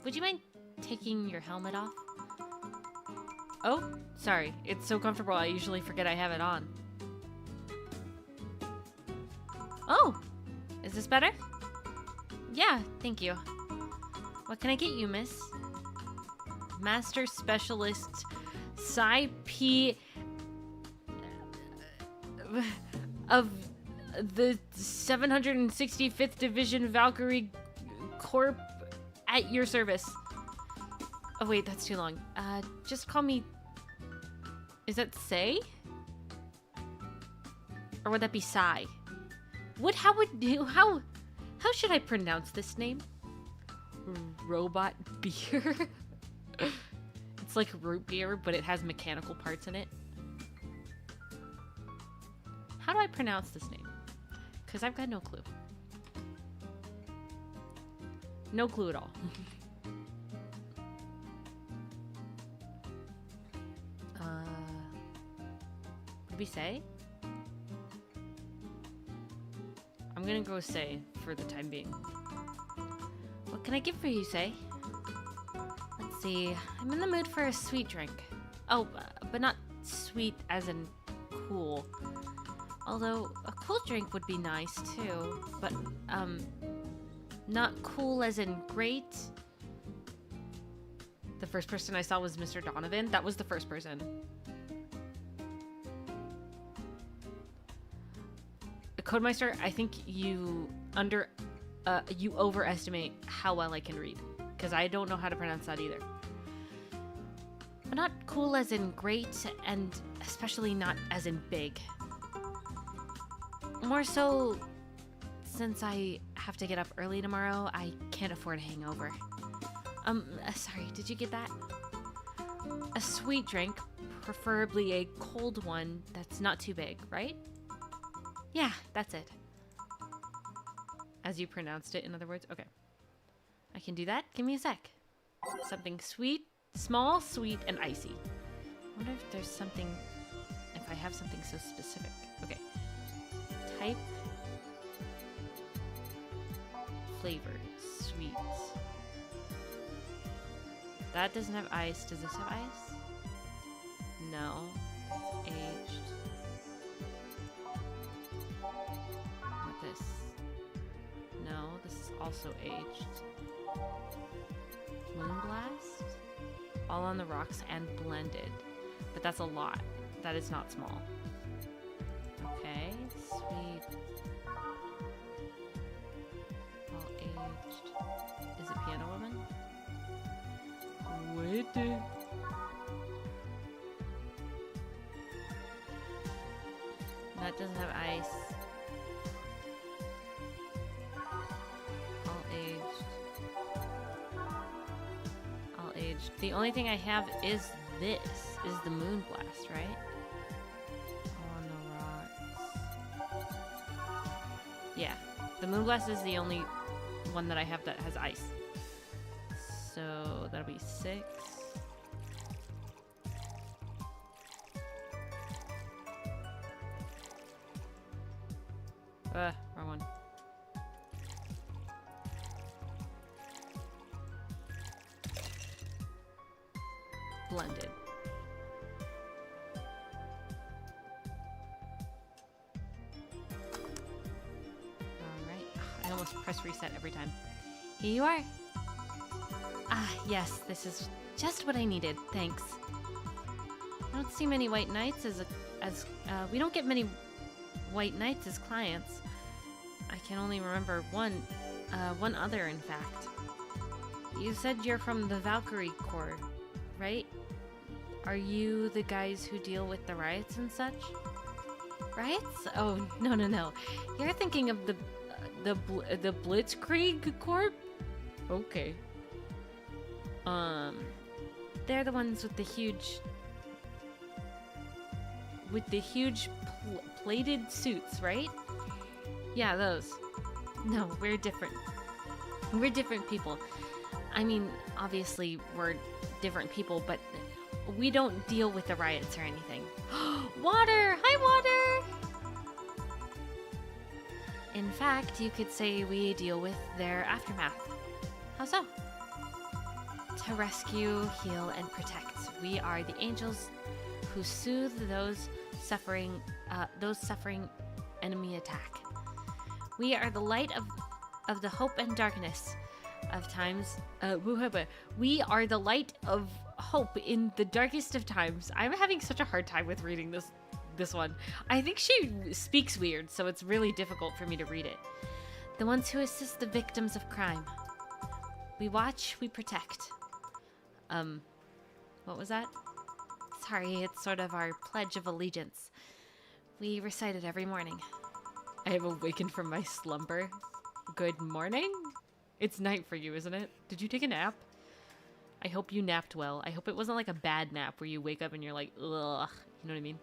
Would you mind taking your helmet off? Oh, sorry. It's so comfortable I usually forget I have it on. Oh! Is this better? Yeah, thank you. What can I get you, miss? Master Specialist Psi P of the 765th Division Valkyrie Corp at your service. Oh wait, that's too long. Just call me... Is that Say? Or would that be Sai? How should I pronounce this name? Robot beer? It's like root beer, but it has mechanical parts in it. How do I pronounce this name? Because I've got no clue. No clue at all. Did we say? I'm gonna go Say for the time being. What can I give for you, say? Let's see. I'm in the mood for a sweet drink. Oh, but not sweet as in cool. Although a cool drink would be nice too. But, not cool as in great. The first person I saw was Mr. Donovan. That was the first person. Codemeister, I think you overestimate how well I can read. Because I don't know how to pronounce that either. But not cool as in great, and especially not as in big. More so, since I have to get up early tomorrow, I can't afford a hangover. Sorry, did you get that? A sweet drink, preferably a cold one that's not too big, right? Yeah, that's it. As you pronounced it, in other words? Okay. I can do that. Give me a sec. Something sweet, small, sweet, and icy. I wonder if there's something, if I have something so specific. Okay. Type. Flavor. Sweet. That doesn't have ice. Does this have ice? No. It's aged. What this? No, this is also aged. Moonblast? All on the rocks and blended. But that's a lot. That is not small. Okay, sweet. All aged. Is it Piano Woman? Wait. That doesn't have ice. All aged. All aged. The only thing I have is this. Is the Moonblast, right? On the rocks. Yeah. The Moonblast is the only one that I have that has ice. So that'll be 6. Wrong one. Blended. Alright. I almost press reset every time. Here you are. Ah, yes, this is just what I needed. Thanks. I don't see many white knights we don't get many white knights as clients. I can only remember one other, in fact. You said you're from the Valkyrie Corps, right? Are you the guys who deal with the riots and such? Riots? Oh, no. You're thinking of the Blitzkrieg Corps? Okay. They're the ones with the huge plated suits, right? Yeah, those. No, we're different. We're different people. I mean, obviously we're different people, but we don't deal with the riots or anything. Water! Hi, Water! In fact, you could say we deal with their aftermath. How so? To rescue, heal, and protect. We are the angels who soothe those suffering enemy attack. We are the light of the hope and darkness of times. We are the light of hope in the darkest of times. I'm having such a hard time with reading this one. I think she speaks weird, so it's really difficult for me to read it. The ones who assist the victims of crime. We watch, we protect. What was that? Sorry, it's sort of our pledge of allegiance. We recite it every morning. I have awakened from my slumber. Good morning? It's night for you, isn't it? Did you take a nap? I hope you napped well. I hope it wasn't like a bad nap where you wake up and you're like, ugh. You know what I mean?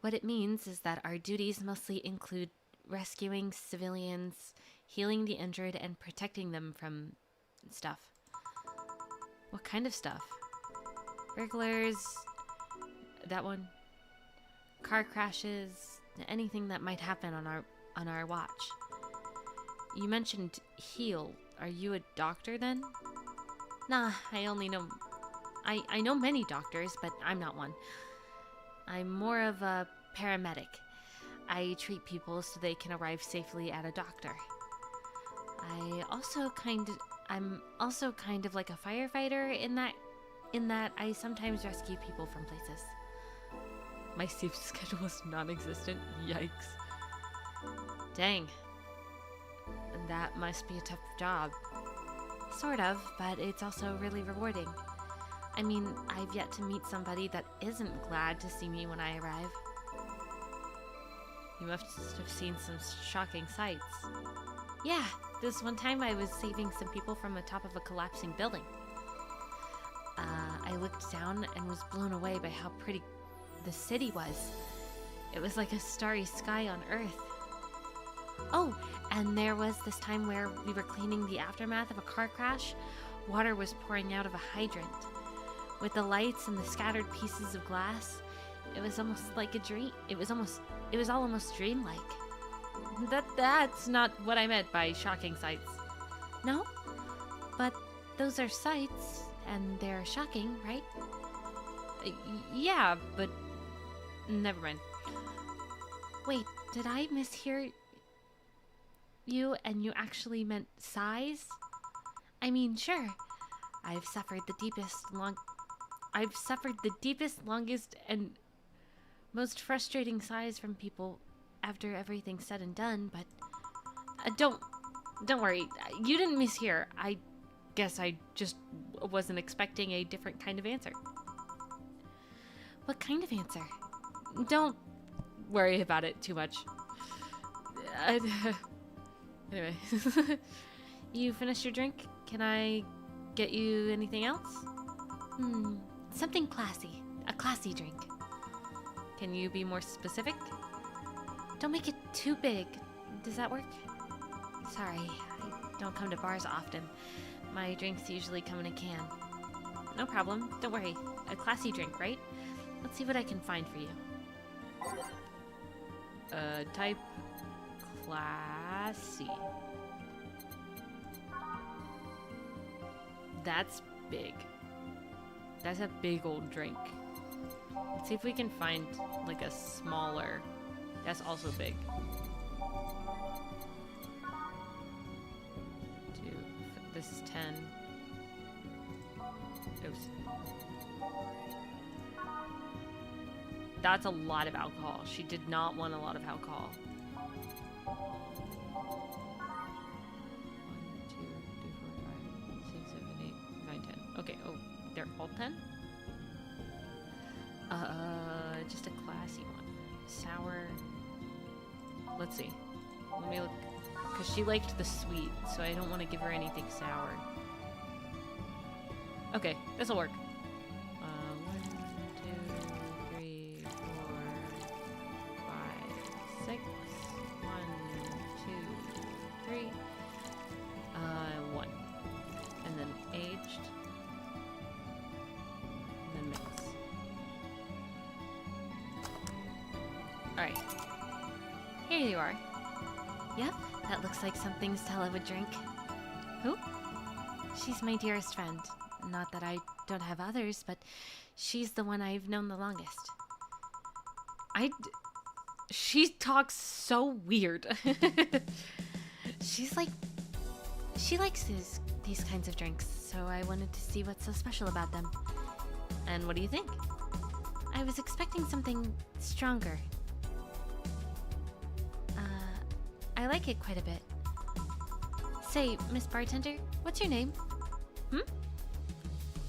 What it means is that our duties mostly include rescuing civilians, healing the injured, and protecting them from stuff. What kind of stuff? Burglars, that one, car crashes, anything that might happen on our watch. You mentioned heal. Are you a doctor then? Nah, I only know... I know many doctors, but I'm not one. I'm more of a paramedic. I treat people so they can arrive safely at a doctor. I'm also kind of like a firefighter in that I sometimes rescue people from places. My sleep schedule is non-existent. Yikes. Dang. That must be a tough job. Sort of, but it's also really rewarding. I mean, I've yet to meet somebody that isn't glad to see me when I arrive. You must have seen some shocking sights. Yeah, this one time I was saving some people from the top of a collapsing building. I looked down and was blown away by how pretty the city was. It was like a starry sky on Earth. Oh, and there was this time where we were cleaning the aftermath of a car crash. Water was pouring out of a hydrant. With the lights and the scattered pieces of glass, it was almost like a dream. It was all almost dreamlike. That's not what I meant by shocking sights. No? But those are sights, and they're shocking, right? Yeah, but never mind. Wait, did I mishear you and you actually meant sighs? I mean, sure. I've suffered the deepest, longest, and most frustrating sighs from people after everything's said and done, but don't worry. You didn't mishear. I guess I just wasn't expecting a different kind of answer. What kind of answer? Don't worry about it too much. Anyway. You finished your drink? Can I get you anything else? Something classy. A classy drink. Can you be more specific? Don't make it too big. Does that work? Sorry, I don't come to bars often. My drinks usually come in a can. No problem. Don't worry. A classy drink, right? Let's see what I can find for you. Type classy. That's big. That's a big old drink. Let's see if we can find like a smaller. That's also big. This is 10. Oops. That's a lot of alcohol. She did not want a lot of alcohol. 1, 2, 3, 4, 5, 6, 7, 8, 9, 10. Okay, oh, they're all 10? Just a classy one. Sour. Let's see. Let me look. Because she liked the sweet, so I don't want to give her anything sour. Okay, this'll work. 1, 2, 3, 4, 5, 6. 1, 2, 3. 1. And then aged. And then mix. Alright. Here you are. Yep, that looks like something Stella would drink. Who? She's my dearest friend. Not that I don't have others, but she's the one I've known the longest. She talks so weird. She likes these kinds of drinks, so I wanted to see what's so special about them. And what do you think? I was expecting something stronger. I like it quite a bit. Say, Miss Bartender, what's your name?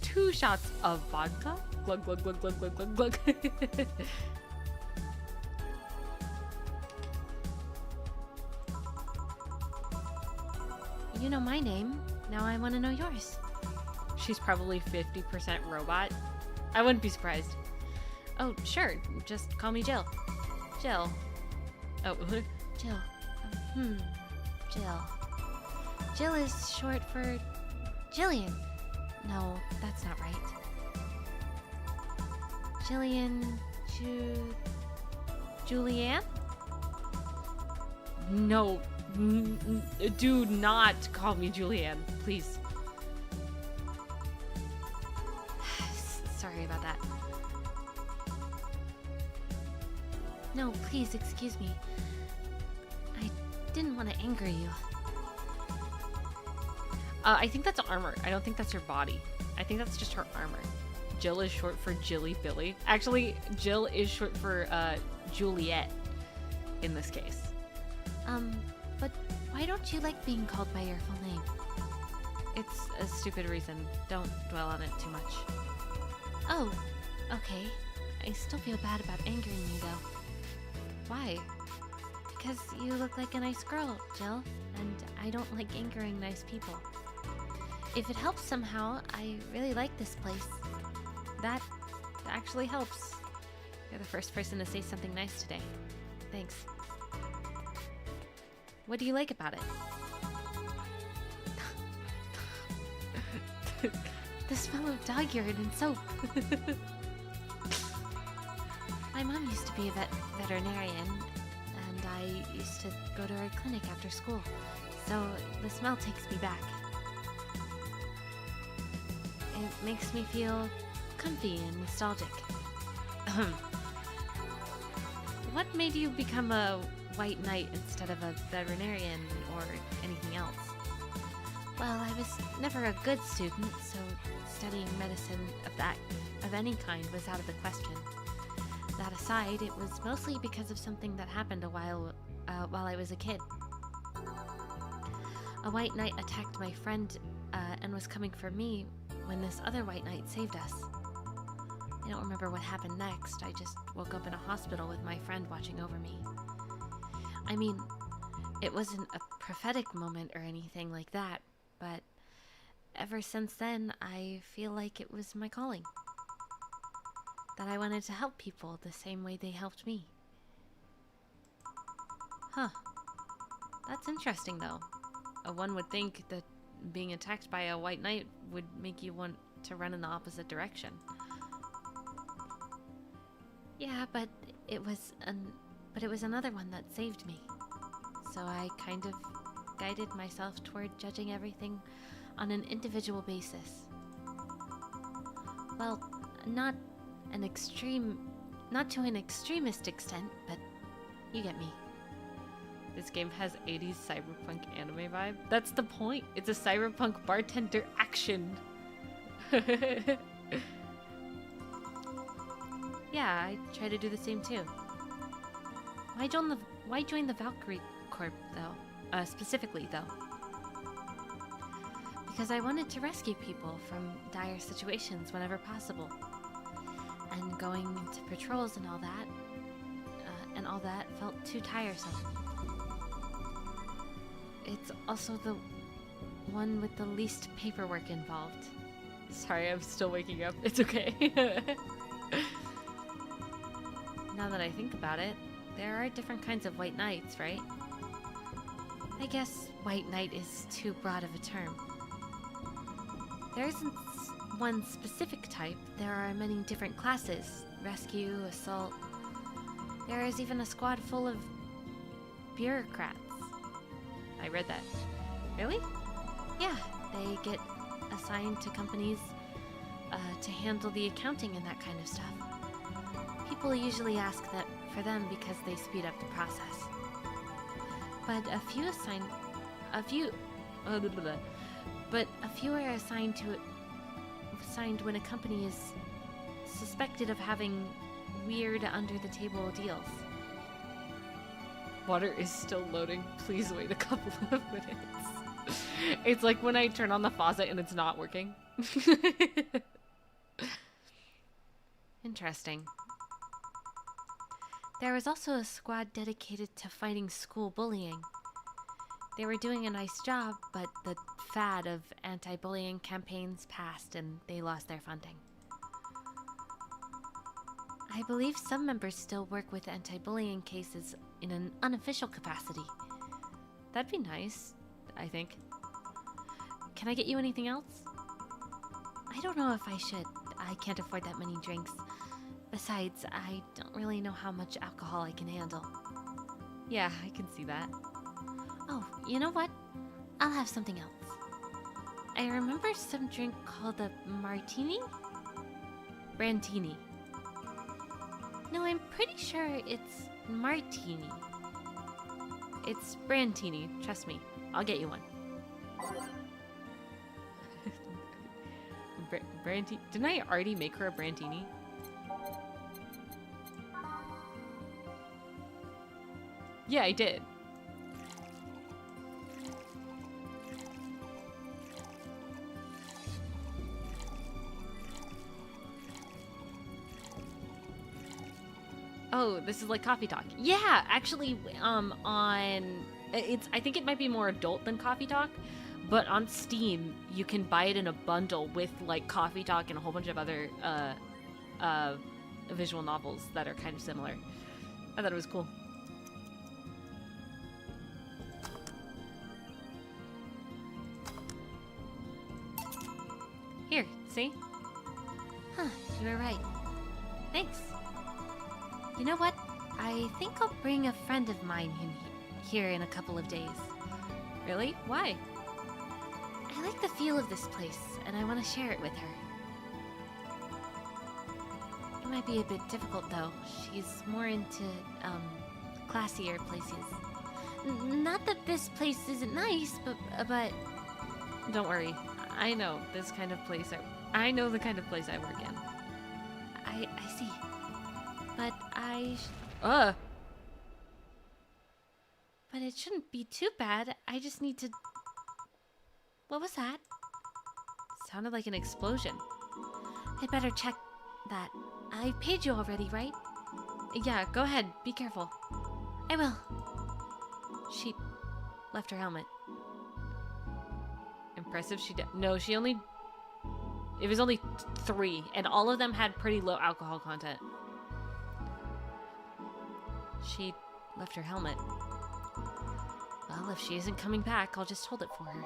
2 shots of vodka? Glug, glug, glug, glug, glug, glug, glug. You know my name. Now I want to know yours. She's probably 50% robot. I wouldn't be surprised. Oh, sure. Just call me Jill. Jill. Oh, Jill. Jill. Jill is short for Jillian. No, that's not right. Jillian, Julianne? No, do not call me Julianne, please. Sorry about that. No, please, excuse me. I didn't want to anger you. I think that's armor. I don't think that's her body. I think that's just her armor. Jill is short for Jilly Billy. Actually, Jill is short for Juliet in this case. But why don't you like being called by your full name? It's a stupid reason. Don't dwell on it too much. Oh, okay. I still feel bad about angering you, though. Why? Because you look like a nice girl, Jill, and I don't like angering nice people. If it helps somehow, I really like this place. That actually helps. You're the first person to say something nice today. Thanks. What do you like about it? The smell of dog urine and soap. My mom used to be a veterinarian, and I used to go to her clinic after school, so the smell takes me back. It makes me feel comfy and nostalgic. What made you become a white knight instead of a veterinarian or anything else? Well, I was never a good student, so studying medicine of any kind was out of the question. That aside, it was mostly because of something that happened while I was a kid. A white knight attacked my friend and was coming for me when this other white knight saved us. I don't remember what happened next. I just woke up in a hospital with my friend watching over me. I mean, it wasn't a prophetic moment or anything like that, but ever since then, I feel like it was my calling. That I wanted to help people the same way they helped me. Huh. That's interesting, though. One would think that being attacked by a white knight would make you want to run in the opposite direction. Yeah, but it was another one that saved me. So I kind of guided myself toward judging everything on an individual basis. Well, not to an extremist extent, but you get me. This game has 80s cyberpunk anime vibe. That's the point. It's a cyberpunk bartender action. Yeah, I try to do the same too. Why join the Valkyrie Corp though? Specifically though. Because I wanted to rescue people from dire situations whenever possible. And going to patrols and all that felt too tiresome. It's also the one with the least paperwork involved. Sorry, I'm still waking up. It's okay. Now that I think about it, there are different kinds of white knights, right? I guess white knight is too broad of a term. There isn't one specific type. There are many different classes. Rescue, assault. There is even a squad full of bureaucrats. I read that. Really? Yeah, they get assigned to companies to handle the accounting and that kind of stuff. People usually ask that for them because they speed up the process. But a few are assigned when a company is suspected of having weird under-the-table deals. Water is still loading. Please wait a couple of minutes. It's like when I turn on the faucet and it's not working. Interesting. There was also a squad dedicated to fighting school bullying. They were doing a nice job, but the fad of anti-bullying campaigns passed and they lost their funding. I believe some members still work with anti-bullying cases in an unofficial capacity. That'd be nice, I think. Can I get you anything else? I don't know if I should. I can't afford that many drinks. Besides, I don't really know how much alcohol I can handle. Yeah, I can see that. Oh, you know what? I'll have something else. I remember some drink called a martini? Brantini. No, I'm pretty sure it's martini. It's Brantini, trust me. I'll get you one. Brantini? Didn't I already make her a Brantini? Yeah, I did. Oh, this is like Coffee Talk. Yeah, actually, I think it might be more adult than Coffee Talk, but on Steam you can buy it in a bundle with like Coffee Talk and a whole bunch of other visual novels that are kind of similar. I thought it was cool. Here, see? Huh, you were right. Thanks. You know what? I think I'll bring a friend of mine here in a couple of days. Really? Why? I like the feel of this place, and I want to share it with her. It might be a bit difficult, though. She's more into, classier places. Not that this place isn't nice, but... Don't worry. I know this kind of place. I know the kind of place I work in. I see. But But it shouldn't be too bad. I just need to... What was that? Sounded like an explosion. I better check that. I paid you already, right? Yeah, go ahead. Be careful. I will. She left her helmet. Impressive. No, she only... It was only 3, and all of them had pretty low alcohol content. She left her helmet. Well, if she isn't coming back, I'll just hold it for her.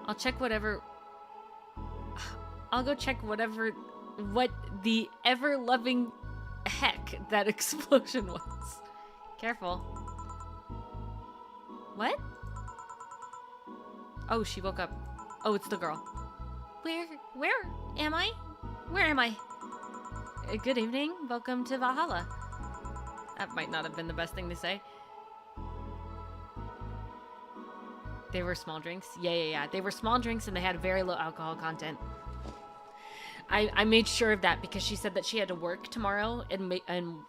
I'll go check what the ever-loving heck that explosion was. Careful. What? Oh, she woke up. Oh, it's the girl. Where am I? Where am I? Good evening. Welcome to Valhalla. That might not have been the best thing to say. They were small drinks? Yeah. They were small drinks and they had very low alcohol content. I made sure of that because she said that she had to work tomorrow and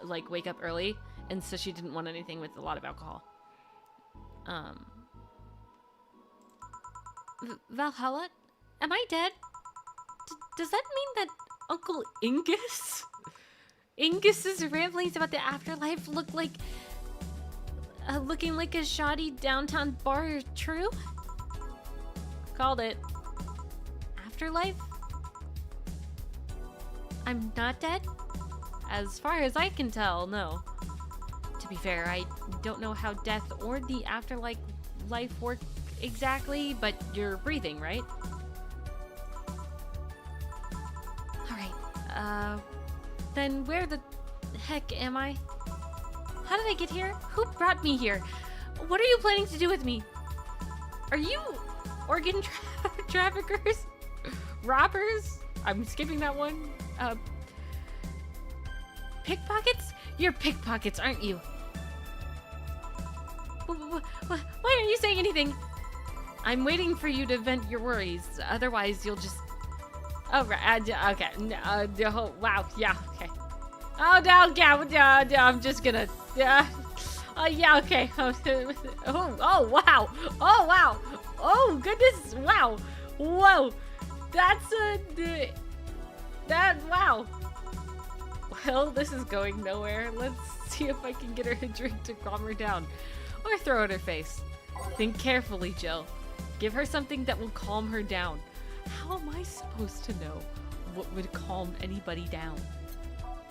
like wake up early, and so she didn't want anything with a lot of alcohol. Valhalla? Am I dead? Does that mean that Uncle Ingus's ramblings about the afterlife look like... looking like a shoddy downtown bar are true? Called it. Afterlife? I'm not dead? As far as I can tell, no. To be fair, I don't know how death or the afterlife work exactly, but you're breathing, right? Alright, then where the heck am I? How did I get here? Who brought me here? What are you planning to do with me? Are you organ traffickers? Robbers? I'm skipping that one. Pickpockets? You're pickpockets, aren't you? Why aren't you saying anything? I'm waiting for you to vent your worries. Otherwise, you'll just... Oh, right. Okay. Wow. Yeah. Okay. Oh, no. Yeah. I'm just gonna... yeah. Okay. Oh, wow. Oh, wow. Oh, goodness. Wow. Whoa. That's wow. Well, this is going nowhere. Let's see if I can get her a drink to calm her down. Or throw it at her face. Think carefully, Jill. Give her something that will calm her down. How am I supposed to know what would calm anybody down?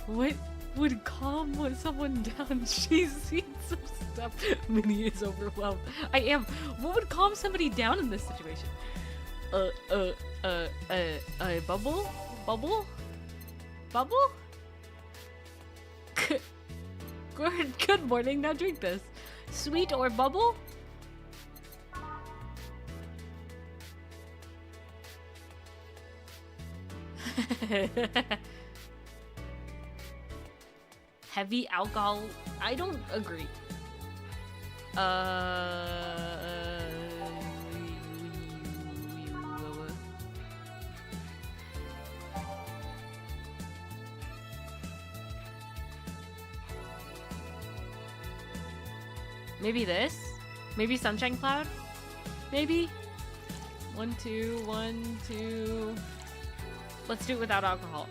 What would calm someone down? She's seen some stuff. Minnie is overwhelmed. I am. What would calm somebody down in this situation? Bubble? Good morning. Now drink this. Sweet or bubble? Heavy alcohol? I don't agree. Maybe this? Maybe Sunshine Cloud? Maybe? 1, 2, 1, 2. Let's do it without alcohol.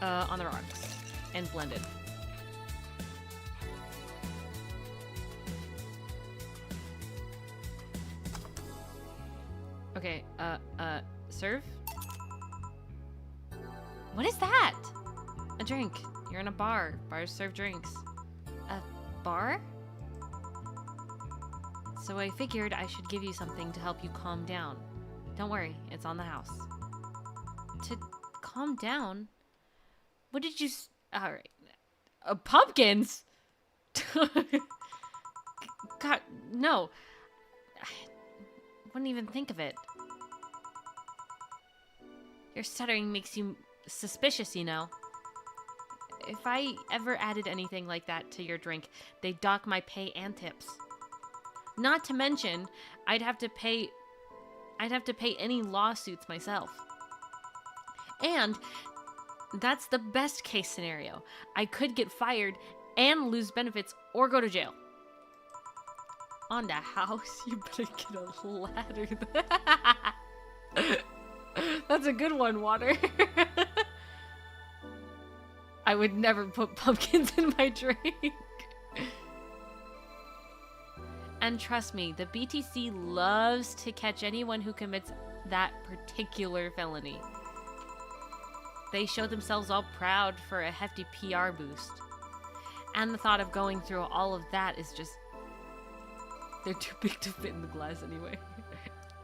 On the rocks. And blended. Okay, serve? What is that? A drink. You're in a bar. Bars serve drinks. A bar? So I figured I should give you something to help you calm down. Don't worry, it's on the house. To calm down? What did you alright. Pumpkins? God, no. I wouldn't even think of it. Your stuttering makes you suspicious, you know. If I ever added anything like that to your drink, they'd dock my pay and tips. Not to mention, I'd have to pay any lawsuits myself. And that's the best case scenario. I could get fired and lose benefits or go to jail. On the house, you better get a ladder. That's a good one, Water. I would never put pumpkins in my drink. And trust me, the BTC loves to catch anyone who commits that particular felony. They show themselves all proud for a hefty PR boost. And the thought of going through all of that is just... They're too big to fit in the glass anyway.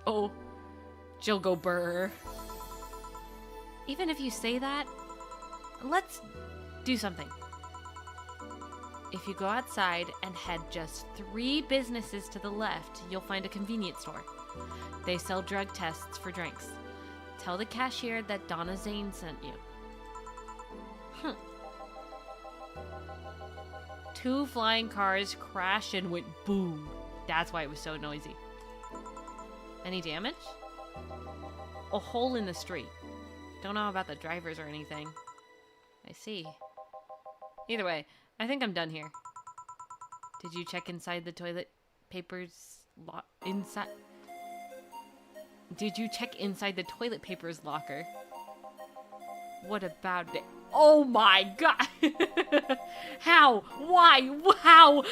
Oh, Jill go burr. Even if you say that, let's do something. If you go outside and head just 3 businesses to the left, you'll find a convenience store. They sell drug tests for drinks. Tell the cashier that Donna Zane sent you. 2 flying cars crashed and went boom. That's why it was so noisy. Any damage? A hole in the street. Don't know about the drivers or anything. I see. Either way, I think I'm done here. Did you check inside the toilet papers inside? Did you check inside the toilet papers locker? What about it? Oh my god! How? Why? How?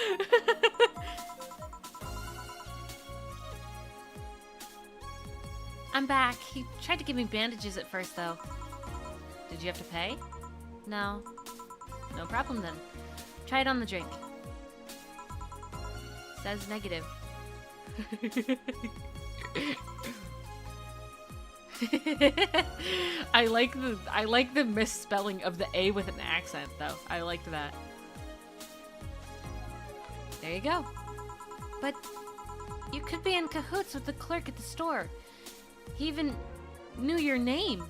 I'm back. He tried to give me bandages at first, though. Did you have to pay? No. No problem, then. Try it on the drink. Says negative. I like the misspelling of the A with an accent, though. I liked that. There you go. But you could be in cahoots with the clerk at the store. He even knew your name.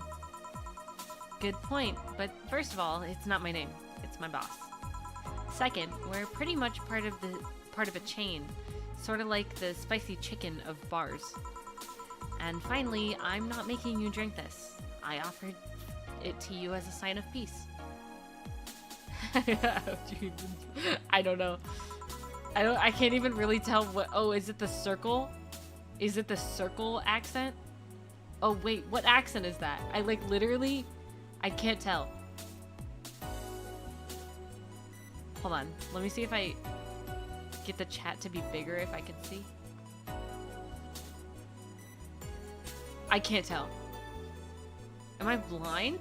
Good point. But first of all, it's not my name. It's my boss. Second, we're pretty much part of a chain, sort of like the spicy chicken of bars. And finally, I'm not making you drink this. I offered it to you as a sign of peace. I don't know. I can't even really tell what. Oh, is it the circle? Is it the circle accent? Oh wait, what accent is that? I can't tell. Hold on, let me see if I get the chat to be bigger if I can see. I can't tell. Am I blind?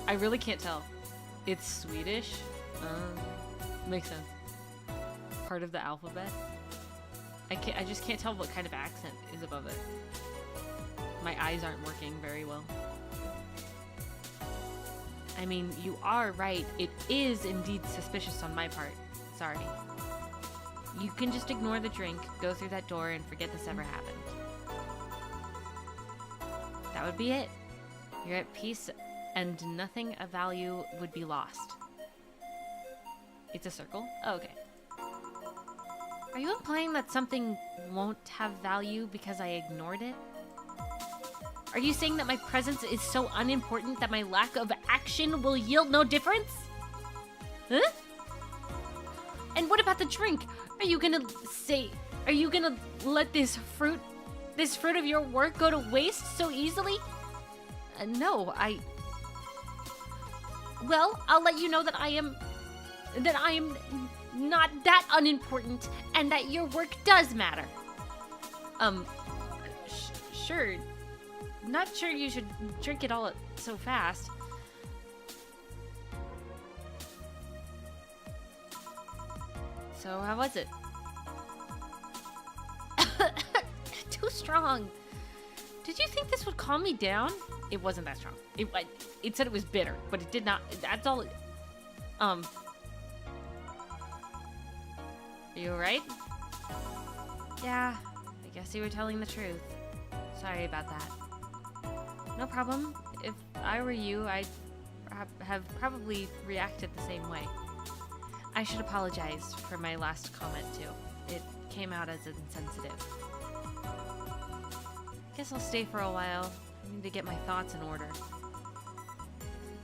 I really can't tell. It's Swedish? Makes sense. Part of the alphabet? I just can't tell what kind of accent is above it. My eyes aren't working very well. I mean, you are right. It is indeed suspicious on my part. Sorry. You can just ignore the drink, go through that door, and forget this ever happened. That would be it. You're at peace, and nothing of value would be lost. It's a circle? Oh, okay. Are you implying that something won't have value because I ignored it? Are you saying that my presence is so unimportant that my lack of action will yield no difference? Huh? And what about the drink? Are you gonna let this fruit of your work go to waste so easily? No, well, I'll let you know that I am not that unimportant and that your work does matter. Sure. Not sure you should drink it all so fast. So how was it? Too strong. Did you think this would calm me down? It wasn't that strong. It said it was bitter, but it did not. That's all. Are you alright? Yeah, I guess you were telling the truth. Sorry about that. No problem. If I were you, I'd have probably reacted the same way. I should apologize for my last comment, too. It came out as insensitive. Guess I'll stay for a while. I need to get my thoughts in order.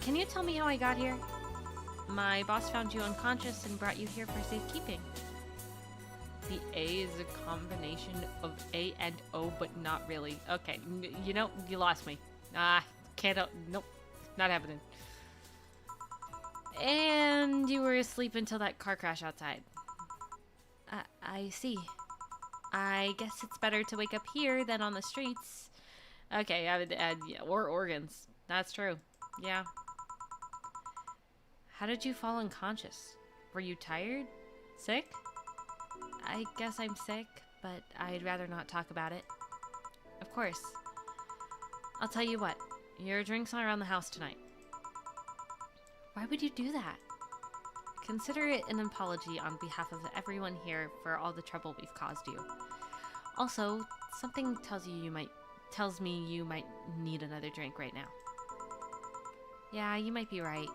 Can you tell me how I got here? My boss found you unconscious and brought you here for safekeeping. The A is a combination of A and O, but not really. Okay, you know, you lost me. Can't, nope, not happening. And you were asleep until that car crash outside. I see. I guess it's better to wake up here than on the streets. Okay, yeah, or organs. That's true. Yeah. How did you fall unconscious? Were you tired? Sick? I guess I'm sick, but I'd rather not talk about it. Of course. I'll tell you what. Your drinks are around the house tonight. Why would you do that? Consider it an apology on behalf of everyone here for all the trouble we've caused you. Also, something tells me you might need another drink right now. Yeah, you might be right.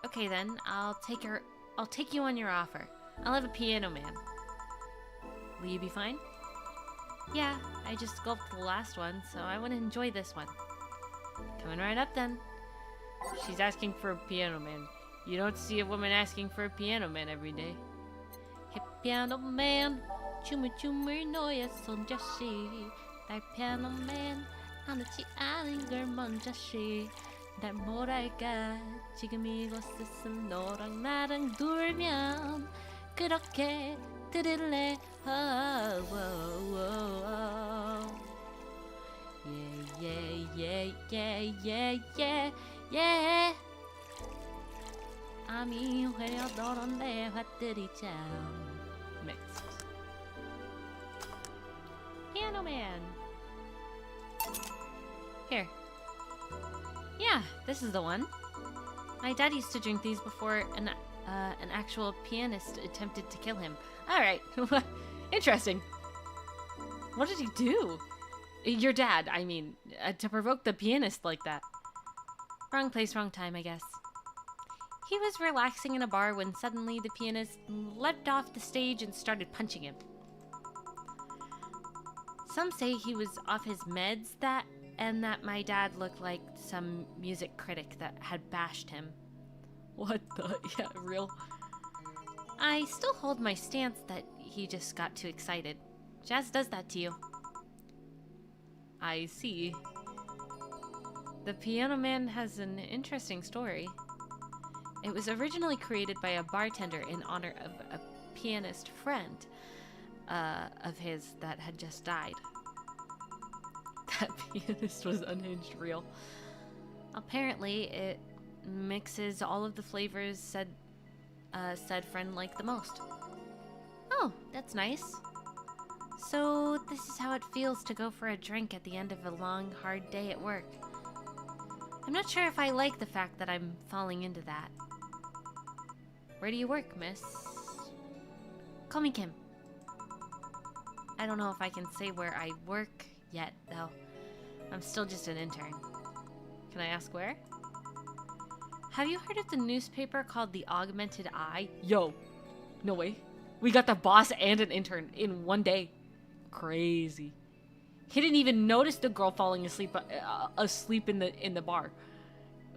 Okay then, I'll take you on your offer. I'll have a piano man. Will you be fine? Yeah, I just gulped the last one, so I want to enjoy this one. Coming right up then. She's asking for a piano man. You don't see a woman asking for a piano man every day. Hey piano man, 춤을 너의 손자씨. 날 piano man, 하늘치 않은 걸 먼저 시. 날 뭐랄까, 지금 이곳에서 너랑 나랑 둘면 그렇게 들을래. Oh, oh, oh, oh. Yeah, yeah, yeah, yeah, yeah, yeah. 암이 회려 너런 내 화들이 참. Mixed. Piano Man. Here. Yeah, this is the one. My dad used to drink these before an actual pianist attempted to kill him. All right. Interesting. What did he do? Your dad, I mean, to provoke the pianist like that. Wrong place, wrong time, I guess. He was relaxing in a bar when suddenly the pianist leapt off the stage and started punching him. Some say he was off his meds and that my dad looked like some music critic that had bashed him. What the? Yeah, real? I still hold my stance that he just got too excited. Jazz does that to you. I see. The Piano Man has an interesting story. It was originally created by a bartender in honor of a pianist friend of his that had just died. That pianist was unhinged real. Apparently, it mixes all of the flavors said friend liked the most. Oh, that's nice. So this is how it feels to go for a drink at the end of a long, hard day at work. I'm not sure if I like the fact that I'm falling into that. Where do you work, miss? Call me Kim. I don't know if I can say where I work yet, though. I'm still just an intern. Can I ask where? Have you heard of the newspaper called The Augmented Eye? Yo, no way. We got the boss and an intern in one day. Crazy. He didn't even notice the girl falling asleep in the bar.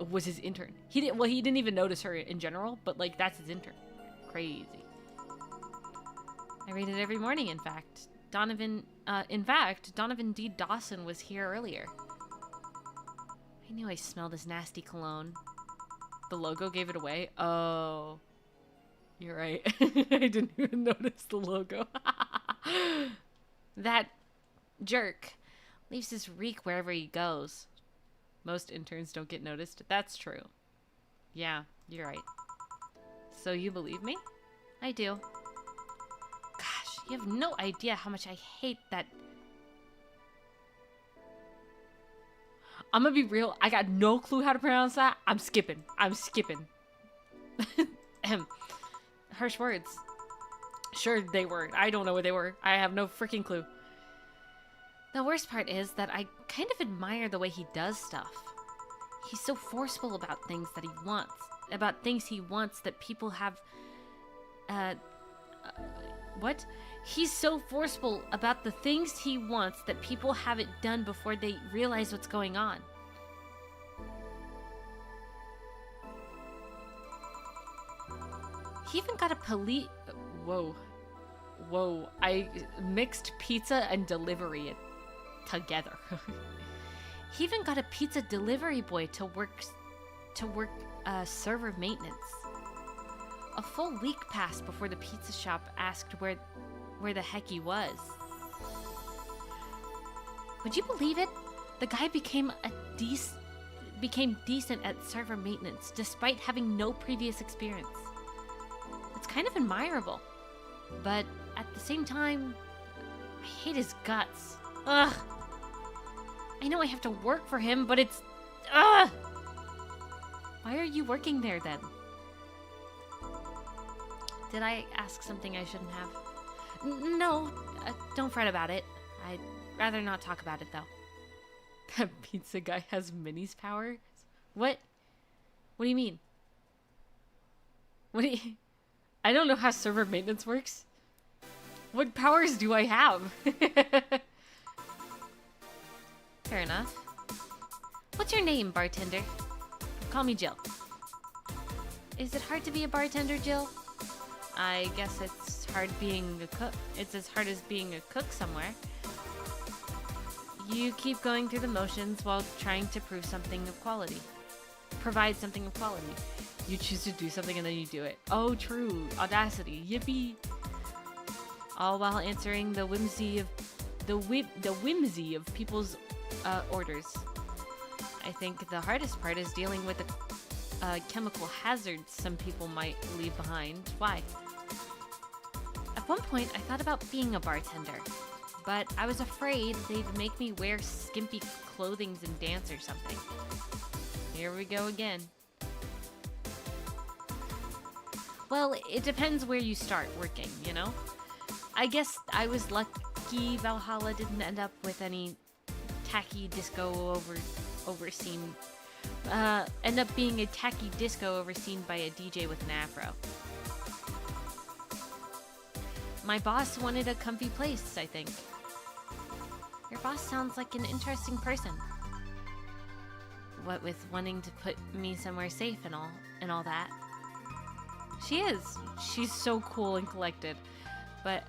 It was his intern. He didn't even notice her in general, but like that's his intern. Crazy. I read it every morning, in fact. Donovan D. Dawson was here earlier. I knew I smelled his nasty cologne. The logo gave it away. Oh. You're right. I didn't even notice the logo. That jerk leaves his reek wherever he goes. Most interns don't get noticed. That's true. Yeah, you're right. So you believe me? I do. Gosh, you have no idea how much I hate that. I'm gonna be real. I got no clue how to pronounce that. I'm skipping. Harsh words. Sure, they were. I don't know what they were. I have no freaking clue. The worst part is that I kind of admire the way he does stuff. He's so forceful about things that he wants. About things he wants that people have... what? He's so forceful about the things he wants that people have it done before they realize what's going on. He even got a police... Whoa. I mixed pizza and delivery together. He even got a pizza delivery boy to work server maintenance. A full week passed before the pizza shop asked where the heck he was. Would you believe it? The guy became decent at server maintenance despite having no previous experience. It's kind of admirable, but at the same time, I hate his guts. Ugh. I know I have to work for him, but it's... Ugh! Why are you working there, then? Did I ask something I shouldn't have? No, don't fret about it. I'd rather not talk about it, though. That pizza guy has Minnie's powers? What? What do you mean? I don't know how server maintenance works. What powers do I have? Fair enough. What's your name, bartender? Call me Jill. Is it hard to be a bartender, Jill? I guess it's hard being a cook. It's as hard as being a cook somewhere. You keep going through the motions while trying to provide something of quality. You choose to do something and then you do it. Oh, true. Audacity. Yippee. All while answering the whimsy of people's orders. I think the hardest part is dealing with the chemical hazards some people might leave behind. Why? At one point, I thought about being a bartender, but I was afraid they'd make me wear skimpy clothing and dance or something. Here we go again. Well, it depends where you start working, you know? I guess I was lucky Valhalla didn't end up with any tacky disco end up being a tacky disco overseen by a DJ with an afro. My boss wanted a comfy place, I think. Your boss sounds like an interesting person. What with wanting to put me somewhere safe and all that. She is. She's so cool and collected, but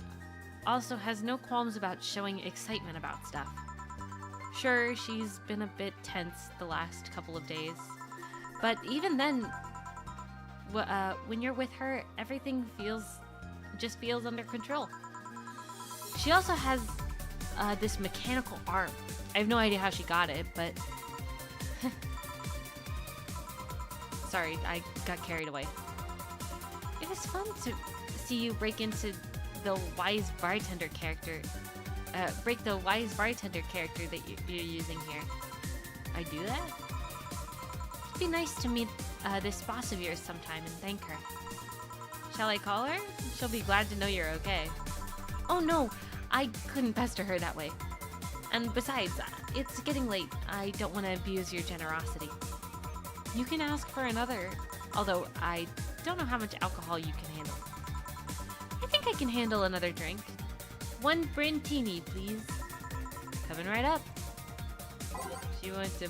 also has no qualms about showing excitement about stuff. Sure, she's been a bit tense the last couple of days, but even then, when you're with her, everything feels under control. She also has this mechanical arm. I have no idea how she got it, but... Sorry, I got carried away. It was fun to see you break the wise bartender character that you're using here. I do that? be nice to meet this boss of yours sometime and thank her. Shall I call her? She'll be glad to know you're okay. Oh no, I couldn't pester her that way. And besides, it's getting late. I don't want to abuse your generosity. You can ask for another, although I don't know how much alcohol you can handle. I think I can handle another drink. 1 Brantini, please. Coming right up. She wants a a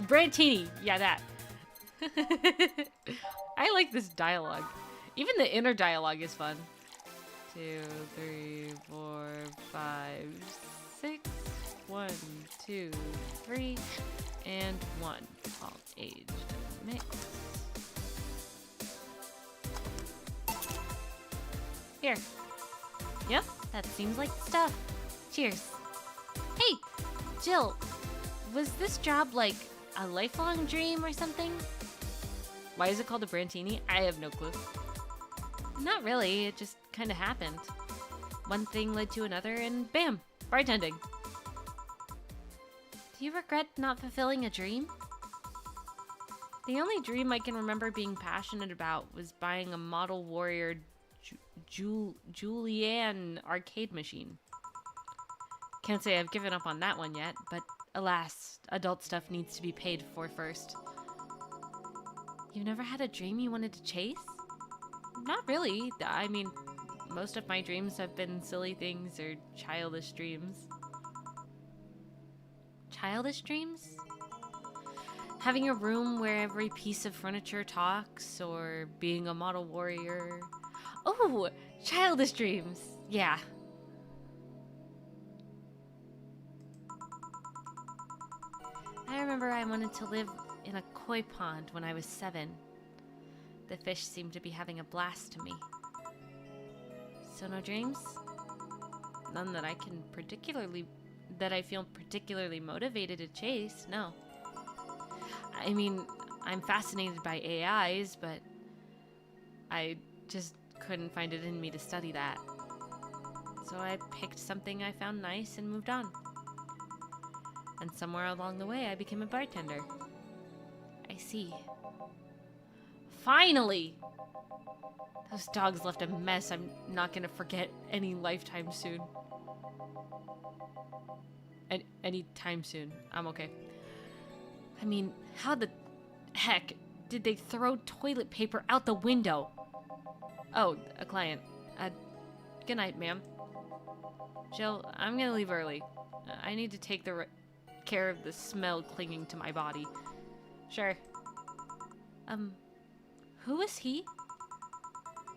Brantini. Yeah, that. I like this dialogue. Even the inner dialogue is fun. 2, 3, 4, 5, 6. 1, 2, 3, and 1. All aged mix. Here. Yep. That seems like the stuff. Cheers. Hey, Jill, was this job like a lifelong dream or something? Why is it called a Brantini? I have no clue. Not really, it just kind of happened. One thing led to another and bam, bartending. Do you regret not fulfilling a dream? The only dream I can remember being passionate about was buying a Model Warrior Julianne arcade machine. Can't say I've given up on that one yet, but alas, adult stuff needs to be paid for first. You never had a dream you wanted to chase? Not really. I mean, most of my dreams have been silly things or childish dreams. Childish dreams? Having a room where every piece of furniture talks, or being a model warrior. Oh, childish dreams. Yeah. I remember I wanted to live in a koi pond when I was 7. The fish seemed to be having a blast to me. So no dreams? None that I feel particularly motivated to chase, no. I mean, I'm fascinated by AIs, but I just couldn't find it in me to study that. So I picked something I found nice and moved on. And somewhere along the way, I became a bartender. I see. Finally! Those dogs left a mess I'm not gonna forget any lifetime soon. Anytime soon. I'm okay. I mean, how the heck did they throw toilet paper out the window? Oh, a client. Good night, ma'am. Jill, I'm gonna leave early. I need to take care of the smell clinging to my body. Sure. Who is he?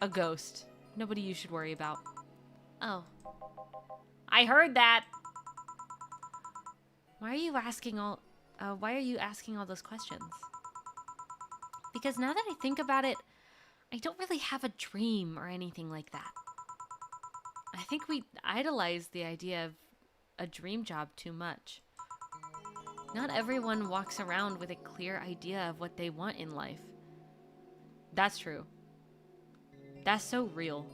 A ghost. Nobody you should worry about. Oh. I heard that! Why are you asking all those questions? Because now that I think about it, I don't really have a dream or anything like that. I think we idolize the idea of a dream job too much. Not everyone walks around with a clear idea of what they want in life. That's true. That's so real.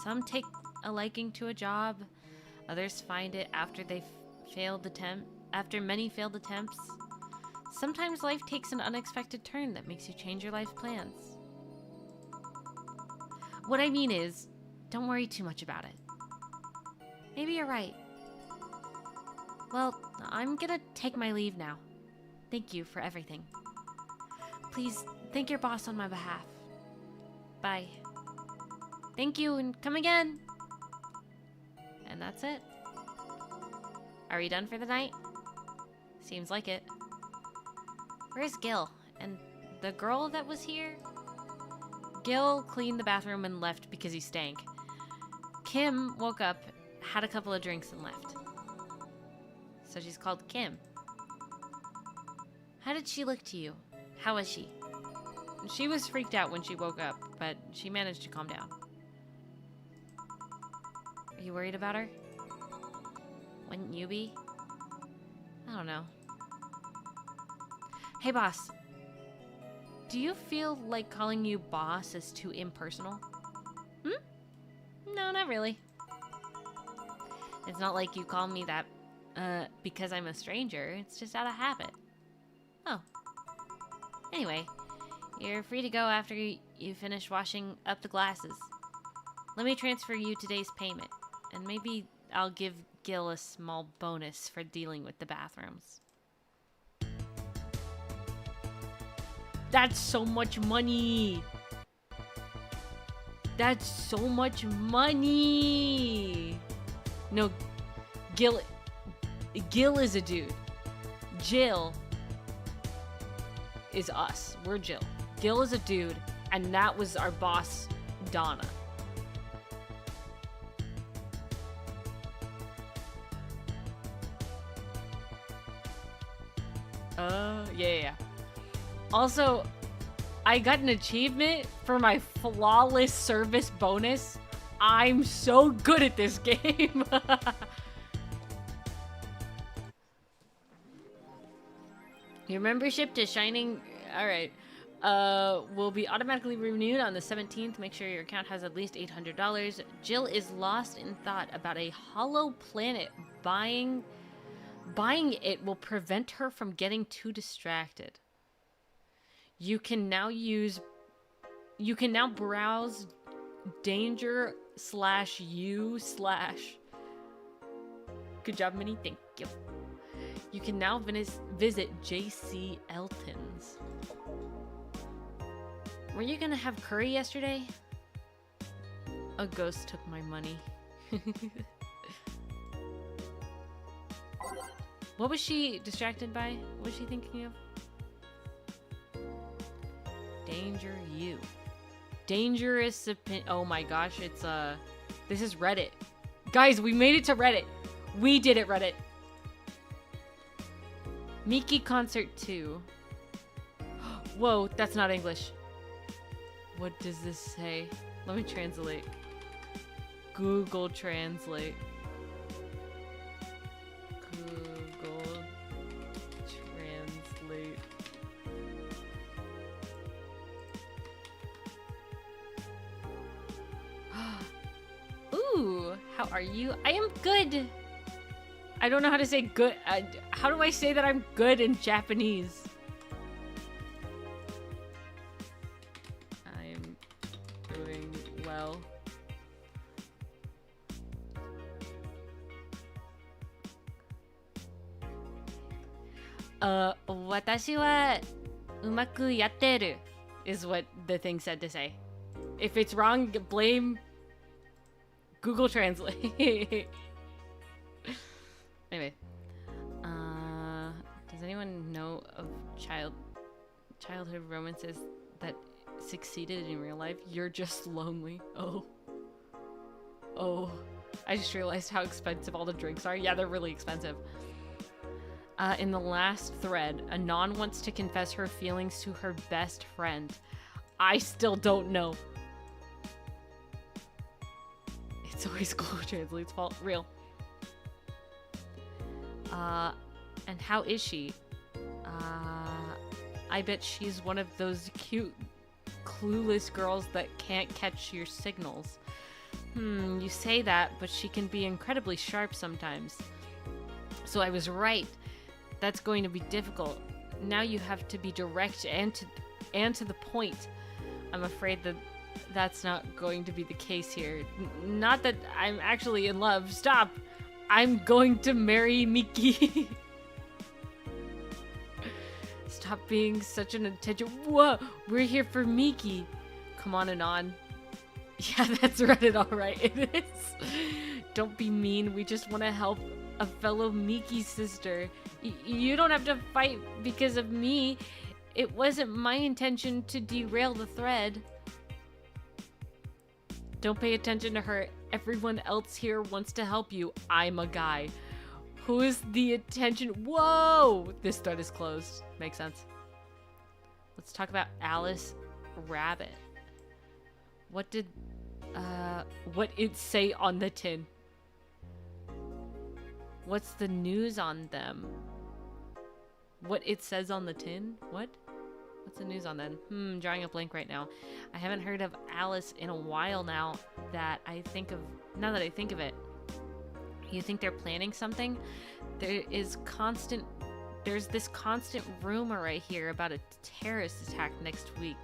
Some take a liking to a job. Others find it after many failed attempts. Sometimes life takes an unexpected turn that makes you change your life plans. What I mean is, don't worry too much about it. Maybe you're right. Well, I'm gonna take my leave now. Thank you for everything. Please thank your boss on my behalf. Bye. Thank you, and come again. And that's it. Are we done for the night? Seems like it. Where's Gil? And the girl that was here? Gil cleaned the bathroom and left because he stank. Kim woke up, had a couple of drinks, and left. So she's called Kim. How did she look to you? How was she? She was freaked out when she woke up, but she managed to calm down. Are you worried about her? Wouldn't you be? I don't know. Hey, boss. Do you feel like calling you boss is too impersonal? No, not really. It's not like you call me that Because I'm a stranger. It's just out of habit. Oh. Anyway, you're free to go after you finish washing up the glasses. Let me transfer you today's payment, and maybe I'll give Gil a small bonus for dealing with the bathrooms. That's so much money. That's so much money. No, Gil is a dude. Jill is us. We're Jill. Gil is a dude, and that was our boss, Donna. Yeah. Also, I got an achievement for my flawless service bonus. I'm so good at this game. Your membership to Shining... Alright. Will be automatically renewed on the 17th. Make sure your account has at least $800. Jill is lost in thought about a hollow planet. Buying it will prevent her from getting too distracted. You can now browse danger /u/ Good job, Minnie. Thank you. You can now visit J.C. Elton's. Were you gonna have curry yesterday? A ghost took my money. What was she distracted by? What was she thinking of? Danger you. Dangerous opinion. Oh my gosh, it's this is Reddit. Guys, we made it to Reddit. We did it, Reddit. Miki Concert 2. Whoa, that's not English. What does this say? Let me translate. Google Translate. Google Translate. Ooh, how are you? I am good. I don't know how to say good. How do I say that I'm good in Japanese? I'm doing well. Watashi wa umaku yatteru is what the thing said to say. If it's wrong, blame Google Translate. Anyway, does anyone know of childhood romances that succeeded in real life? You're just lonely. Oh, I just realized how expensive all the drinks are. Yeah, they're really expensive. In the last thread, Anon wants to confess her feelings to her best friend. I still don't know. It's always Google Translate's fault. Real. And how is she? I bet she's one of those cute, clueless girls that can't catch your signals. You say that, but she can be incredibly sharp sometimes. So I was right. That's going to be difficult. Now you have to be direct and to the point. I'm afraid that that's not going to be the case here. Not that I'm actually in love. Stop! I'm going to marry Miki. Stop being such an attention. Whoa! We're here for Miki. Come on and on. Yeah, that's Reddit, alright. It is. Don't be mean. We just want to help a fellow Miki sister. You don't have to fight because of me. It wasn't my intention to derail the thread. Don't pay attention to her. Everyone else here wants to help you. I'm a guy. Who is the attention? Whoa! This thread is closed. Makes sense. Let's talk about Alice Rabbit. What it say on the tin? What's the news on them? What it says on the tin? What? What's the news on them? Drawing a blank right now. I haven't heard of Alice in a while now that I think of it. You think they're planning something? There's this constant rumor I hear about a terrorist attack next week.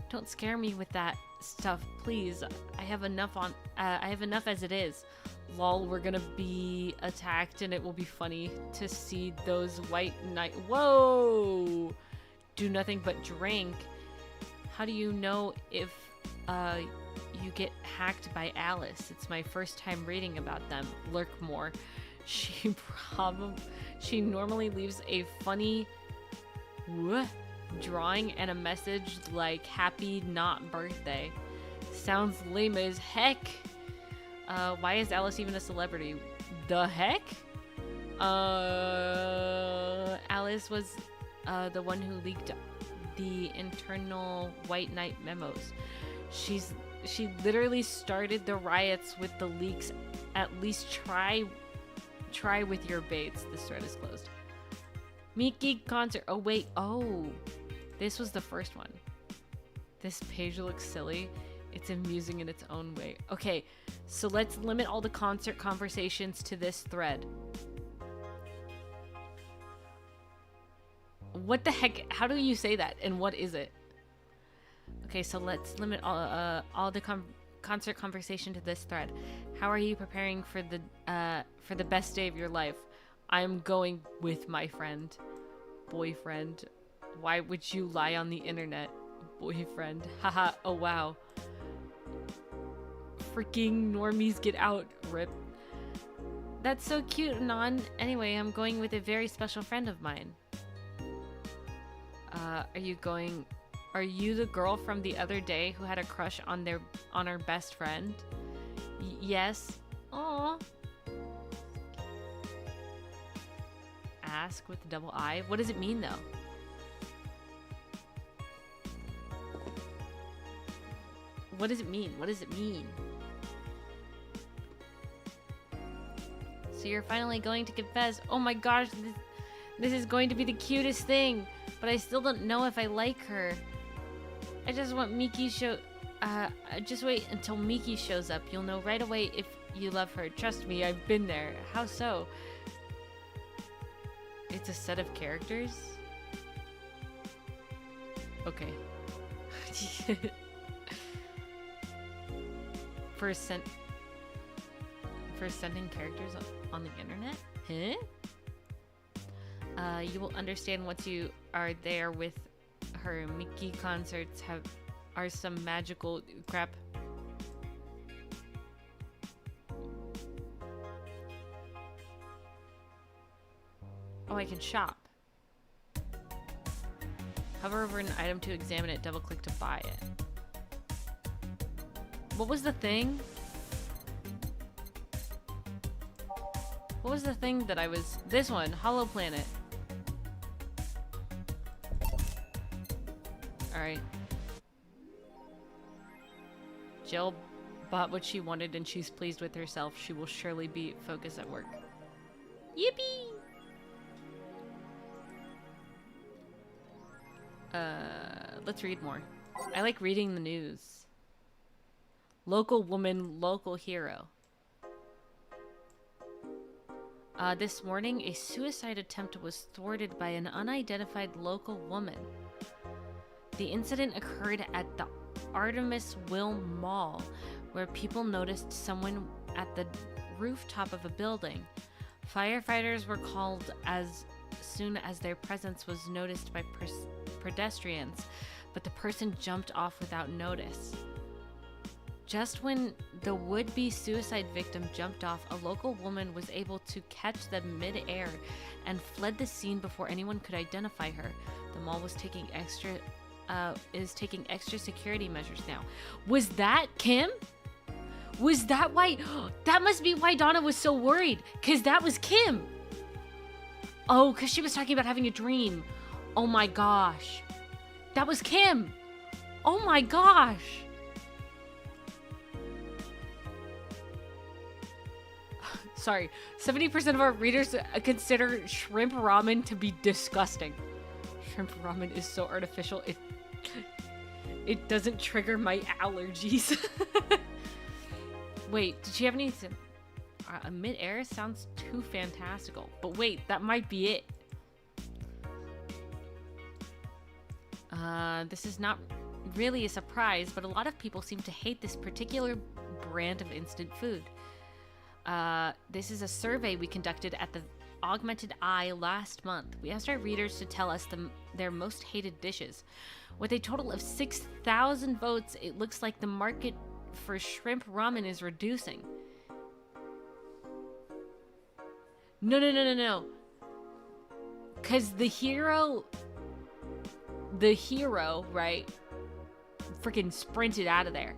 Don't scare me with that stuff, please. I have enough as it is. Lol, we're gonna be attacked and it will be funny to see those white knight. Whoa! Do nothing but drink. How do you know if you get hacked by Alice? It's my first time reading about them. Lurk more. She normally leaves a funny drawing and a message like happy not birthday. Sounds lame as heck. Why is Alice even a celebrity? The heck? Alice was the one who leaked the internal White Knight memos. She literally started the riots with the leaks. At least try with your baits. This thread is closed. Mickey concert. Oh wait. Oh, this was the first one. This page looks silly. It's amusing in its own way. Okay, so let's limit all the concert conversations to this thread. What the heck? How do you say that? And what is it? Okay, so let's limit all the concert conversation to this thread. How are you preparing for the best day of your life? I'm going with my friend. Boyfriend. Why would you lie on the internet? Boyfriend. Haha. Oh wow. Freaking normies get out. Rip. That's so cute, Non. Anyway, I'm going with a very special friend of mine. Are you the girl from the other day who had a crush on our best friend? Yes. Aww. Ask with the double I. What does it mean though? What does it mean? What does it mean? So you're finally going to confess. Oh my gosh, this is going to be the cutest thing. But I still don't know if I like her. I just want Miki just wait until Miki shows up. You'll know right away if you love her. Trust me, I've been there. How so? It's a set of characters? Okay. For sending characters on the internet? Huh? You will understand once you are there with her. Mickey concerts are some magical crap. Oh, I can shop. Hover over an item to examine it, double click to buy it. What was the thing? What was the thing that I was... This one, Hollow Planet. Alright. Jill bought what she wanted and she's pleased with herself. She will surely be focused at work. Yippee! Let's read more. I like reading the news. Local woman, local hero. This morning, a suicide attempt was thwarted by an unidentified local woman. The incident occurred at the Artemis Will Mall, where people noticed someone at the rooftop of a building. Firefighters were called as soon as their presence was noticed by pedestrians, but the person jumped off without notice. Just when the would-be suicide victim jumped off, a local woman was able to catch them mid-air and fled the scene before anyone could identify her. The mall was taking extra security measures now. Was that Kim? Was that why? That must be why Donna was so worried, because that was Kim. Oh, because she was talking about having a dream. Oh my gosh. That was Kim. Oh my gosh. Sorry, 70% of our readers consider shrimp ramen to be disgusting. Shrimp ramen is so artificial, it doesn't trigger my allergies. Wait, did she have any... Mid-air sounds too fantastical. But wait, that might be it. This is not really a surprise, but a lot of people seem to hate this particular brand of instant food. This is a survey we conducted at the Augmented Eye last month. We asked our readers to tell us their most hated dishes. With a total of 6,000 votes, it looks like the market for shrimp ramen is reducing. No. Because the hero, right, freaking sprinted out of there.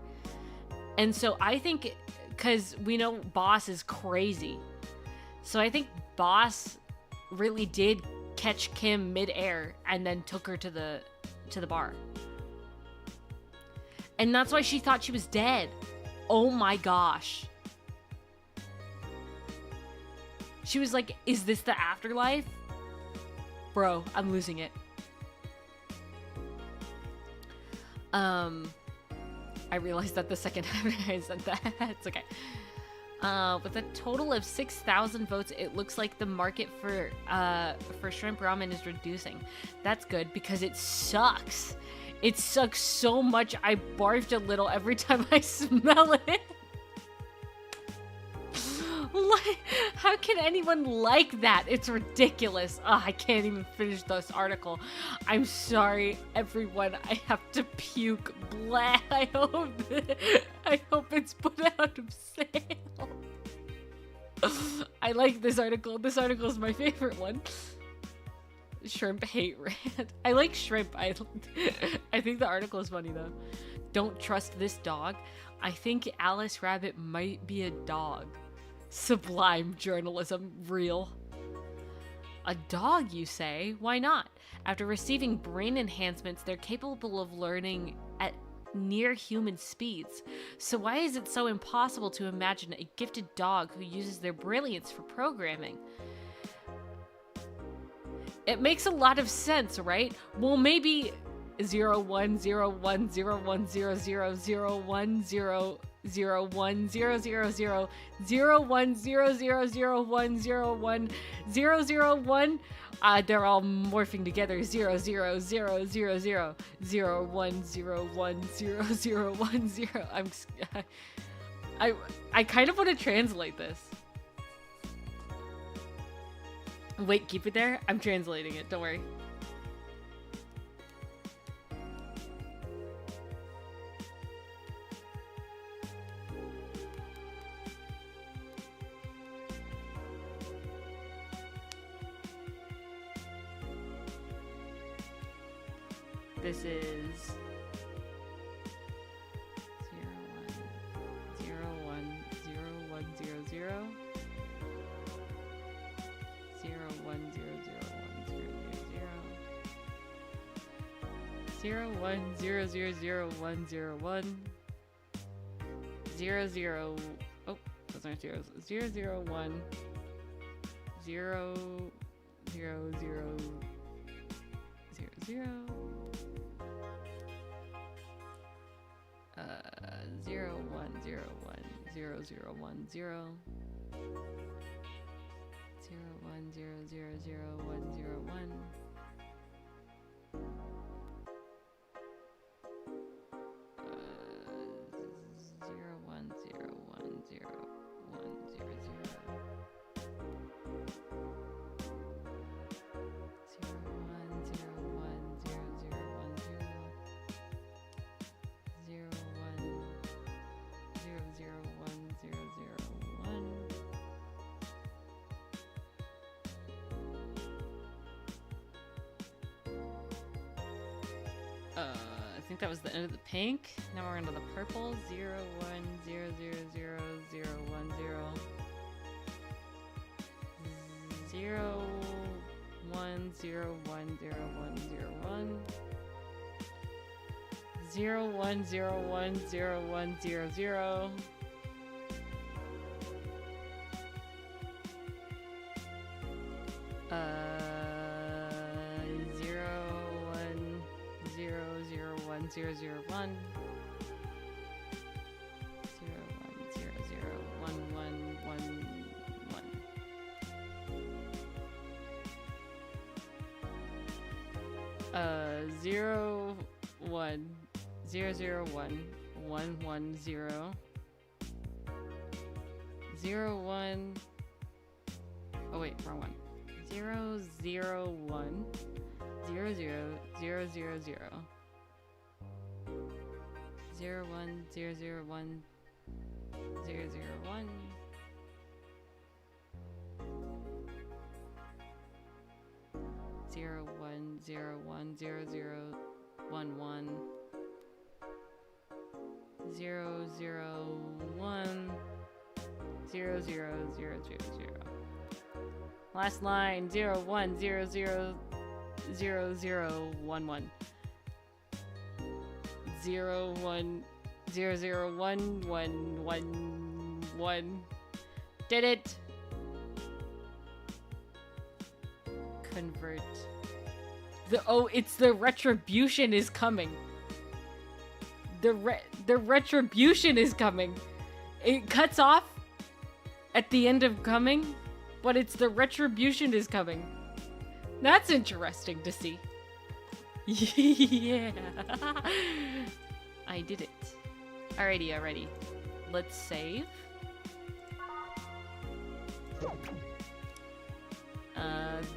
And so I think, because we know Boss is crazy, so I think Boss really did catch Kim mid-air and then took her to the bar. And that's why she thought she was dead. Oh my gosh. She was like, is this the afterlife? Bro, I'm losing it. I realized that the second time I said that. It's okay. With a total of 6,000 votes, it looks like the market for shrimp ramen is reducing. That's good because it sucks. It sucks so much I barfed a little every time I smell it. Like, how can anyone like that? It's ridiculous. Oh, I can't even finish this article. I'm sorry, everyone. I have to puke. Blah. I hope it's put out of sale. I like this article. This article is my favorite one. Shrimp hate rant. I like shrimp. I think the article is funny though. Don't trust this dog. I think Alice Rabbit might be a dog. Sublime journalism, real. A dog, you say? Why not? After receiving brain enhancements, they're capable of learning at near human speeds. So why is it so impossible to imagine a gifted dog who uses their brilliance for programming? It makes a lot of sense, right? Well, maybe 010101000010 0100001001. They're all morphing together. 00001010010. I kind of want to translate this. Wait, keep it there. I'm translating it. Don't worry. This is 01000101000101. Oh, those aren't zeros. 001 000 00 0100000101. I think that was the end of the pink. Now we're into the purple. 010000010. 01010101. 01010100. 01001 0100111. 0 1 0 0 1 1 1 0 0 1. Oh wait, wrong one. 0 0 1 0 0 0 0 0 0 1 0 0 1 0 0 1 0 1 0 1 0 0 1 1 0 0 1 0 0 0 0 0. Last line 0 1 0 0 0 0 1 1 0 1 0 0 1 1 1 1. Did it! Convert. It's the retribution is coming. The retribution is coming. It cuts off at the end of coming, but it's the retribution is coming. That's interesting to see. Yeah. I did it. Alrighty. Let's save.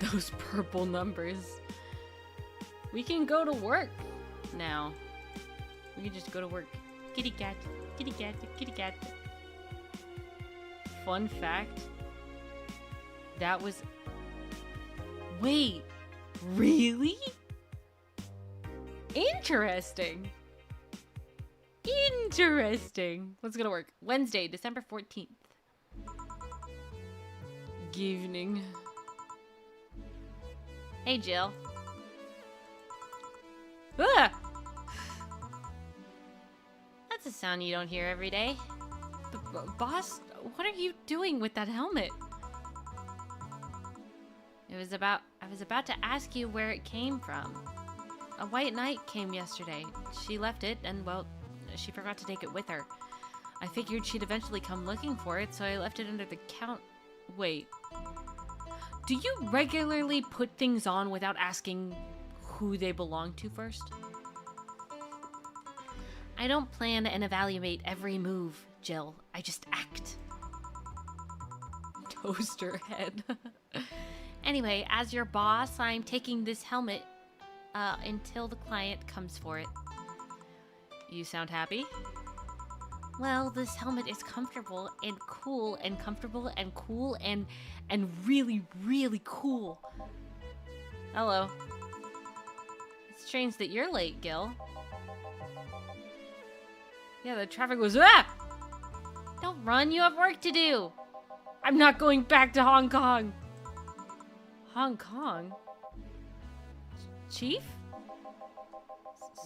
Those purple numbers. We can go to work now. We can just go to work. Kitty cat, kitty cat, kitty cat. Fun fact. That was... Wait. Really? Interesting. Let's go to work. Wednesday, December 14th. Evening. Hey, Jill. Ah! That's a sound you don't hear every day. Boss, what are you doing with that helmet? I was about to ask you where it came from. A white knight came yesterday. She left it, and, well, she forgot to take it with her. I figured she'd eventually come looking for it, so I left it under the count... Wait. Do you regularly put things on without asking who they belong to first? I don't plan and evaluate every move, Jill. I just act. Toaster head. Anyway, as your boss, I'm taking this helmet until the client comes for it. You sound happy? Well, this helmet is comfortable and cool and comfortable and cool and really, really cool. Hello. It's strange that you're late, Gil. Yeah, the traffic was... Ah! Don't run, you have work to do. I'm not going back to Hong Kong. Hong Kong? Chief?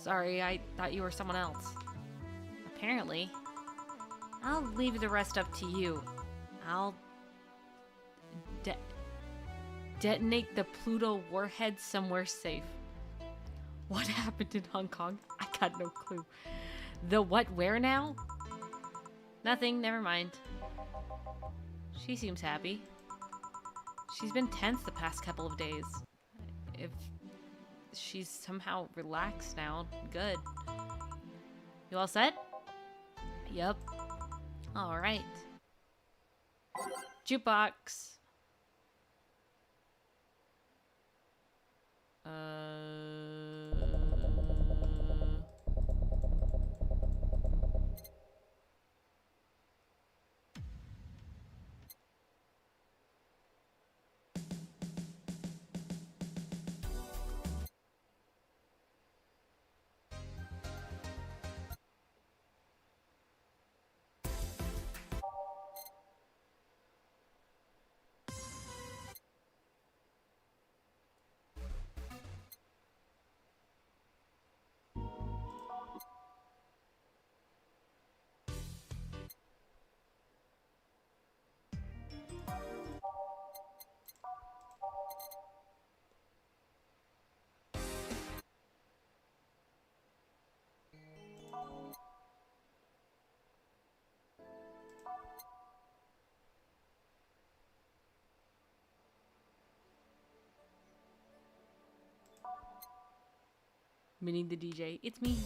Sorry, I thought you were someone else. Apparently. I'll leave the rest up to you. I'll detonate the Pluto warhead somewhere safe. What happened in Hong Kong? I got no clue. The what where now? Nothing, never mind. She seems happy. She's been tense the past couple of days. If she's somehow relaxed now, good. You all set? Yep. Alright. Jukebox. Minnie the DJ. It's me.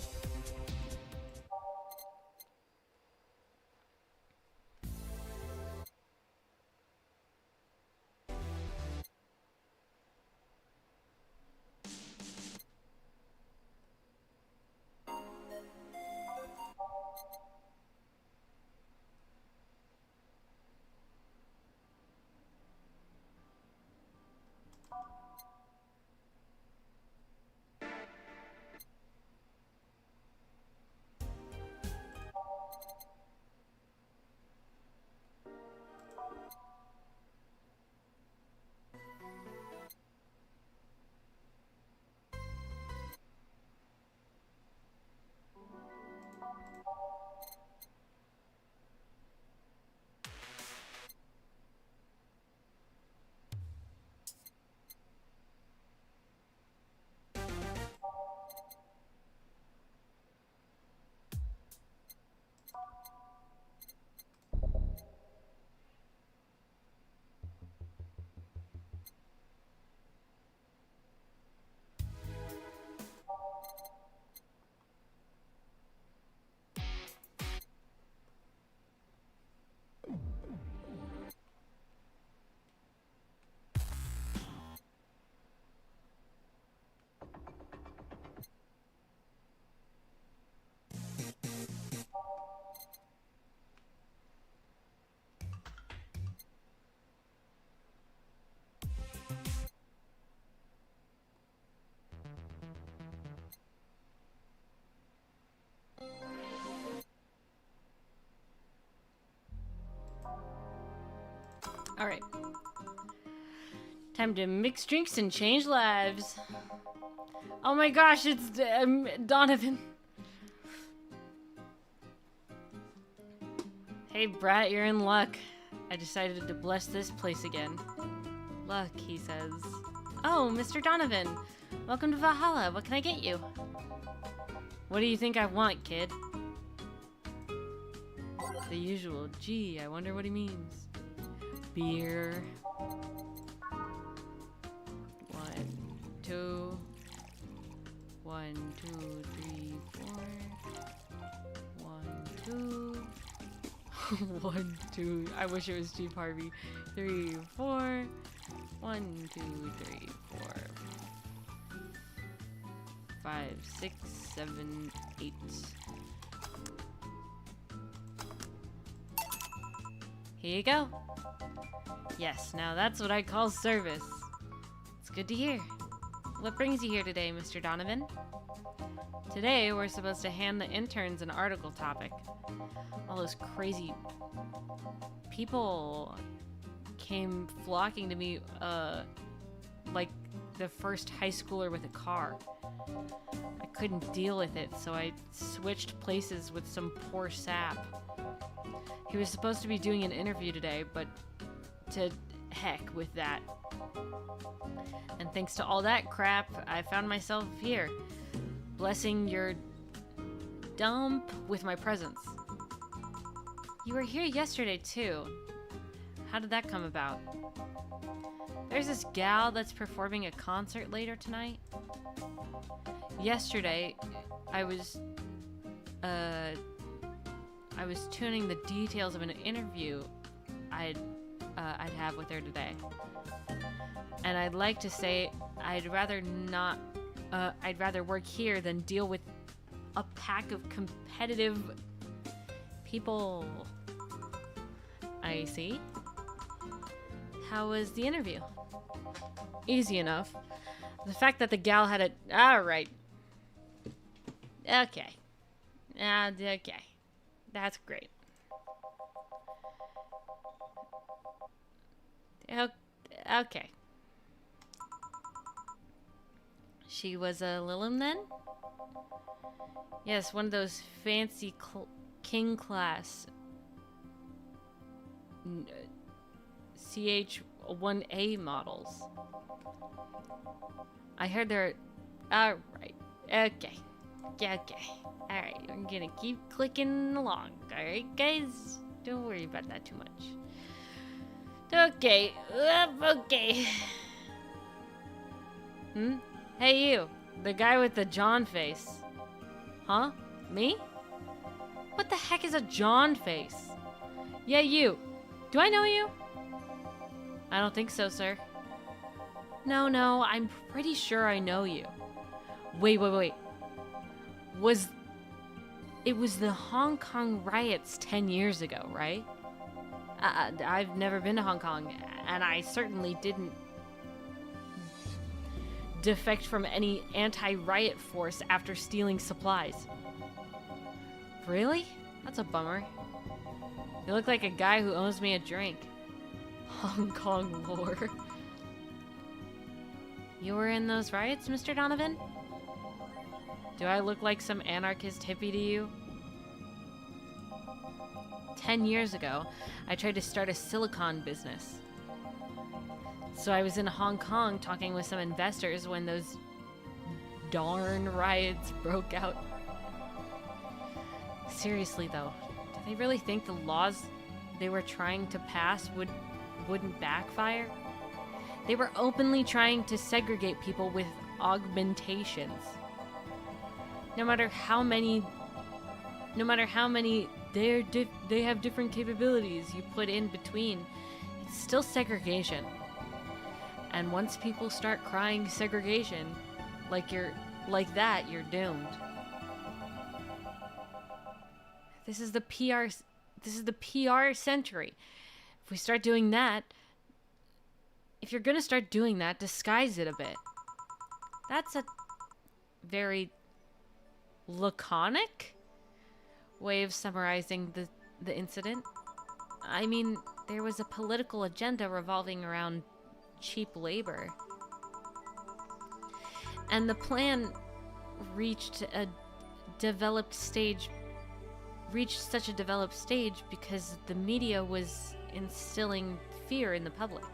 All right. Time to mix drinks and change lives. Oh my gosh, it's Donovan. Hey, Brat, you're in luck. I decided to bless this place again. Luck, he says. Oh, Mr. Donovan. Welcome to Valhalla. What can I get you? What do you think I want, kid? The usual. Gee, I wonder what he means. Beer. 1, 2. 1, 2, 3, 4. 1, 2. 1, 2. I wish it was Steve Harvey. 3, 4. 1, 2, 3, 4. 5, 6, 7, 8. Here you go. Yes, now that's what I call service. It's good to hear. What brings you here today, Mr. Donovan? Today, we're supposed to hand the interns an article topic. All those crazy people came flocking to me, like the first high schooler with a car. I couldn't deal with it, so I switched places with some poor sap. He was supposed to be doing an interview today, but to heck with that. And thanks to all that crap, I found myself here, blessing your dump with my presence. You were here yesterday, too. How did that come about? There's this gal that's performing a concert later tonight. Yesterday, I was tuning the details of an interview I'd have with her today. And I'd like to say I'd rather work here than deal with a pack of competitive people. I see. How was the interview? Easy enough. The fact that the gal had it. Alright. Okay. Okay. That's great. Okay. She was a Lilum then? Yes, one of those fancy king class CH1A models. I heard they're... Alright. Okay. Yeah, okay. Alright, I'm gonna keep clicking along. Alright, guys? Don't worry about that too much. Okay. Okay. Hey, you. The guy with the John face. Huh? Me? What the heck is a John face? Yeah, you. Do I know you? I don't think so, sir. No, I'm pretty sure I know you. Wait. It was the Hong Kong riots 10 years ago, right? I've never been to Hong Kong, and I certainly didn't defect from any anti-riot force after stealing supplies. Really? That's a bummer. You look like a guy who owes me a drink. Hong Kong lore. You were in those riots, Mr. Donovan? Do I look like some anarchist hippie to you? 10 years ago, I tried to start a silicon business. So I was in Hong Kong talking with some investors when those darn riots broke out. Seriously though, do they really think the laws they were trying to pass wouldn't backfire? They were openly trying to segregate people with augmentations. No matter how many they have different capabilities you put in between, it's still segregation. And once people start crying segregation, like that, you're doomed. This is the PR century. If we start doing that, if you're gonna start doing that, disguise it a bit. That's a very laconic way of summarizing the incident. I mean, there was a political agenda revolving around cheap labor. And the plan reached such a developed stage because the media was instilling fear in the public.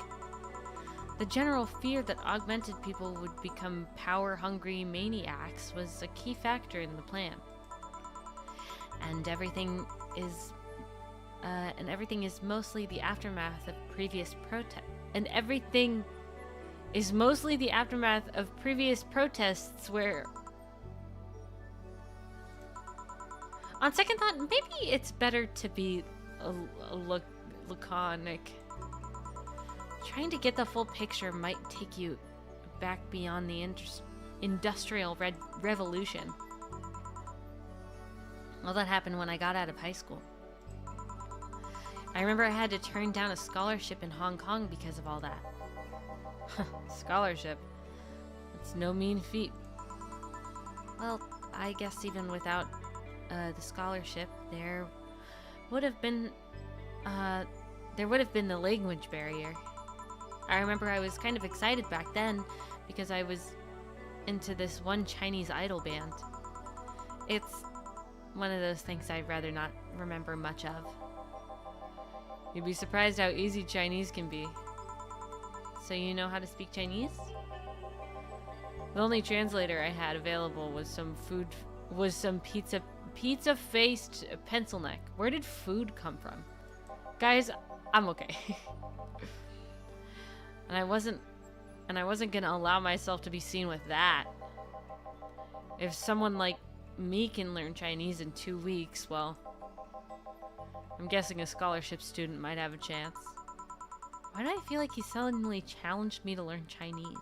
The general fear that augmented people would become power-hungry maniacs was a key factor in the plan. And everything is mostly the aftermath of previous protests where, on second thought, maybe it's better to be laconic. Trying to get the full picture might take you back beyond the Industrial Revolution. Well, that happened when I got out of high school. I remember I had to turn down a scholarship in Hong Kong because of all that. Scholarship? It's no mean feat. Well, I guess even without the scholarship, there would have been the language barrier. I remember I was kind of excited back then because I was into this one Chinese idol band. It's one of those things I'd rather not remember much of. You'd be surprised how easy Chinese can be. So you know how to speak Chinese? The only translator I had available was some pizza-faced pencil neck. Where did food come from? Guys, I'm okay. And I wasn't gonna allow myself to be seen with that. If someone like me can learn Chinese in 2 weeks, well, I'm guessing a scholarship student might have a chance. Why do I feel like he suddenly challenged me to learn Chinese?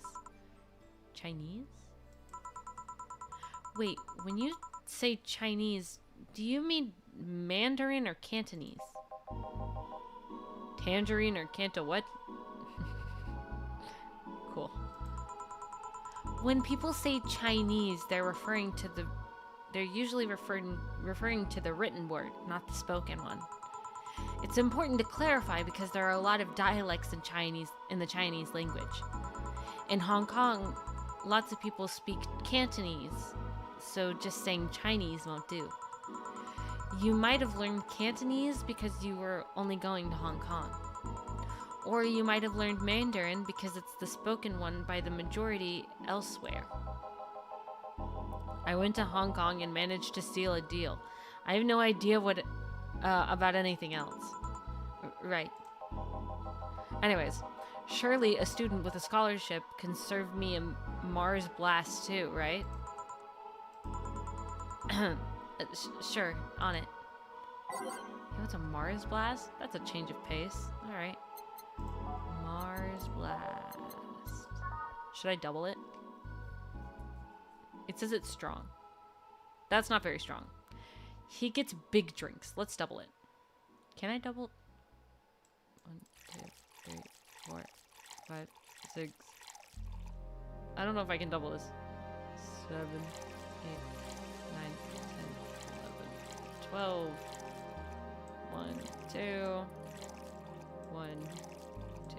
Chinese? Wait, when you say Chinese, do you mean Mandarin or Cantonese? Tangerine or Canto what? Cool. When people say Chinese, they're usually referring to the written word, not the spoken one. It's important to clarify because there are a lot of dialects in the Chinese language. In Hong Kong, lots of people speak Cantonese, so just saying Chinese won't do. You might have learned Cantonese because you were only going to Hong Kong. Or you might have learned Mandarin because it's the spoken one by the majority elsewhere. I went to Hong Kong and managed to seal a deal. I have no idea about anything else. Right. Anyways, surely a student with a scholarship can serve me Mars Blast too, right? Sure, on it. What's a Mars Blast? That's a change of pace. Alright. Mars Blast. Should I double it? It says it's strong. That's not very strong. He gets big drinks. Let's double it. Can I double? 1, 2, 3, 4, 5, 6. I don't know if I can double this. 7, 8, 9, 10, 11, 12. 1, 2. 1, 2,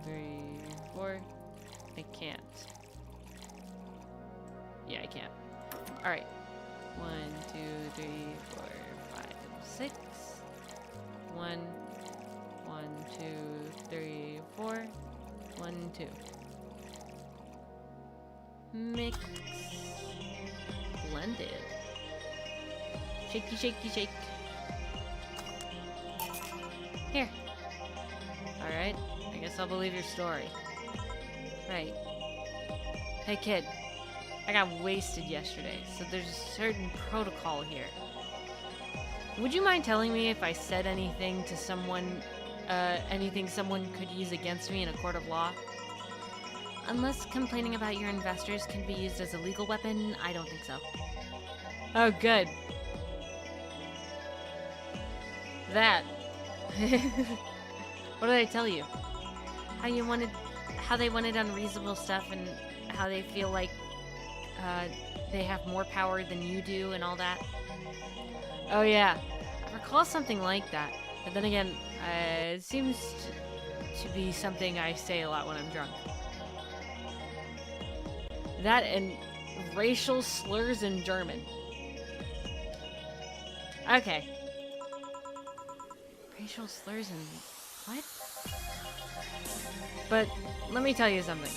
3, 4. I can't. Yeah, I can't. Alright. 1, 2, 3, 4, 5, 6. 1, 1, 2, 3, 4. 1, 2. Mix. Blended. Shaky, shaky, shake. Here. Alright. I guess I'll believe your story. Right. Hey, kid. I got wasted yesterday, so there's a certain protocol here. Would you mind telling me if I said anything to someone, anything someone could use against me in a court of law? Unless complaining about your investors can be used as a legal weapon, I don't think so. Oh, good. That. What did I tell you? How they wanted unreasonable stuff and how they feel like they have more power than you do and all that. Oh yeah, I recall something like that. But then again, it seems to be something I say a lot when I'm drunk. That and racial slurs in German. Okay. Racial slurs and what? But let me tell you something.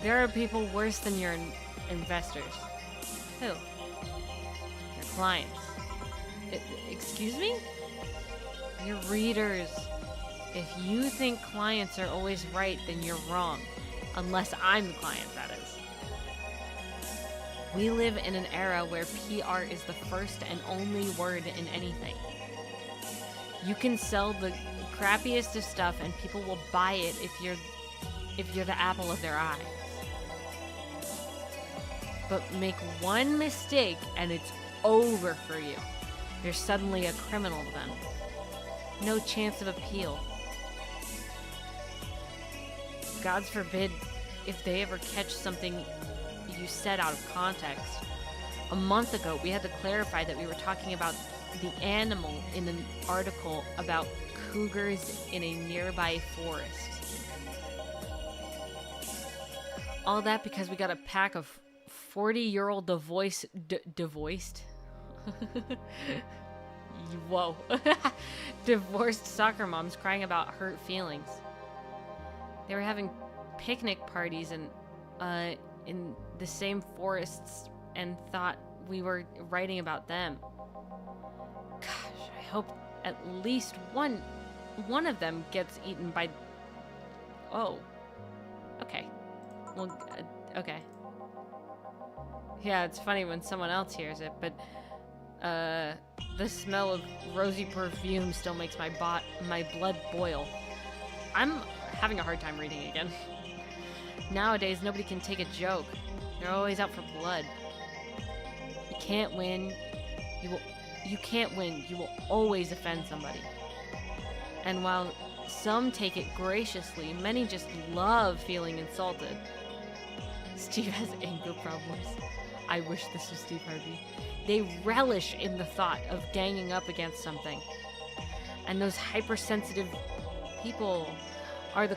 There are people worse than your investors. Who? Your clients. Excuse me? Your readers. If you think clients are always right, then you're wrong. Unless I'm the client, that is. We live in an era where PR is the first and only word in anything. You can sell the crappiest of stuff and people will buy it if you're the apple of their eye. But make one mistake and it's over for you. You're suddenly a criminal then. No chance of appeal. God forbid if they ever catch something you said out of context. A month ago, we had to clarify that we were talking about the animal in an article about cougars in a nearby forest. All that because we got a pack of 40-year-old divorced? Whoa. Divorced soccer moms crying about hurt feelings. They were having picnic parties and in the same forests and thought we were writing about them. Gosh, I hope at least one of them gets eaten by... Oh. Okay. Well, okay. Yeah, it's funny when someone else hears it, but the smell of rosy perfume still makes my blood boil. I'm having a hard time reading again. Nowadays, nobody can take a joke. They're always out for blood. You can't win. You can't win. You will always offend somebody. And while some take it graciously, many just love feeling insulted. Steve has anger problems. I wish this was Steve Harvey. They relish in the thought of ganging up against something. And those hypersensitive people are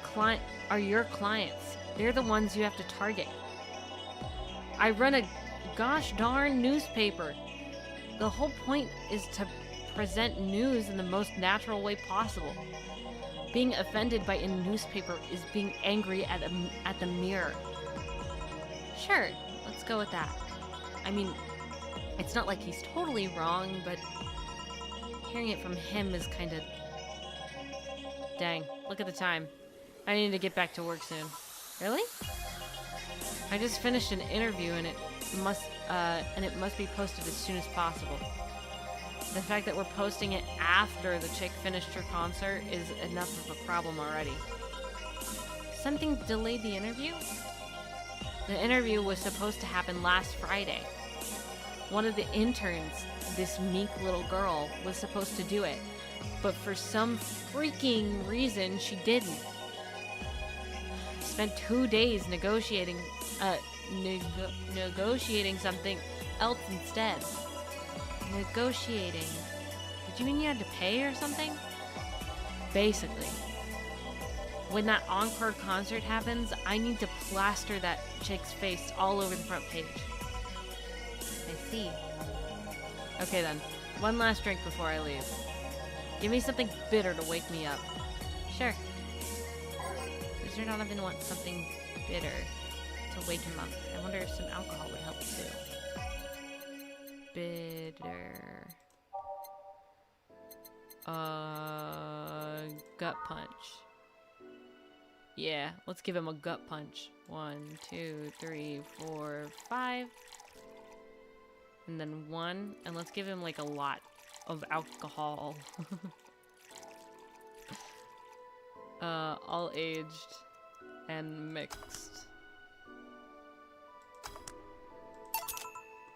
your clients. They're the ones you have to target. I run a gosh darn newspaper. The whole point is to present news in the most natural way possible. Being offended by a newspaper is being angry at the mirror. Sure, let's go with that. I mean, it's not like he's totally wrong, but hearing it from him is kind of... Dang, look at the time. I need to get back to work soon. Really? I just finished an interview and it must be posted as soon as possible. The fact that we're posting it after the chick finished her concert is enough of a problem already. Something delayed the interview? The interview was supposed to happen last Friday. One of the interns, this meek little girl, was supposed to do it, but for some freaking reason, she didn't. Spent 2 days negotiating something else instead. Negotiating. Did you mean you had to pay or something? Basically. When that encore concert happens, I need to plaster that chick's face all over the front page. I see. Okay then, one last drink before I leave. Give me something bitter to wake me up. Sure. Mr. Donovan wants something bitter to wake him up. I wonder if some alcohol would help too. Bitter. Gut punch. Yeah, let's give him a gut punch. 1, 2, 3, 4, 5. And then 1. And let's give him like a lot of alcohol. All aged and mixed.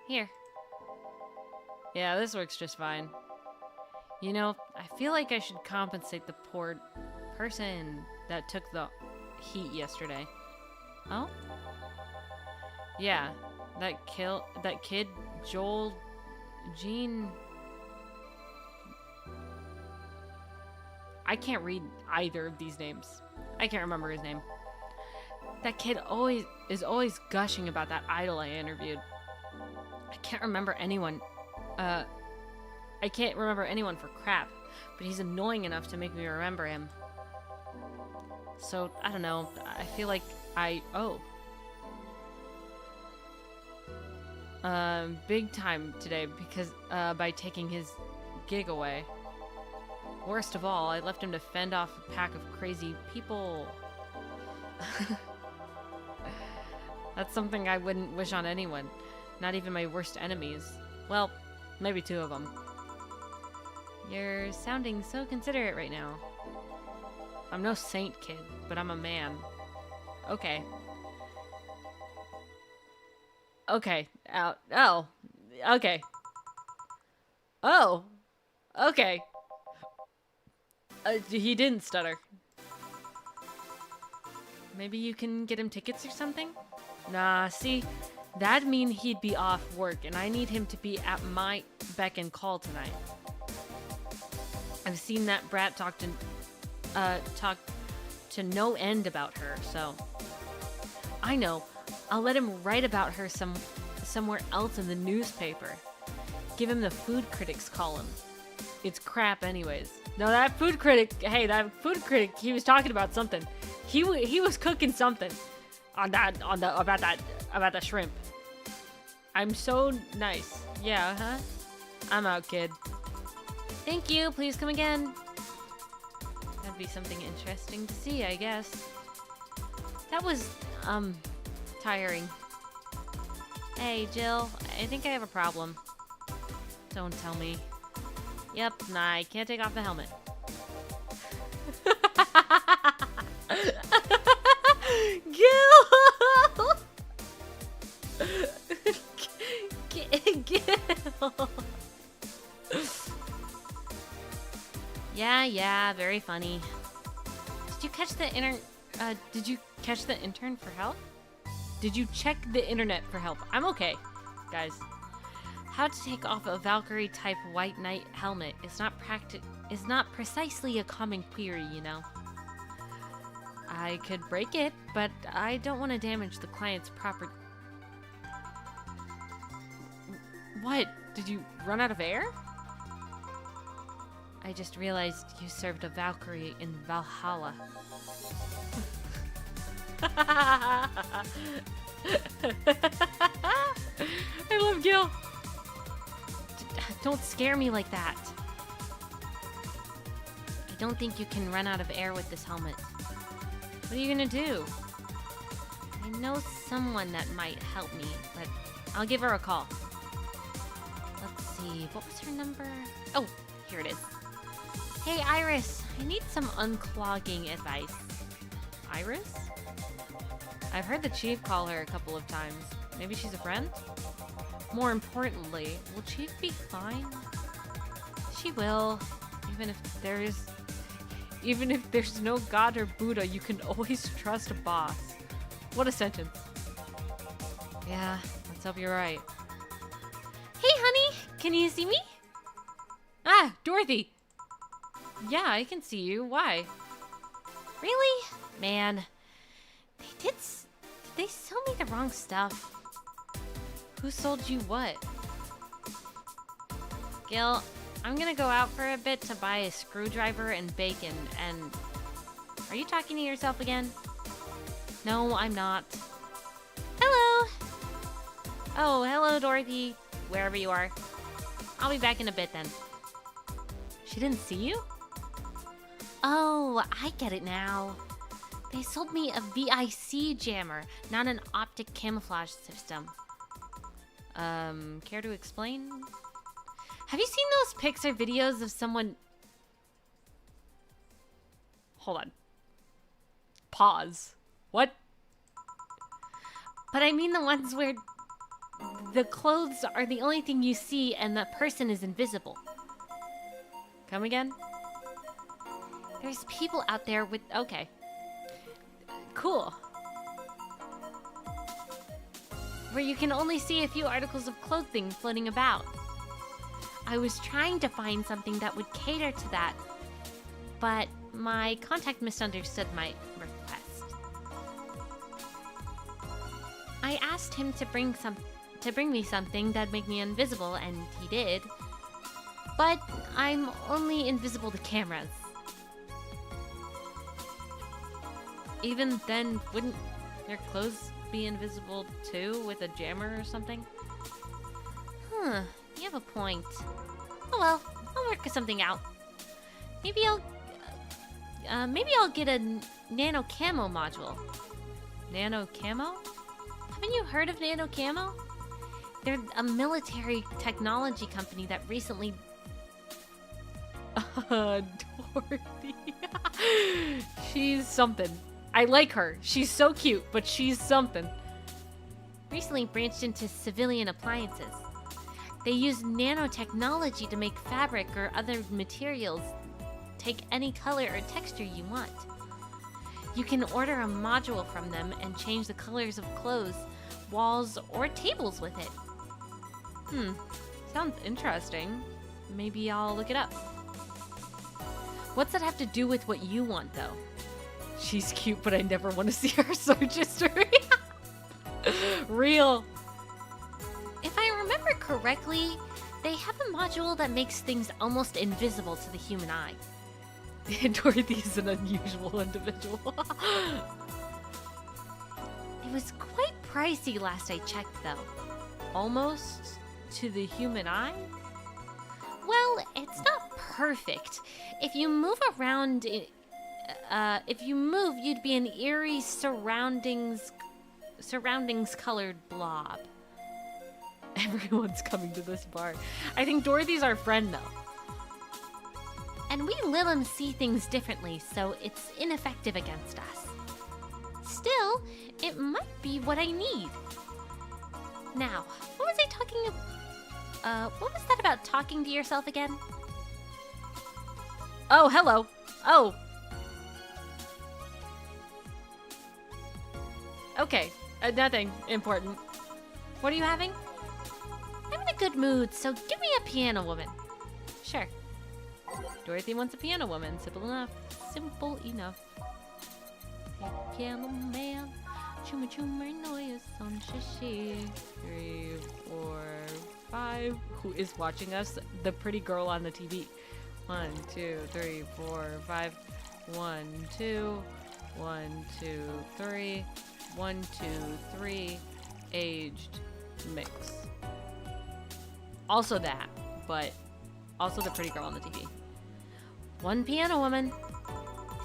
Here. Yeah, this works just fine. You know, I feel like I should compensate the poor person that took the heat yesterday. Oh? Yeah, that kid, Joel, Gene. I can't read either of these names. I can't remember his name. That kid is always gushing about that idol I interviewed. I can't remember anyone for crap, but he's annoying enough to make me remember him. So, I don't know, I feel like I owe. Big time today because, by taking his gig away. Worst of all, I left him to fend off a pack of crazy people. That's something I wouldn't wish on anyone. Not even my worst enemies. Well, maybe 2 of them. You're sounding so considerate right now. I'm no saint, kid, but I'm a man. Okay. Okay. Oh. Okay. Oh. Okay. He didn't stutter. Maybe you can get him tickets or something? Nah, see, that'd mean he'd be off work, and I need him to be at my beck and call tonight. I've seen that brat talk to no end about her, so... I know, I'll let him write about her somewhere else in the newspaper. Give him the food critics column. It's crap anyways. No, that food critic, he was talking about something. He was cooking something about the shrimp. I'm so nice. Yeah, huh? I'm out, kid. Thank you. Please come again. That'd be something interesting to see, I guess. That was, tiring. Hey, Jill, I think I have a problem. Don't tell me. Yep, nah, I can't take off the helmet. Gil! Gil! Yeah, very funny. Did you catch the intern for help? Did you check the internet for help? I'm okay, guys. How to take off a Valkyrie-type White Knight helmet is not precisely a common query, you know. I could break it, but I don't want to damage the client's property. What? Did you run out of air? I just realized you served a Valkyrie in Valhalla. I love Gil. Don't scare me like that. I don't think you can run out of air with this helmet. What are you gonna do? I I know someone that might help me, but I'll give her a call. Let's see, what was her number? Oh, here it is. Hey, Iris, I need some unclogging advice. Iris? I've heard the chief call her a couple of times. Maybe she's a friend? More importantly, will Chief be fine? She will. Even if there's no God or Buddha, you can always trust a boss. What a sentence. Yeah, let's hope you're right. Hey, honey, can you see me? Ah, Dorothy! Yeah, I can see you. Why? Really? Man, did they sell me the wrong stuff? Who sold you what? Gil, I'm gonna go out for a bit to buy a screwdriver and bacon, and... Are you talking to yourself again? No, I'm not. Hello! Oh, hello, Dorothy, wherever you are. I'll be back in a bit, then. She didn't see you? Oh, I get it now. They sold me a VIC jammer, not an optic camouflage system. Care to explain? Have you seen those pics or videos of someone... Hold on. Pause. What? But I mean the ones where the clothes are the only thing you see and the person is invisible. Come again? There's people out there with... Okay. Cool. Where you can only see a few articles of clothing floating about. I was trying to find something that would cater to that, but my contact misunderstood my request. I asked him to bring me something that'd make me invisible, and he did. But I'm only invisible to cameras. Even then, wouldn't your clothes be invisible too with a jammer or something? Huh, you have a point. Oh well, I'll work something out. Maybe I'll get a nano camo module. Nano camo? Haven't you heard of nano camo? They're a military technology company that recently... Dorothy. She's something. I like her. She's so cute, but she's something. Recently branched into civilian appliances. They use nanotechnology to make fabric or other materials take any color or texture you want. You can order a module from them and change the colors of clothes, walls, or tables with it. Sounds interesting. Maybe I'll look it up. What's that have to do with what you want, though? She's cute, but I never want to see her search history. Real. If I remember correctly, they have a module that makes things almost invisible to the human eye. Dorothy's an unusual individual. It was quite pricey last I checked, though. Almost to the human eye? Well, it's not perfect. If you move around, you'd be an eerie surroundings colored blob. Everyone's coming to this bar. I think Dorothy's our friend, though. And we let them see things differently, so it's ineffective against us. Still, it might be what I need. Now, what was I talking about? What was that about talking to yourself again? Oh, hello. Oh. Okay, nothing important. What are you having? I'm in a good mood, so give me a piano woman. Sure. Dorothy wants a piano woman. Simple enough. Simple enough. Hey, piano man. Chuma chuma noise on shishi. 3, 4, 5. Who is watching us? The pretty girl on the TV. 1, 2, 3, 4, 5. 1, 2. 1, 2, 3. 1, 2, 3. Aged mix. Also that, but also the pretty girl on the TV. One piano woman.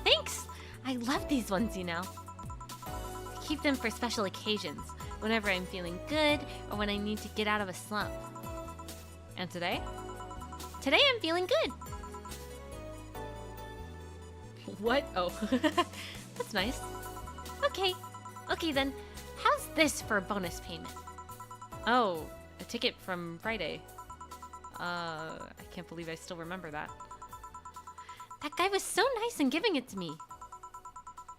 Thanks! I love these ones, you know. keep them for special occasions, whenever I'm feeling good or when I need to get out of a slump. And today? Today I'm feeling good. What? Oh. That's nice. Okay then. How's this for a bonus payment? Oh, a ticket from Friday. I can't believe I still remember that. That guy was so nice in giving it to me.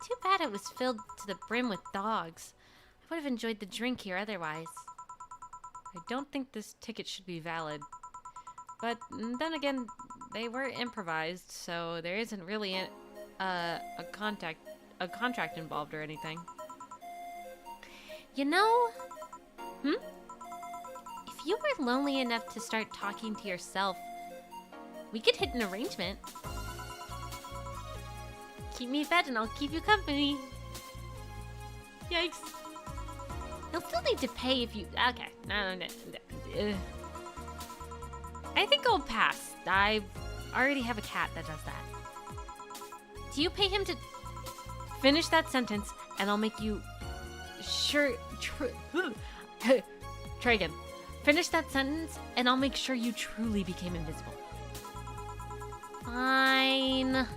Too bad it was filled to the brim with dogs. I would have enjoyed the drink here otherwise. I don't think this ticket should be valid. But then again, they were improvised, so there isn't really a contract involved or anything. You know, if you were lonely enough to start talking to yourself, we could hit an arrangement. Keep me fed and I'll keep you company. Yikes. You'll still need to pay if you... Okay. No. I think I'll pass. I already have a cat that does that. Do you pay him to... Finish that sentence and I'll make you... Try again. Finish that sentence and I'll make sure you truly became invisible. Fine.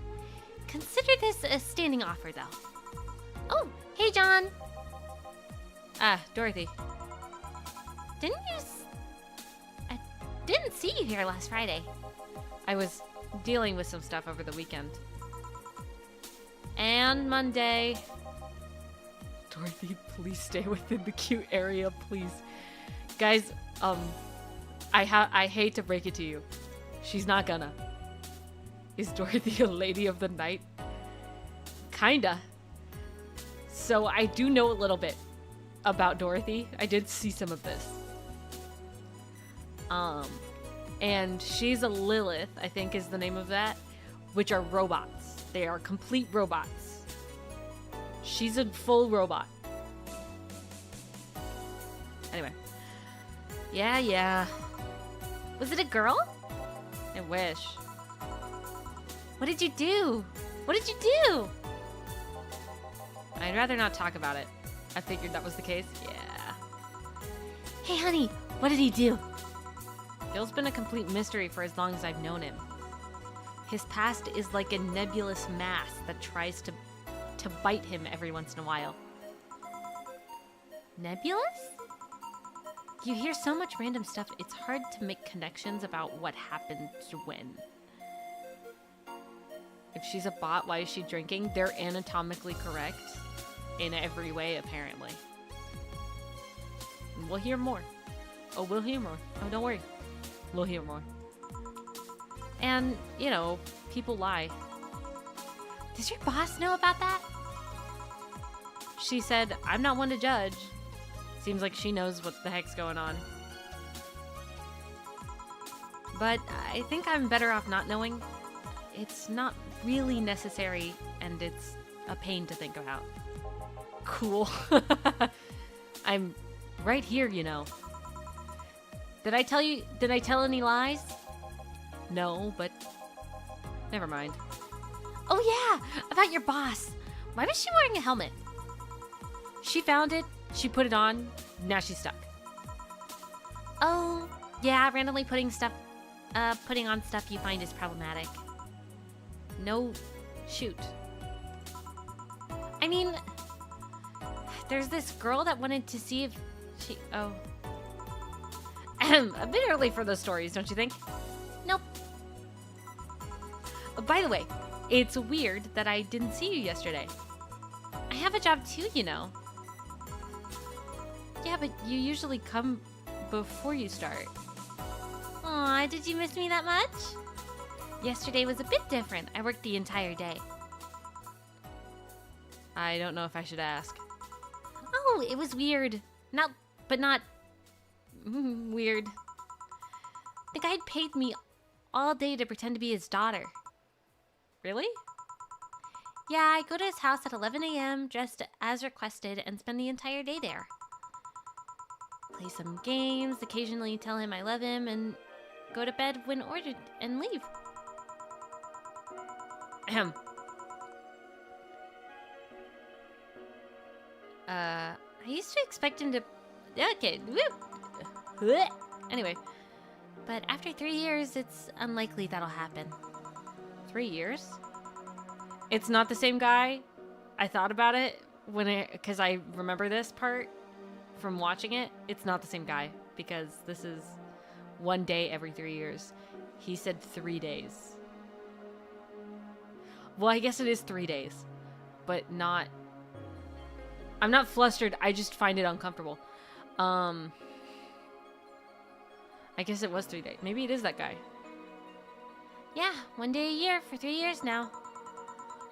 Consider this a standing offer, though. Oh, hey, John. Dorothy. I didn't see you here last Friday. I was dealing with some stuff over the weekend. And Monday. Dorothy, please stay within the cute area, please. Guys, I hate to break it to you. She's not gonna. Is Dorothy a lady of the night? Kinda. So I do know a little bit about Dorothy. I did see some of this. And she's a Lilith, I think is the name of that, which are robots. They are complete robots. She's a full robot. Anyway. Yeah. Was it a girl? I wish. What did you do? I'd rather not talk about it. I figured that was the case. Yeah. Hey, honey, what did he do? Gil's been a complete mystery for as long as I've known him. His past is like a nebulous mass that tries to bite him every once in a while. Nebulous? You hear so much random stuff, it's hard to make connections about what happened when. If she's a bot, why is she drinking? They're anatomically correct in every way, apparently. We'll hear more. Oh, we'll hear more. Oh, don't worry. We'll hear more. And, you know, people lie. Does your boss know about that? She said, I'm not one to judge. Seems like she knows what the heck's going on. But I think I'm better off not knowing. It's not really necessary, and it's a pain to think about. Cool. I'm right here, you know. Did I tell any lies? No, but never mind. Oh yeah, about your boss. Why was she wearing a helmet? She found it, she put it on, now she's stuck. Oh, yeah, randomly putting on stuff you find is problematic. No, shoot. I mean, there's this girl that wanted to see if she... Oh. A bit early for those stories, don't you think? Nope. By the way, it's weird that I didn't see you yesterday. I have a job too, you know. Yeah, but you usually come before you start. Aw, did you miss me that much? Yesterday was a bit different. I worked the entire day. I don't know if I should ask. Oh, it was weird. Not weird. The guy paid me all day to pretend to be his daughter. Really? Yeah, I go to his house at 11 a.m. dressed as requested and spend the entire day there. Play some games, occasionally tell him I love him, and go to bed when ordered and leave. Ahem. I used to expect him to... Okay. Anyway. But after 3 years, it's unlikely that'll happen. 3 years? It's not the same guy? I thought about it because I remember this part from watching it. It's not the same guy because this is 1 day every 3 years. He said 3 days. Well, I guess it is 3 days, but not... I'm not flustered. I just find it uncomfortable. I guess it was 3 days. Maybe it is that guy. Yeah, 1 day a year for 3 years now.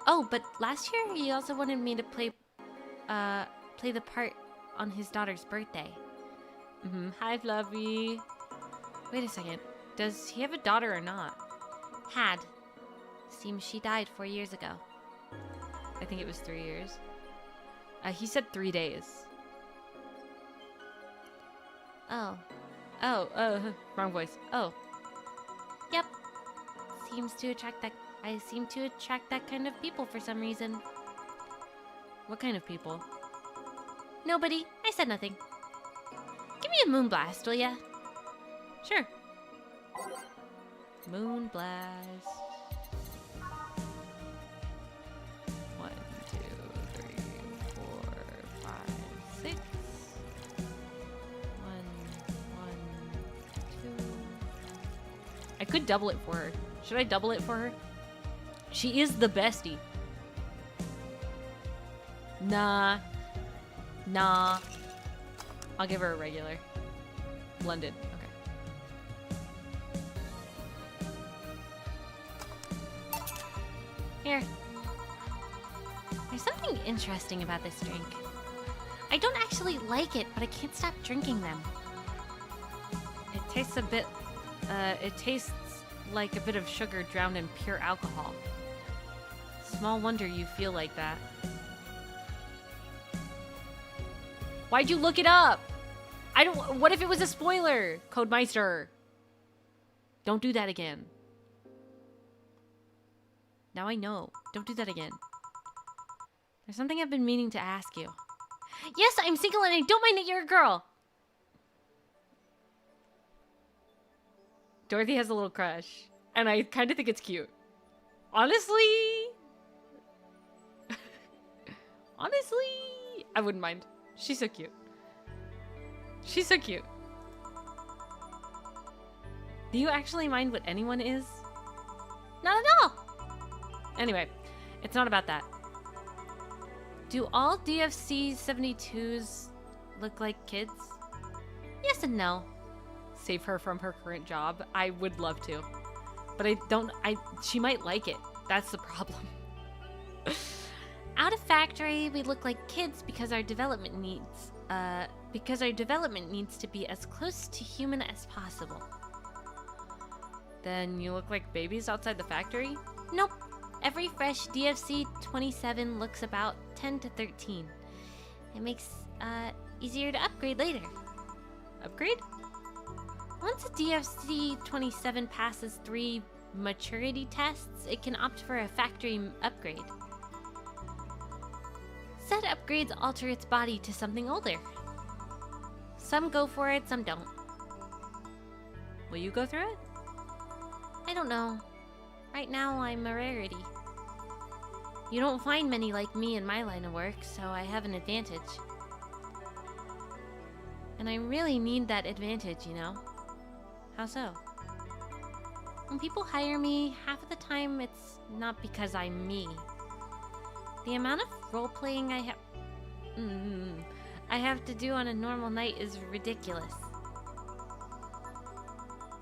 Oh, but last year he also wanted me to play the part on his daughter's birthday. Hi, Fluffy. Wait a second. Does he have a daughter or not? Had. Seems she died 4 years ago. I think it was 3 years. He said 3 days. Oh. Wrong voice. Oh. Yep. I seem to attract that kind of people for some reason. What kind of people? Nobody. I said nothing. Give me a moon blast, will ya? Sure. Moon blast. 1, 2, 3, 4, 5, 6. 1, 2. I could double it for her. Should I double it for her? She is the bestie. Nah. I'll give her a regular. Blended. Okay. Here. There's something interesting about this drink. I don't actually like it, but I can't stop drinking them. It tastes a bit... it tastes like a bit of sugar drowned in pure alcohol. Small wonder you feel like that. Why'd you look it up? What if it was a spoiler? Codemeister. Don't do that again. Now I know. Don't do that again. There's something I've been meaning to ask you. Yes, I'm single and I don't mind that you're a girl. Dorothy has a little crush. And I kind of think it's cute. Honestly, I wouldn't mind. She's so cute. She's so cute. Do you actually mind what anyone is? Not at all. Anyway, it's not about that. Do all DFC 72s look like kids? Yes and no. Save her from her current job. I would love to. But she might like it. That's the problem. Out of factory, we look like kids because our development needs to be as close to human as possible. Then you look like babies outside the factory? Nope. Every fresh DFC 27 looks about 10 to 13. It makes easier to upgrade later. Upgrade? Once a DFC 27 passes 3 maturity tests, it can opt for a factory upgrade. Said upgrades alter its body to something older. Some go for it, some don't. Will you go through it? I don't know. Right now, I'm a rarity. You don't find many like me in my line of work, so I have an advantage. And I really need that advantage, you know? How so? When people hire me, half of the time it's not because I'm me. The amount of role-playing I have to do on a normal night is ridiculous.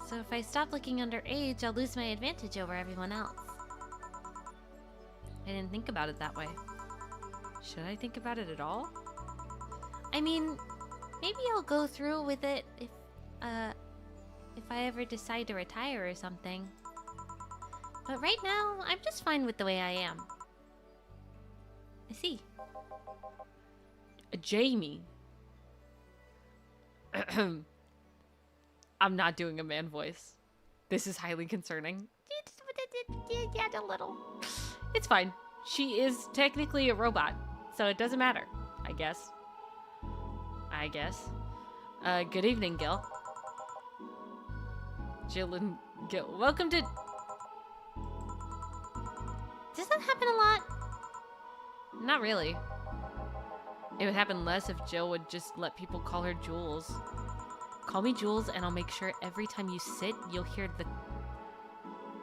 So if I stop looking underage, I'll lose my advantage over everyone else. I didn't think about it that way. Should I think about it at all? I mean, maybe I'll go through with it if I ever decide to retire or something. But right now, I'm just fine with the way I am. I see. Jamie. I'm not doing a man voice. This is highly concerning. Yeah, a little. It's fine. She is technically a robot, so it doesn't matter, I guess. I guess. Good evening, Gil. Jill and Gil. Welcome to... Does that happen a lot? Not really. It would happen less if Jill would just let people call her Jules. Call me Jules, and I'll make sure every time you sit, you'll hear the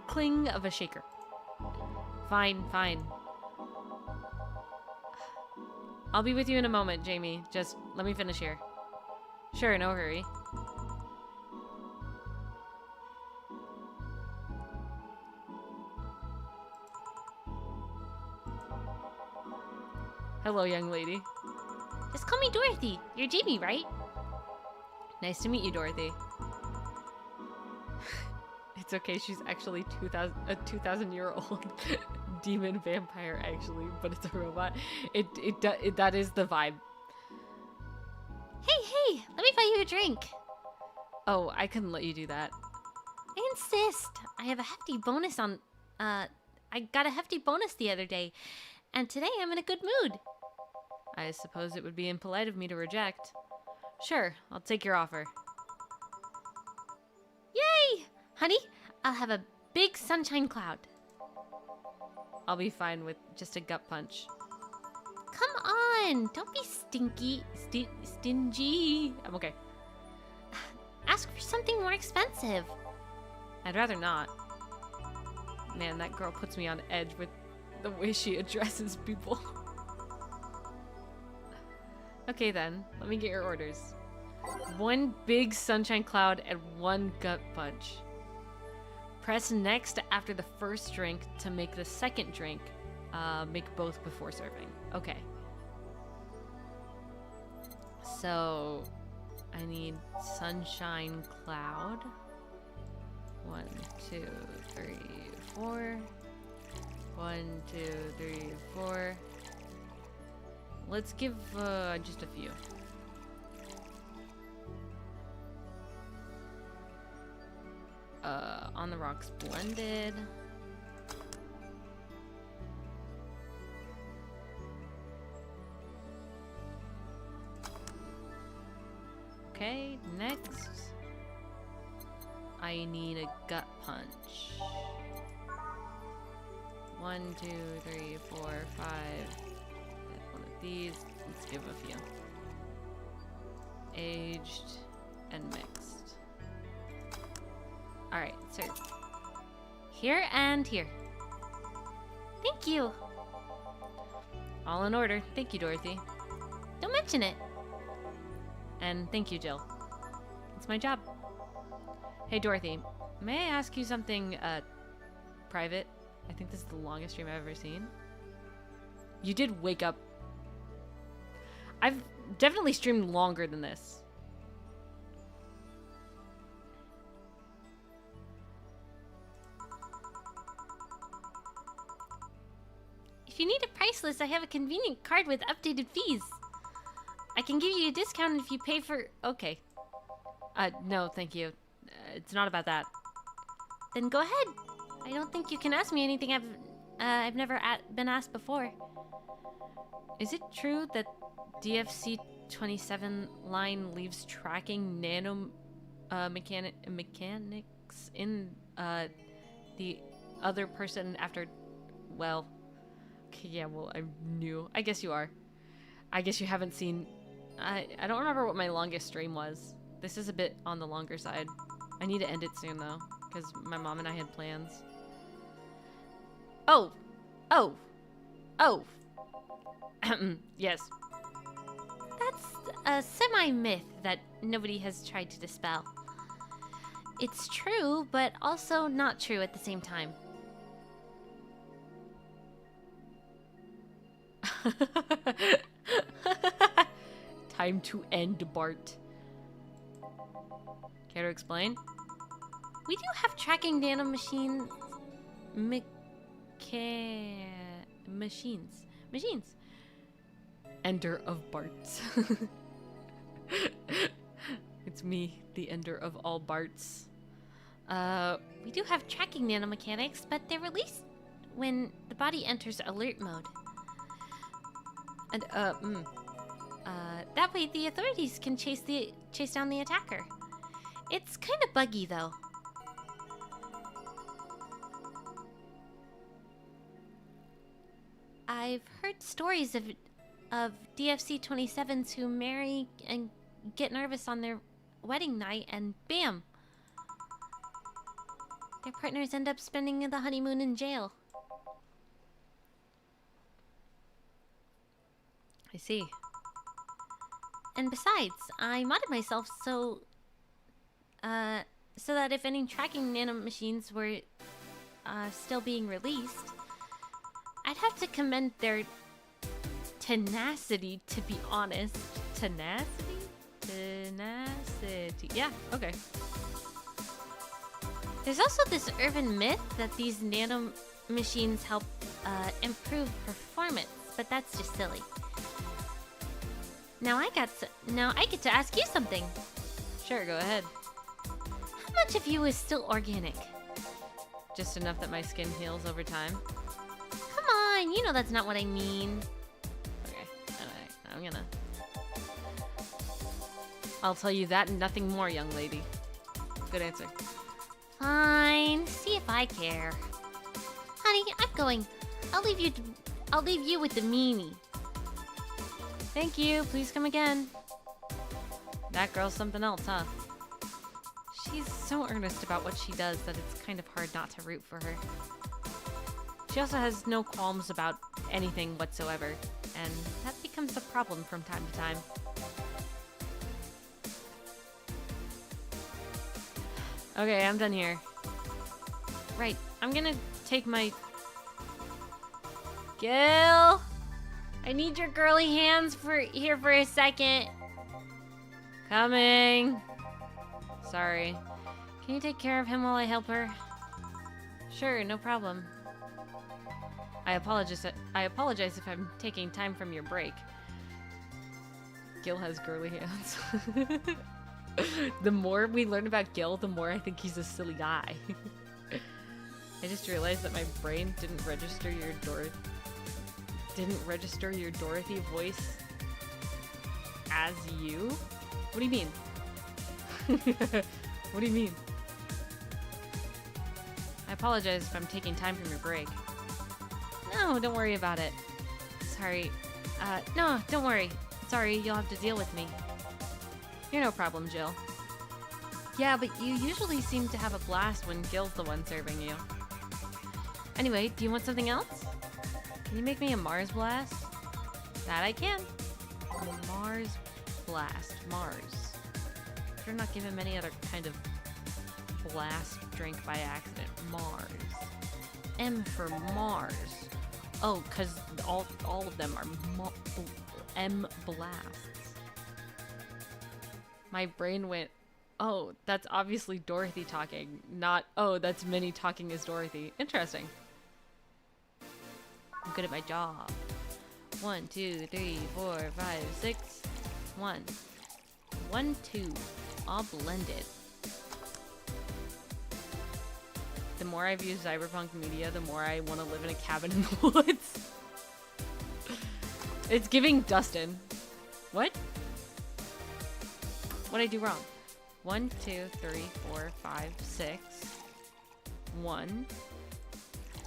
cling of a shaker. Fine, fine. I'll be with you in a moment, Jamie. Just let me finish here. Sure, no hurry. Hello, young lady. Just call me Dorothy. You're Jamie, right? Nice to meet you, Dorothy. It's okay, she's actually a 2,000-year-old demon vampire, actually, but it's a robot. That is the vibe. Hey, let me buy you a drink. Oh, I couldn't let you do that. I insist. I have a hefty bonus on, I got a hefty bonus the other day, and today I'm in a good mood. I suppose it would be impolite of me to reject. Sure, I'll take your offer. Yay! Honey, I'll have a big sunshine cloud. I'll be fine with just a gut punch. Come on, don't be stingy. I'm okay. Ask for something more expensive. I'd rather not. Man, that girl puts me on edge with the way she addresses people. Okay then, let me get your orders. 1 big sunshine cloud and 1 gut punch. Press next after the first drink to make the second drink. Make both before serving. Okay. So, I need sunshine cloud. 1, 2, 3, 4. 1, 2, 3, 4. Let's give just a few. On the rocks blended. Okay, next I need a gut punch. 1, 2, 3, 4, 5. One of these. Let's give a few. Aged and mixed. Alright, serve. Here and here. Thank you. All in order. Thank you, Dorothy. Don't mention it. And thank you, Jill. It's my job. Hey, Dorothy, may I ask you something, private? I think this is the longest stream I've ever seen. You did wake up. I've definitely streamed longer than this. If you need a price list, I have a convenient card with updated fees. I can give you a discount if you pay for... Okay. No, thank you. It's not about that. Then go ahead. I don't think you can ask me anything I've never been asked before. Is it true that DFC 27 line leaves tracking nano mechanics in the other person after... Well... Okay, yeah, well, I'm new. I guess you are. I guess you haven't seen... I don't remember what my longest stream was. This is a bit on the longer side. I need to end it soon, though, because my mom and I had plans. Oh! Yes. That's a semi-myth that nobody has tried to dispel. It's true, but also not true at the same time. Time to end, Bart. Care to explain? We do have tracking nano machines. Machines. Ender of Barts. It's me, the ender of all Barts. We do have tracking nanomechanics, but they're released when the body enters alert mode. And, That way the authorities can chase down the attacker. It's kind of buggy, though. I've heard stories of DFC 27s who marry and get nervous on their wedding night, and bam! Their partners end up spending the honeymoon in jail. I see. And besides, I modded myself so that if any tracking nanomachines were still being released, I'd have to commend their tenacity, to be honest. Tenacity? Tenacity. Yeah, okay. There's also this urban myth that these nanomachines help improve performance, but that's just silly. Now I get to ask you something. Sure, go ahead. How much of you is still organic? Just enough that my skin heals over time. Come on, you know that's not what I mean. Okay, alright, I'll tell you that and nothing more, young lady. Good answer. Fine, see if I care. Honey, I'm going. I'll leave you with the meanie. Thank you, please come again. That girl's something else, huh? She's so earnest about what she does that it's kind of hard not to root for her. She also has no qualms about anything whatsoever, and that becomes a problem from time to time. Okay, I'm done here. Right, I'm gonna take my... Gil! I need your girly hands here for a second. Coming. Sorry. Can you take care of him while I help her? Sure, no problem. I apologize if I'm taking time from your break. Gil has girly hands. The more we learn about Gil, the more I think he's a silly guy. I just realized that my brain didn't register your Dorothy voice as you? What do you mean? What do you mean? I apologize if I'm taking time from your break. No, don't worry about it. Sorry. No, don't worry. Sorry, you'll have to deal with me. You're no problem, Jill. Yeah, but you usually seem to have a blast when Gil's the one serving you. Anyway, do you want something else? Can you make me a Mars Blast? That I can. Mars Blast. Mars. Better not give him any other kind of blast drink by accident. Mars. M for Mars. Oh, because all of them are M blasts. My brain went, oh, that's obviously Dorothy talking, not, oh, that's Minnie talking as Dorothy. Interesting. I'm good at my job. 1, 2, 3, 4, 5, 6. 1. 1, 2. All blended. The more I've used cyberpunk media, the more I want to live in a cabin in the woods. It's giving Dustin. What? What'd I do wrong? 1, 2, 3, 4, 5, 6. 1.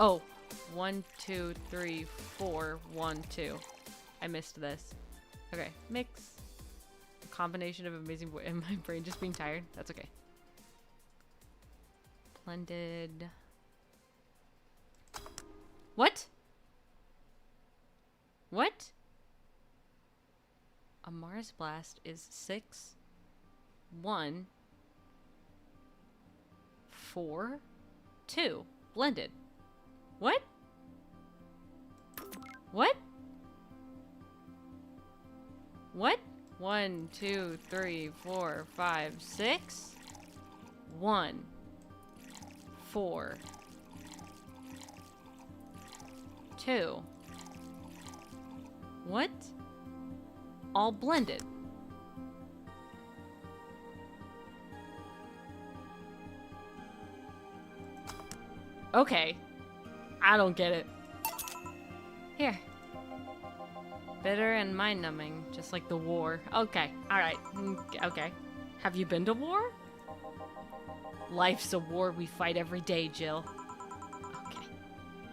Oh. 1, 2, 3, 4, 1, 2. I missed this. Okay, mix. A combination of amazing voice and my brain just being tired. That's okay. Blended. What? What? A Mars Blast is 6, 1, 4, 2. Blended. What? What? What? 1, 2, 3, 4, 5, 6. 1, 4, 2. What? All blended. Okay. I don't get it. Here. Bitter and mind-numbing, just like the war. Okay, alright. Okay. Have you been to war? Life's a war we fight every day, Jill. Okay.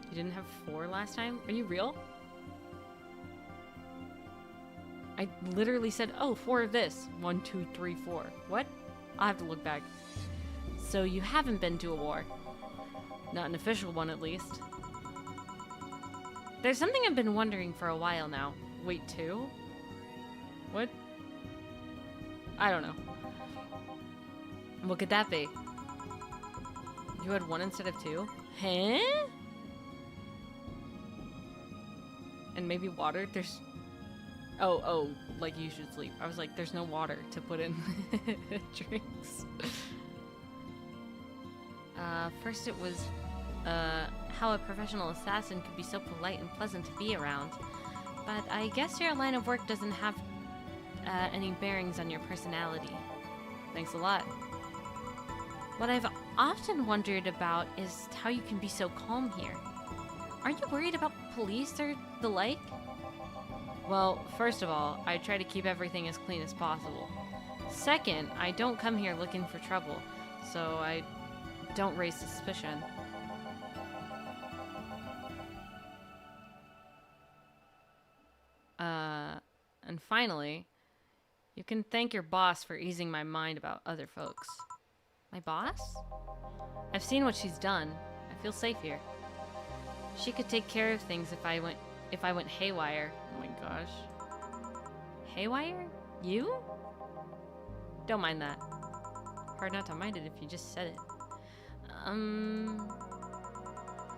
You didn't have 4 last time? Are you real? I literally said, oh, 4 of this. 1, 2, 3, 4. What? I'll have to look back. So you haven't been to a war. Not an official one, at least. There's something I've been wondering for a while now. Wait, 2? What? I don't know. What could that be? You had 1 instead of 2? Huh? And maybe water? There's... Oh, like you should sleep. I was like, there's no water to put in drinks. First it was, how a professional assassin could be so polite and pleasant to be around. But I guess your line of work doesn't have, any bearings on your personality. Thanks a lot. What I've often wondered about is how you can be so calm here. Are you worried about police or the like? Well, first of all, I try to keep everything as clean as possible. Second, I don't come here looking for trouble, so I don't raise suspicion. And finally, you can thank your boss for easing my mind about other folks. My boss? I've seen what she's done. I feel safe here. She could take care of things if I went haywire. Oh my gosh. Haywire? You? Don't mind that. Hard not to mind it if you just said it.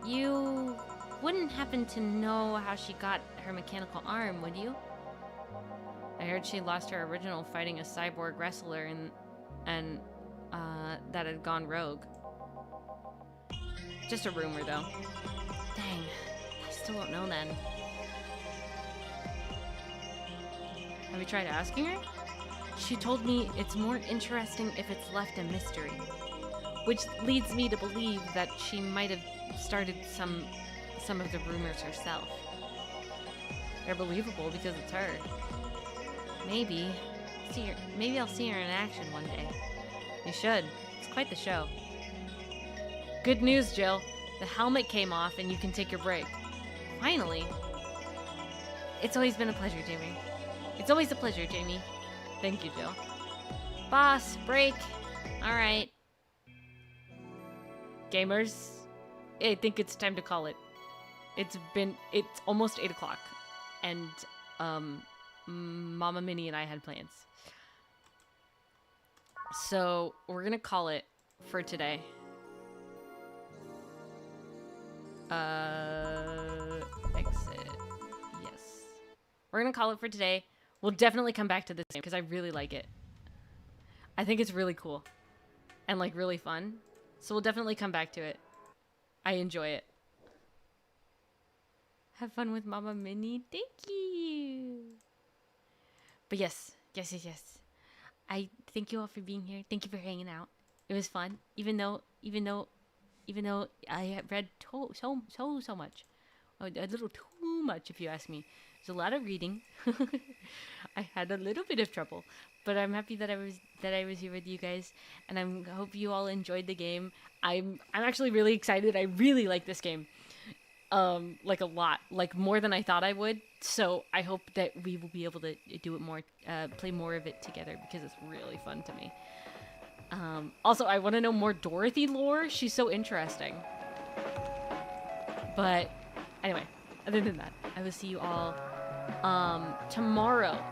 You wouldn't happen to know how she got her mechanical arm, would you? I heard she lost her original fighting a cyborg wrestler and that had gone rogue. Just a rumor, though. Dang, I still don't know then. Have you tried asking her? She told me it's more interesting if it's left a mystery. Which leads me to believe that she might have started some of the rumors herself. They're believable because it's her. Maybe I'll see her in action one day. You should. It's quite the show. Good news, Jill. The helmet came off and you can take your break. Finally. It's always been a pleasure, Jamie. It's always a pleasure, Jamie. Thank you, Jill. Boss, break. Alright. Gamers, I think it's time to call it. It's almost 8 o'clock. And, Mama Minnie and I had plans. So, we're gonna call it for today. Exit. Yes. We're gonna call it for today. We'll definitely come back to this game because I really like it. I think it's really cool. And, like, really fun. So we'll definitely come back to it. I enjoy it. Have fun with Mama Minnie. Thank you. But yes. I thank you all for being here. Thank you for hanging out. It was fun. Even though I had read so much. A little too much, if you ask me. There's a lot of reading. I had a little bit of trouble, but I'm happy that I was here with you guys, and I hope you all enjoyed the game. I'm actually really excited. I really like this game, like a lot, like more than I thought I would. So I hope that we will be able to do it more, play more of it together because it's really fun to me. Also, I want to know more Dorothy lore. She's so interesting. But anyway, other than that, I will see you all tomorrow.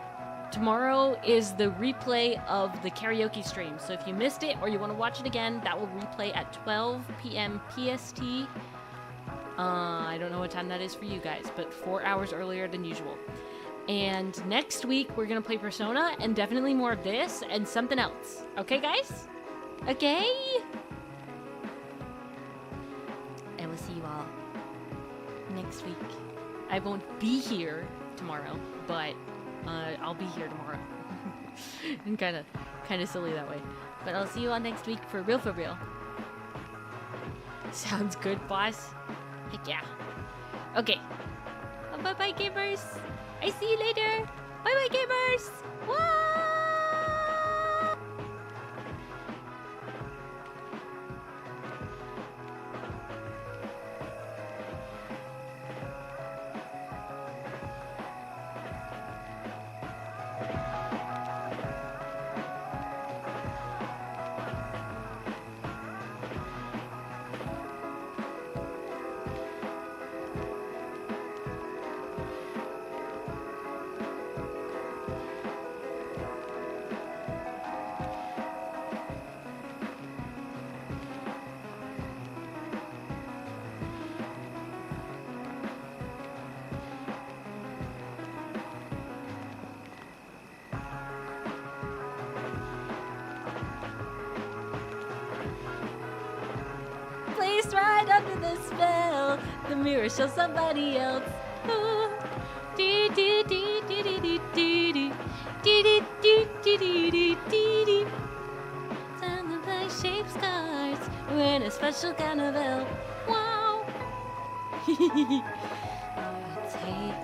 Tomorrow is the replay of the karaoke stream. So if you missed it or you want to watch it again, that will replay at 12 p.m. PST. I don't know what time that is for you guys, but 4 hours earlier than usual. And next week, we're going to play Persona and definitely more of this and something else. Okay, guys? Okay? I will see you all next week. I won't be here tomorrow, but I'll be here tomorrow. And kind of silly that way. But I'll see you all next week for real. Sounds good, boss? Heck yeah. Okay. Bye-bye, gamers. I see you later. Bye bye, gamers. Whoa! Placed right under the spell, the mirror shows somebody else. Ooh. Dee dee dee dee dee dee dee dee dee dee dee dee dee dee. Time to play shapes cards. We're in a special carnival. Wow. Take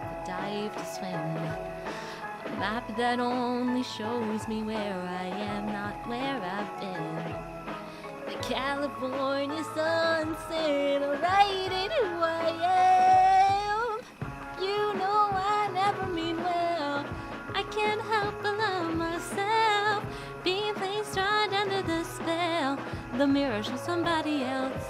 the dive to swim. A map that only shows me where I am, not where I've been. The California sunset, writing who I am. You know I never mean well. I can't help but love myself. Being placed right under the spell. The mirror shows somebody else.